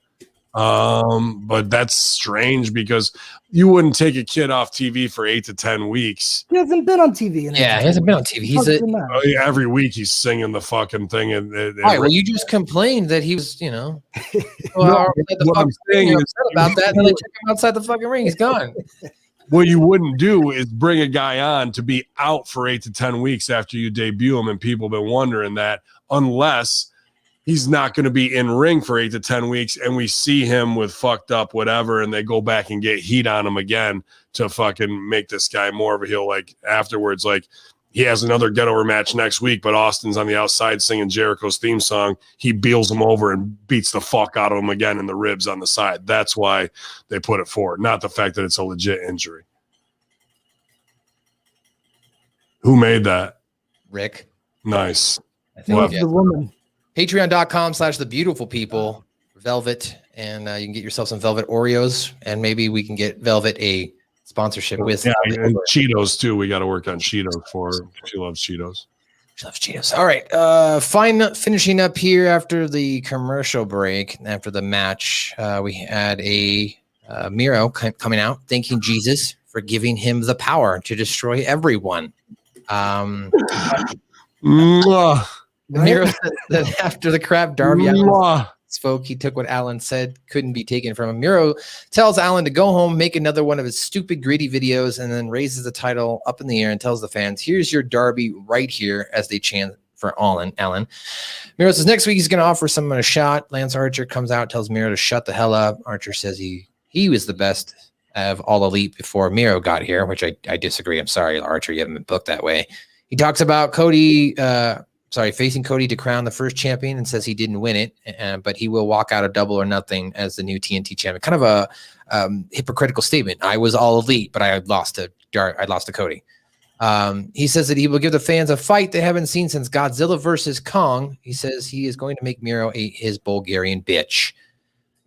But that's strange because you wouldn't take a kid off TV for 8 to 10 weeks. He hasn't been on TV. He hasn't been on TV. Every week he's singing the fucking thing. And well, you just complained that he was, what I'm saying is about that. And then they took him outside the fucking ring. He's gone. What you wouldn't do is bring a guy on to be out for 8 to 10 weeks after you debut him, and people have been wondering that, unless he's not going to be in ring for 8 to 10 weeks and we see him with fucked up whatever and they go back and get heat on him again to fucking make this guy more of a heel. Like afterwards, like he has another get over match next week, but Austin's on the outside singing Jericho's theme song. He beals him over and beats the fuck out of him again in the ribs on the side. That's why they put it forward, not the fact that it's a legit injury. Who made that? Rick. Nice. I think the woman. Patreon.com/thebeautifulpeople, Velvet, and you can get yourself some Velvet Oreos, and maybe we can get Velvet a sponsorship with. Yeah, and Cheetos too. We got to work on Cheetos for her. She loves Cheetos. She loves Cheetos. All right. Finishing up here after the commercial break, after the match, we had a Miro coming out thanking Jesus for giving him the power to destroy everyone. Miro said that after the crap Darby Allen spoke, he took what Allen said couldn't be taken from him. Miro tells Allen to go home, make another one of his stupid greedy videos, and then raises the title up in the air and tells the fans, "Here's your Darby right here," as they chant for Allen. Miro says next week he's going to offer someone a shot. Lance Archer comes out, tells Miro to shut the hell up. Archer says he was the best of All Elite before Miro got here, which I disagree. I'm sorry, Archer, you haven't been booked that way. He talks about facing Cody to crown the first champion, and says he didn't win it, but he will walk out of Double or Nothing as the new TNT champion. Kind of a hypocritical statement. I was All Elite, but I lost to Cody. He says that he will give the fans a fight they haven't seen since Godzilla versus Kong. He says he is going to make Miro his Bulgarian bitch.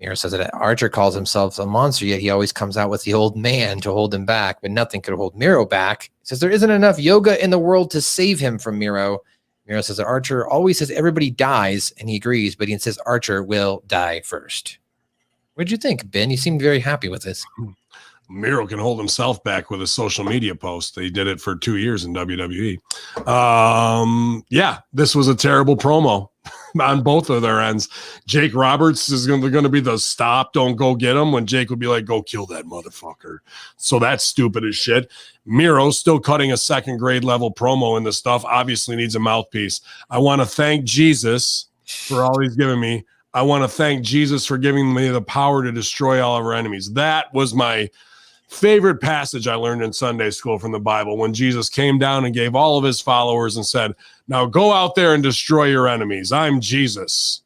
Miro says that Archer calls himself a monster, yet he always comes out with the old man to hold him back, but nothing could hold Miro back. He says there isn't enough yoga in the world to save him from Miro. Miro says that Archer always says everybody dies, and he agrees, but he insists Archer will die first. What did you think, Ben? You seemed very happy with this. Miro can hold himself back with a social media post. He did it for 2 years in WWE. Yeah, this was a terrible promo on both of their ends. Jake Roberts is going to be the stop, don't go get him, when Jake would be like, go kill that motherfucker. So that's stupid as shit. Miro still cutting a second grade level promo in this stuff. Obviously needs a mouthpiece. I want to thank Jesus for all he's given me. I want to thank Jesus for giving me the power to destroy all of our enemies. That was my favorite passage I learned in Sunday school from the Bible, when Jesus came down and gave all of his followers and said, now go out there and destroy your enemies. I'm Jesus.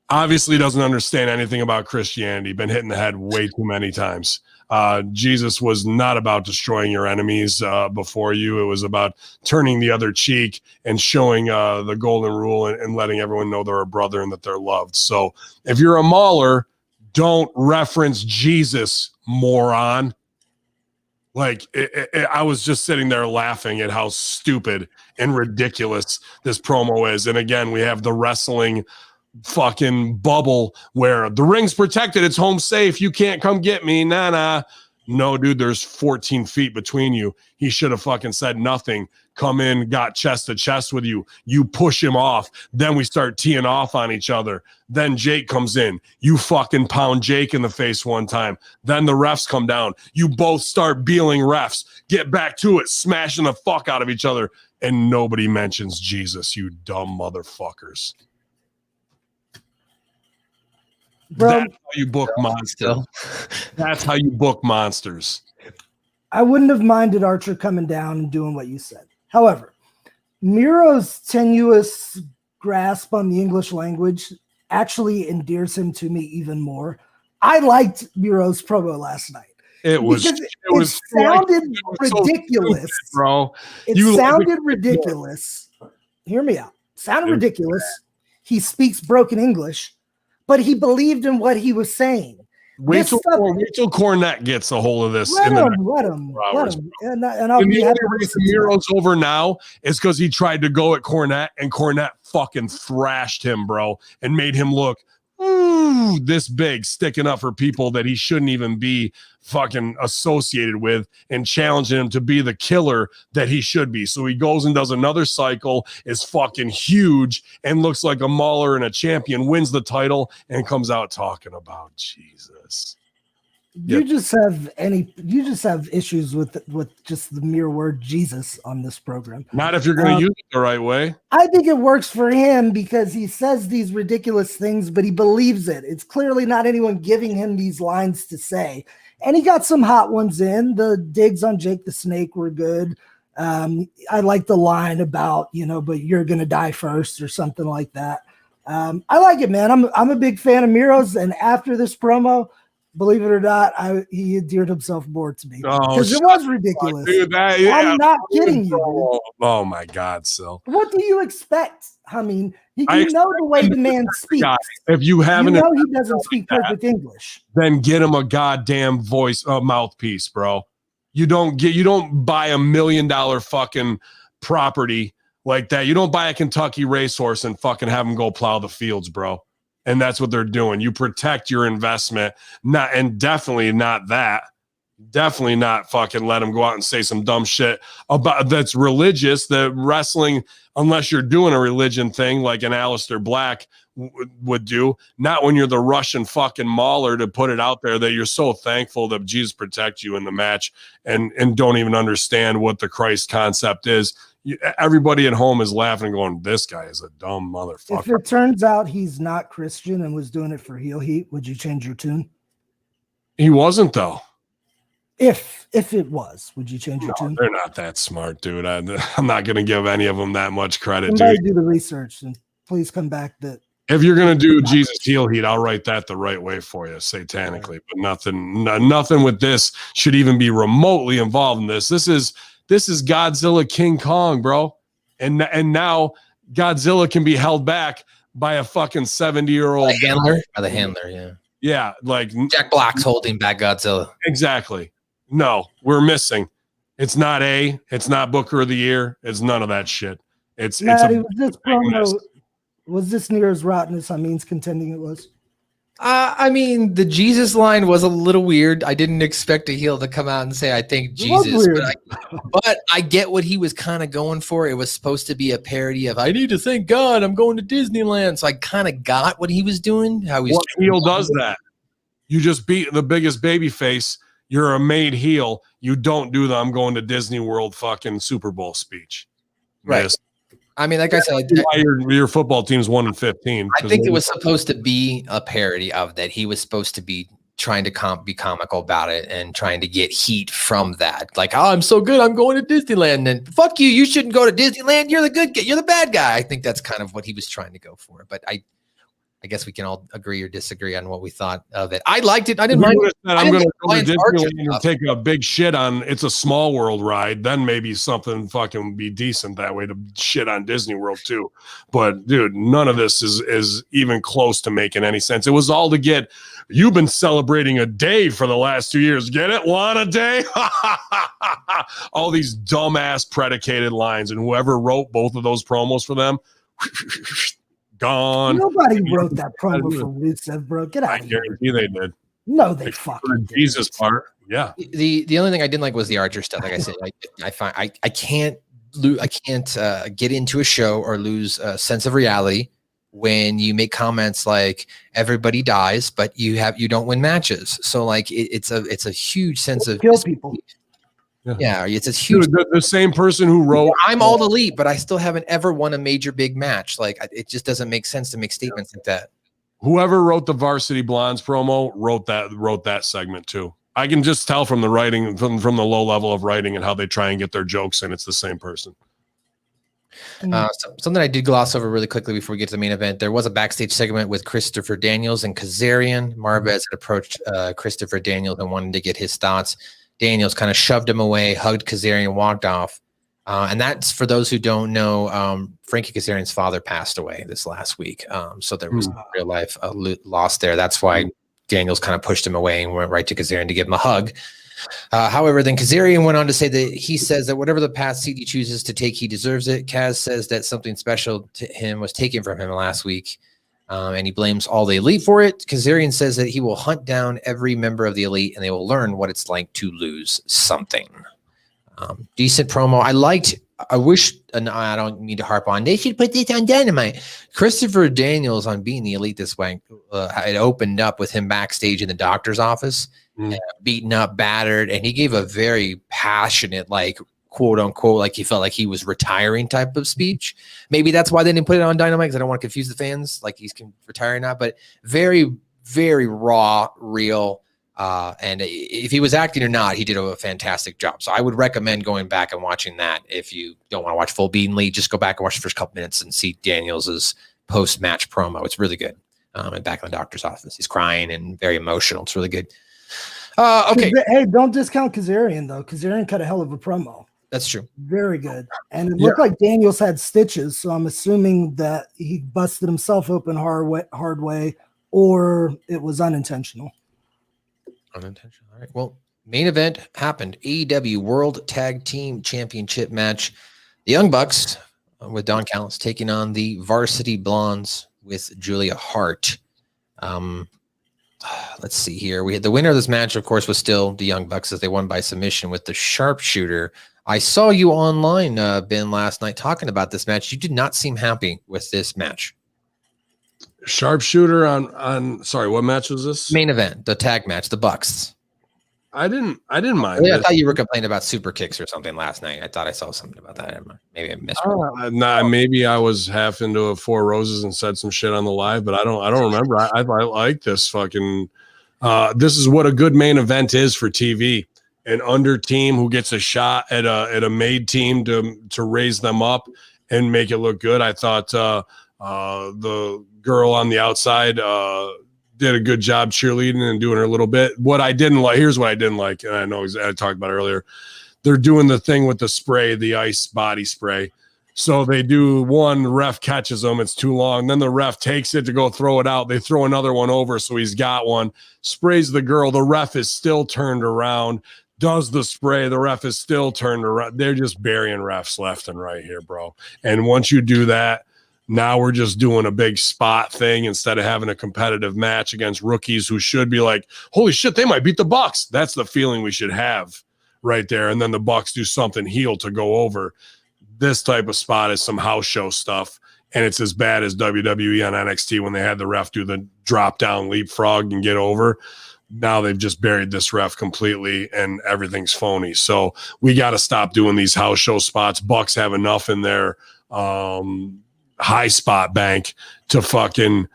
Obviously doesn't understand anything about Christianity. Been hit in the head way too many times. Jesus was not about destroying your enemies before you. It was about turning the other cheek and showing the golden rule and letting everyone know they're a brother and that they're loved. So if you're a mauler, don't reference Jesus, moron. Like I was just sitting there laughing at how stupid and ridiculous this promo is. And again, we have the wrestling fucking bubble where the ring's protected. It's home safe. You can't come get me. Nah. No, dude, there's 14 feet between you. He should have fucking said nothing. Come in, got chest to chest with you. You push him off. Then we start teeing off on each other. Then Jake comes in. You fucking pound Jake in the face one time. Then the refs come down. You both start beeling refs. Get back to it, smashing the fuck out of each other. And nobody mentions Jesus, you dumb motherfuckers. Bro, that's how you book monsters. That's how you book monsters. I wouldn't have minded Archer coming down and doing what you said. However, Miro's tenuous grasp on the English language actually endears him to me even more. I liked Miro's promo last night. It sounded ridiculous, so stupid, bro. It sounded ridiculous. Hear me out. Sounded ridiculous. He speaks broken English, but he believed in what he was saying. Wait till Cornette gets a hold of this. Let him. And I'll be happy to listen to Miro's over now is because he tried to go at Cornette, and Cornette fucking thrashed him, bro, and made him look this big, sticking up for people that he shouldn't even be fucking associated with, and challenging him to be the killer that he should be. So he goes and does another cycle, is fucking huge, and looks like a mauler and a champion, wins the title, and comes out talking about Jesus. You just have issues with just the mere word Jesus on this program. Not if you're going to use it the right way. I think it works for him because he says these ridiculous things, but he believes it. It's clearly not anyone giving him these lines to say. And he got some hot ones in. The digs on Jake the Snake were good. I like the line about, but you're going to die first or something like that. I like it, man. I'm a big fan of Miro's. And after this promo, believe it or not, he endeared himself more to me because it was ridiculous. Dude, I'm not kidding you. Oh my God, Sil. What do you expect? I mean, you know the way the man speaks. If you haven't, he doesn't speak perfect English. Then get him a goddamn mouthpiece, bro. You don't buy $1 million fucking property like that. You don't buy a Kentucky racehorse and fucking have him go plow the fields, bro. And that's what they're doing. You protect your investment, definitely not that. Definitely not fucking let him go out and say some dumb shit about that's religious. The wrestling, unless you're doing a religion thing like an Aleister Black would do, not when you're the Russian fucking mauler to put it out there that you're so thankful that Jesus protect you in the match and don't even understand what the Christ concept is. Everybody at home is laughing and going, this guy is a dumb motherfucker. If it turns out he's not Christian and was doing it for heel heat, would you change your tune? He wasn't, though. If it was, would you change your tune? They're not that smart, dude. I'm not going to give any of them that much credit, Somebody dude. do the research and please come back. If you're going to do Jesus heel heat, I'll write that the right way for you, satanically. But nothing with this should even be remotely involved in this. This is Godzilla King Kong, bro. And now Godzilla can be held back by a fucking 70-year-old handler. By the handler, yeah. Yeah, like Jack Black's holding back Godzilla. Exactly. No, we're missing. It's not Booker of the Year. It's none of that shit. Maddie, was this near as rotten as Hamin's contending it was? I mean, the Jesus line was a little weird. I didn't expect a heel to come out and say, I think Jesus, but I get what he was kind of going for. It was supposed to be a parody of, I need to thank God I'm going to Disneyland. So I kind of got what he was doing. What heel does that? You just beat the biggest baby face. You're a made heel. You don't do the I'm going to Disney World fucking Super Bowl speech. Right. Yes. I mean, like I said, your football team's 1-15. I think it was supposed to be a parody of that. He was supposed to be trying to be comical about it and trying to get heat from that. Like, oh, I'm so good, I'm going to Disneyland. And fuck you, you shouldn't go to Disneyland. You're the good guy. You're the bad guy. I think that's kind of what he was trying to go for. But I guess we can all agree or disagree on what we thought of it. I liked it. I didn't mind. I'm going to go to Disneyland and take a big shit on It's a Small World ride. Then maybe something fucking would be decent that way to shit on Disney World too. But dude, none of this is even close to making any sense. It was all to get. You've been celebrating a day for the last 2 years. Get it? Want a day? All these dumbass predicated lines, and whoever wrote both of those promos for them. Gone. Nobody wrote that promo for Rusev, bro. Get out of here. I guarantee they did. No, they fucking did. Jesus part. Yeah. The only thing I didn't like was the Archer stuff. Like I said, I find I can't get into a show or lose a sense of reality when you make comments like everybody dies, but you don't win matches. So like it's a huge sense of kill people. Yeah, it's a huge. Dude, the same person who wrote I'm all elite, but I still haven't ever won a major big match. Like it just doesn't make sense to make statements like that. Whoever wrote the Varsity Blondes promo wrote that segment too. I can just tell from the writing, from the low level of writing and how they try and get their jokes in. It's the same person. Something I did gloss over really quickly before we get to the main event. There was a backstage segment with Christopher Daniels and Kazarian. Marvez had approached Christopher Daniels and wanted to get his thoughts. Daniels kind of shoved him away, hugged Kazarian, walked off. And that's for those who don't know, Frankie Kazarian's father passed away this last week. So there was real life loss there. That's why Daniels kind of pushed him away and went right to Kazarian to give him a hug. However, then Kazarian went on to say that he says that whatever the path seat he chooses to take, he deserves it. Kaz says that something special to him was taken from him last week. And he blames all the elite for it. Kazarian says that he will hunt down every member of the elite and they will learn what it's like to lose something. Decent promo. I wish, and I don't mean to harp on, they should put this on Dynamite. Christopher Daniels on Being the Elite this week had opened up with him backstage in the doctor's office, beaten up, battered, and he gave a very passionate, like, quote unquote, like he felt like he was retiring type of speech. Maybe that's why they didn't put it on Dynamite, because I don't want to confuse the fans, like he's retiring now, but very, very raw, real. And if he was acting or not, he did a fantastic job. So I would recommend going back and watching that. If you don't want to watch full Bean Lee, just go back and watch the first couple minutes and see Daniels's post-match promo. It's really good. And back in the doctor's office, he's crying and very emotional. It's really good. Okay. Hey, don't discount Kazarian though. Kazarian cut a hell of a promo. That's true. Very good. And it looked like Daniels had stitches, so I'm assuming that he busted himself open hard way, or it was unintentional. Unintentional. All right. Well, main event happened. AEW World Tag Team Championship match. The Young Bucks with Don Callis taking on the Varsity Blondes with Julia Hart. Let's see here. We had the winner of this match, of course, was still the Young Bucks, as they won by submission with the sharpshooter. I saw you online, Ben, last night talking about this match. You did not seem happy with this match. Sharpshooter on sorry, what match was this? Main event, the tag match, the Bucks. I didn't mind. I thought you were complaining about super kicks or something last night. I thought I saw something about that. Maybe I missed it. Maybe I was half into a Four Roses and said some shit on the live, but I don't remember. I like this fucking this is what a good main event is for TV. An under team who gets a shot at a made team to raise them up and make it look good. I thought the girl on the outside did a good job cheerleading and doing her little bit. What I didn't like, here's what I didn't like, and I know I talked about it earlier. They're doing the thing with the spray, the ice body spray. So they do one, the ref catches them, it's too long. Then the ref takes it to go throw it out. They throw another one over, so he's got one, sprays the girl. The ref is still turned around, does the spray. The ref is still turned around. They're just burying refs left and right here, bro. And once you do that, now we're just doing a big spot thing instead of having a competitive match against rookies who should be like, holy shit, they might beat the Bucks. That's the feeling we should have right there. And then the Bucks do something heel to go over. This type of spot is some house show stuff, and it's as bad as WWE on NXT when they had the ref do the drop down leapfrog and get over. Now they've just buried this ref completely and everything's phony. So we got to stop doing these house show spots. Bucks have enough in their high spot bank to fucking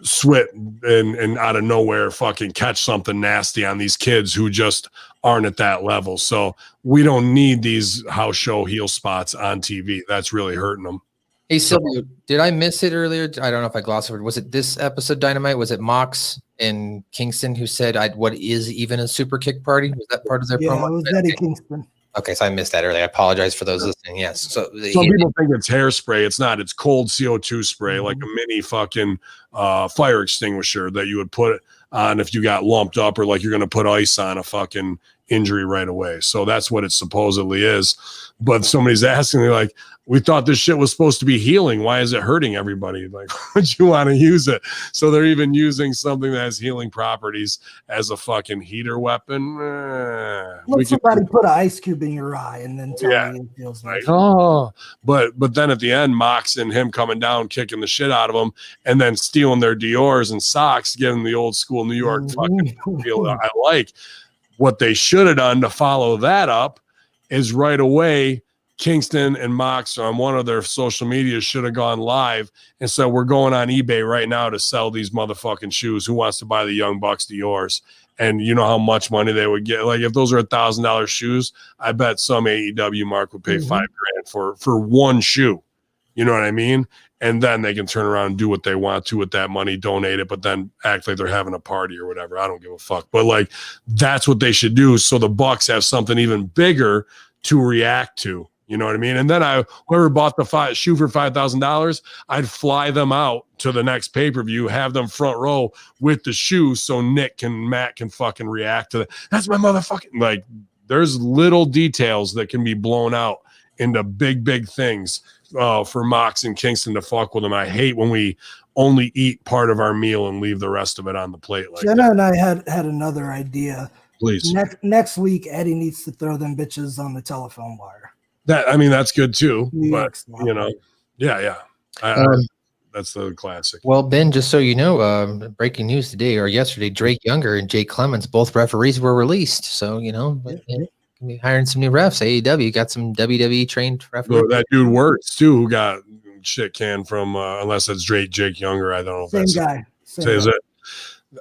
swit and out of nowhere fucking catch something nasty on these kids who just aren't at that level. So we don't need these house show heel spots on TV. That's really hurting them. Hey, Silvio, did I miss it earlier? I don't know if I glossed over. Was it this episode, Dynamite? Was it Mox and Kingston who said, what is even a super kick party? Was that part of their promo? Yeah, it was Eddie Kingston. Okay, so I missed that earlier. I apologize for those listening. Yes. So some people think it's hairspray. It's not. It's cold CO2 spray, like a mini fucking fire extinguisher that you would put on if you got lumped up, or like you're going to put ice on a fucking injury right away. So that's what it supposedly is. But somebody's asking me, like, we thought this shit was supposed to be healing. Why is it hurting everybody? Like, would you want to use it? So they're even using something that has healing properties as a fucking heater weapon. Let somebody put an ice cube in your eye and then tell me it feels like. Oh, but then at the end, Mox and him coming down, kicking the shit out of them, and then stealing their Dior's and socks, giving the old school New York fucking feel. I like what they should have done to follow that up is right away. Kingston and Mox on one of their social media should have gone live and said, we're going on eBay right now to sell these motherfucking shoes. Who wants to buy the Young Bucks Dior's? And you know how much money they would get. Like if those are $1,000 shoes, I bet some AEW mark would pay $5,000 for one shoe. You know what I mean? And then they can turn around and do what they want to with that money, donate it, but then act like they're having a party or whatever. I don't give a fuck. But like that's what they should do. So the Bucks have something even bigger to react to. You know what I mean? And then whoever bought the shoe for $5,000, I'd fly them out to the next pay-per-view, have them front row with the shoe so Matt can fucking react to that. That's my motherfucking, like, there's little details that can be blown out into big, big things for Mox and Kingston to fuck with them. I hate when we only eat part of our meal and leave the rest of it on the plate. Like Jenna and I had another idea. Please. Next week, Eddie needs to throw them bitches on the telephone wire. That's good too, but you know, that's the classic. Well, Ben, just so you know, breaking news today or yesterday, Drake Younger and Jake Clemens, both referees, were released. So you know, be hiring some new refs. AEW got some WWE trained referees. That dude Wirtz too, who got shit canned from unless it's Jake Younger. I don't know if same that's guy. Is it?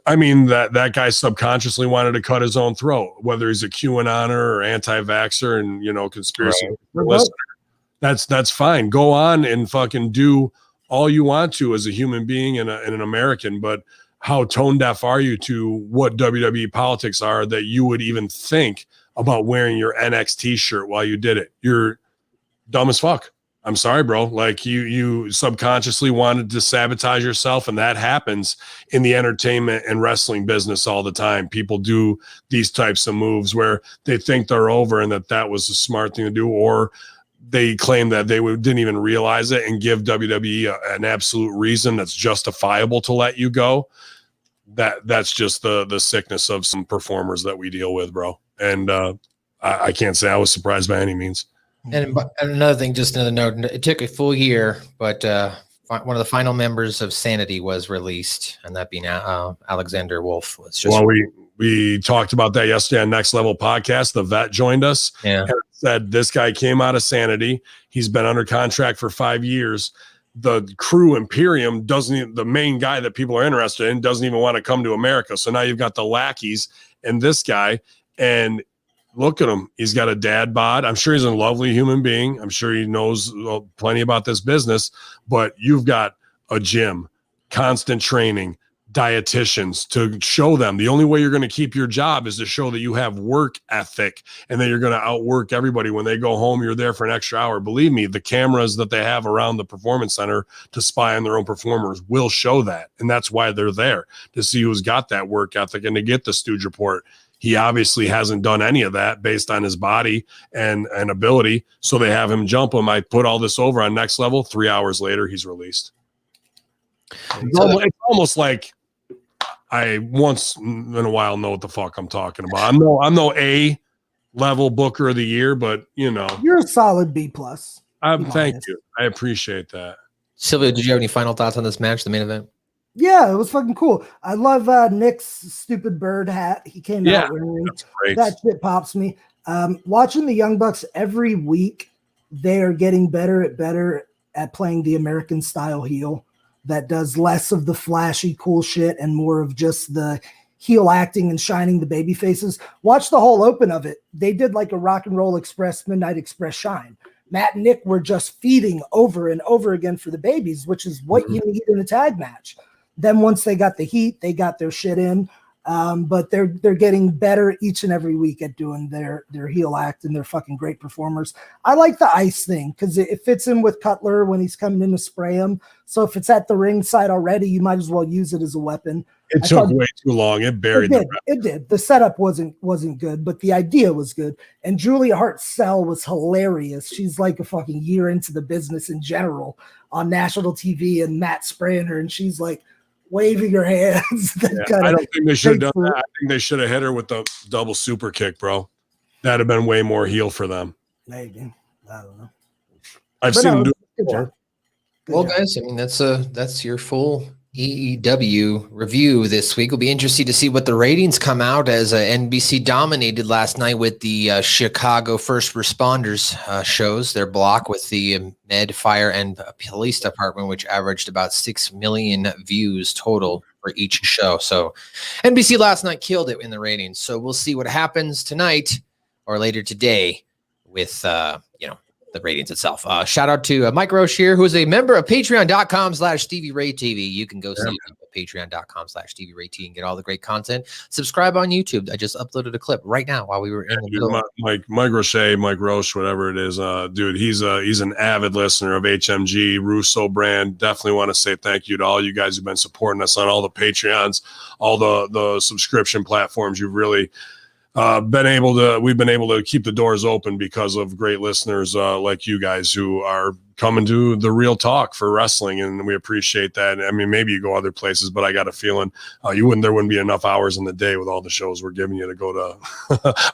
I mean, that guy subconsciously wanted to cut his own throat, whether he's a QAnoner or anti-vaxxer and, you know, conspiracy listener. That's fine. Go on and fucking do all you want to as a human being and an American, but how tone deaf are you to what WWE politics are that you would even think about wearing your NXT shirt while you did it? You're dumb as fuck. I'm sorry, bro. Like you subconsciously wanted to sabotage yourself, and that happens in the entertainment and wrestling business all the time. People do these types of moves where they think they're over and that was a smart thing to do, or they claim that they didn't even realize it and give WWE an absolute reason that's justifiable to let you go. That's just the sickness of some performers that we deal with, bro. And I can't say I was surprised by any means. And another thing, just another note, it took a full year, but one of the final members of Sanity was released, and that being Alexander Wolf. Was just we talked about that yesterday on Next Level Podcast. The vet joined us and said this guy came out of Sanity. He's been under contract for 5 years. The crew Imperium the main guy that people are interested in doesn't even want to come to America. So now you've got the lackeys and this guy, and look at him. He's got a dad bod. I'm sure he's a lovely human being. I'm sure he knows plenty about this business, but you've got a gym, constant training, dietitians to show them. The only way you're going to keep your job is to show that you have work ethic and that you're going to outwork everybody. When they go home, you're there for an extra hour. Believe me, the cameras that they have around the performance center to spy on their own performers will show that. And that's why they're there, to see who's got that work ethic and to get the Stooge report. He obviously hasn't done any of that based on his body and ability. So they have him jump him. I put all this over on Next Level. 3 hours later, he's released. It's almost like I once in a while know what the fuck I'm talking about. I'm no A level booker of the year, but you know, you're a solid B plus. Thank you. I appreciate that. Silvio, did you have any final thoughts on this match, the main event? Yeah, it was fucking cool. I love Nick's stupid bird hat. He came out wearing that shit pops me. Watching the Young Bucks every week, they are getting better at playing the American style heel that does less of the flashy cool shit and more of just the heel acting and shining the baby faces. Watch the whole open of it. They did like a Rock and Roll Express, Midnight Express shine. Matt and Nick were just feeding over and over again for the babies, which is what you need in a tag match. Then once they got the heat, they got their shit in. But they're getting better each and every week at doing their heel act, and they're fucking great performers. I like the ice thing because it fits in with Cutler when he's coming in to spray him. So if it's at the ringside already, you might as well use it as a weapon. It took way too long. It buried it did. The setup wasn't good, but the idea was good. And Julia Hart's sell was hilarious. She's like a fucking year into the business in general on national TV, and Matt spraying her, and she's like waving her hands. I don't think they should have done that. I think they should have hit her with the double super kick, bro. That'd have been way more heel for them. Maybe. I don't know. I've seen them do it before. Well, guys, I mean, that's your full AEW review this week. It'll be interesting to see what the ratings come out as NBC dominated last night with the Chicago First Responders shows, their block with the Med, Fire, and Police Department, which averaged about 6 million views total for each show. So NBC last night killed it in the ratings. So we'll see what happens tonight or later today with, the ratings itself. Shout out to Mike Roche here, who is a member of patreon.com/StevieRayTV. You can go see it at patreon.com/StevieRayTV and get all the great content. Subscribe on YouTube. I just uploaded a clip right now while we were in the middle. Mike Roche, whatever it is, dude, he's an avid listener of HMG, Russo brand. Definitely want to say thank you to all you guys who've been supporting us on all the Patreons, all the subscription platforms. You've really we've been able to keep the doors open because of great listeners like you guys who are coming to the real talk for wrestling, and we appreciate that. I mean, maybe you go other places, but I got a feeling there wouldn't be enough hours in the day with all the shows we're giving you to go to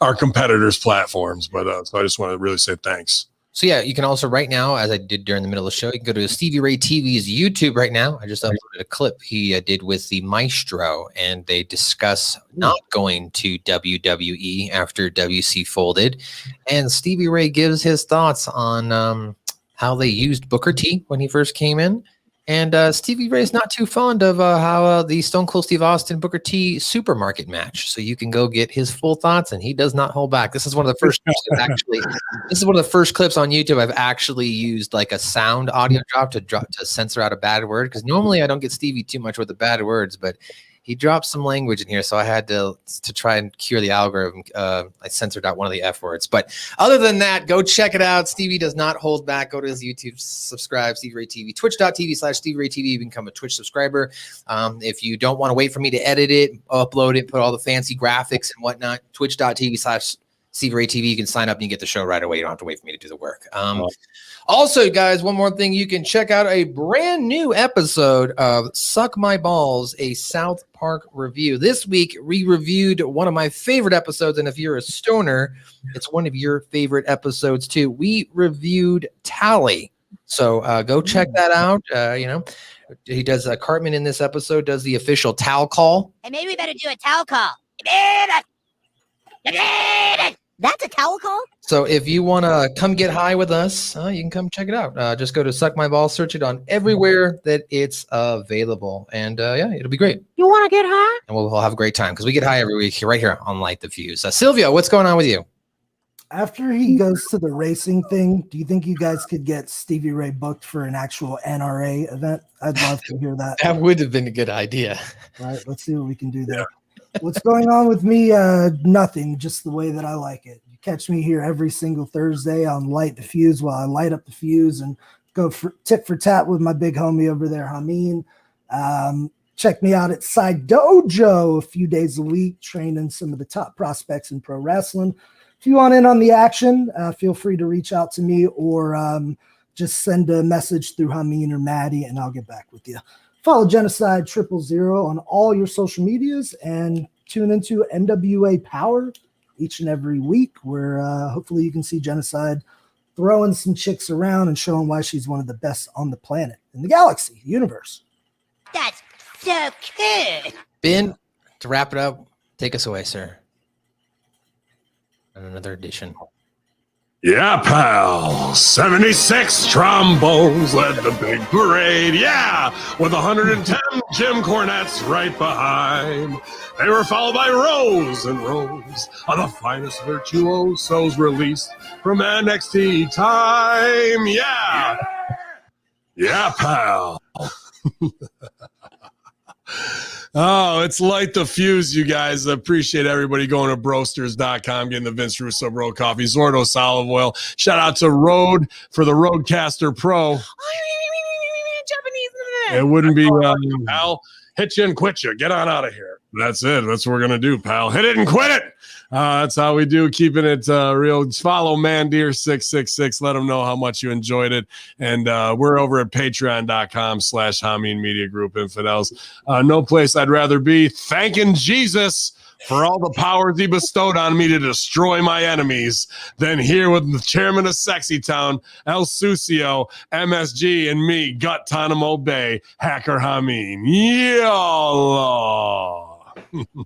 our competitors' platforms. But so I just want to really say thanks. So yeah, you can also right now, as I did during the middle of the show, you can go to Stevie Ray TV's YouTube right now. I just uploaded a clip he did with the Maestro, and they discuss not going to WWE after WC folded. And Stevie Ray gives his thoughts on how they used Booker T when he first came in. And Stevie Ray's not too fond of how the Stone Cold Steve Austin Booker T supermarket match. So you can go get his full thoughts, and he does not hold back. This is one of the first clips on YouTube I've actually used like a sound audio drop to censor out a bad word, because normally I don't get Stevie too much with the bad words, but he dropped some language in here, so I had to try and cure the algorithm. I censored out one of the F words. But other than that, go check it out. Stevie does not hold back. Go to his YouTube, subscribe, Stevie Ray TV, twitch.tv/Stevie Ray TV. You can become a Twitch subscriber. If you don't want to wait for me to edit it, upload it, put all the fancy graphics and whatnot, twitch.tv/Stevie Ray TV. You can sign up and you get the show right away. You don't have to wait for me to do the work. Also, guys, one more thing. You can check out a brand new episode of Suck My Balls, a South Park review. This week, we reviewed one of my favorite episodes, and if you're a stoner, it's one of your favorite episodes, too. We reviewed Tally. So go check that out. He does, Cartman in this episode does the official towel call. And maybe we better do a towel call. That's a towel call? So if you want to come get high with us, you can come check it out. Just go to Suck My Balls, search it on everywhere that it's available. And it'll be great. You want to get high? And we'll have a great time because we get high every week right here on Light the Fuse. Silvio, what's going on with you? After he goes to the racing thing, do you think you guys could get Stevie Ray booked for an actual NRA event? I'd love to hear that. That would have been a good idea. All right, let's see what we can do there. What's going on with me? Nothing, just the way that I like it. You catch me here every single Thursday on Light the Fuse while I light up the fuse and go for tit for tat with my big homie over there, Hamin. Check me out at Side Dojo a few days a week, training some of the top prospects in pro wrestling. If you want in on the action, feel free to reach out to me or just send a message through Hamin or Maddie, and I'll get back with you. Follow Genocide 000 on all your social medias and tune into NWA Power each and every week, where hopefully you can see Genocide throwing some chicks around and showing why she's one of the best on the planet, in the galaxy, universe. That's so cool. Ben, to wrap it up, take us away, sir. On another edition. Yeah, pal. 76 trombones led the big parade. Yeah, with 110 Jim Cornettes right behind. They were followed by rows and rows of the finest virtuosos released from NXT time. Yeah. Yeah, pal. Oh, it's Light the Fuse, you guys. I appreciate everybody going to brosters.com, getting the Vince Russo Bro Coffee, Zordos Olive Oil. Shout out to Rode for the Rodecaster Pro. It wouldn't be, pal. Hit you and quit you. Get on out of here. That's it. That's what we're going to do, pal. Hit it and quit it. That's how we do, keeping it real. Follow Mandeer666. Let them know how much you enjoyed it. And we're over at patreon.com/Hamin Media Group Infidels. No place I'd rather be. Thanking Jesus for all the powers he bestowed on me to destroy my enemies than here with the chairman of Sexy Town, El Sucio, MSG, and me, Guantanamo Bay, Hacker Hamin. Yalla.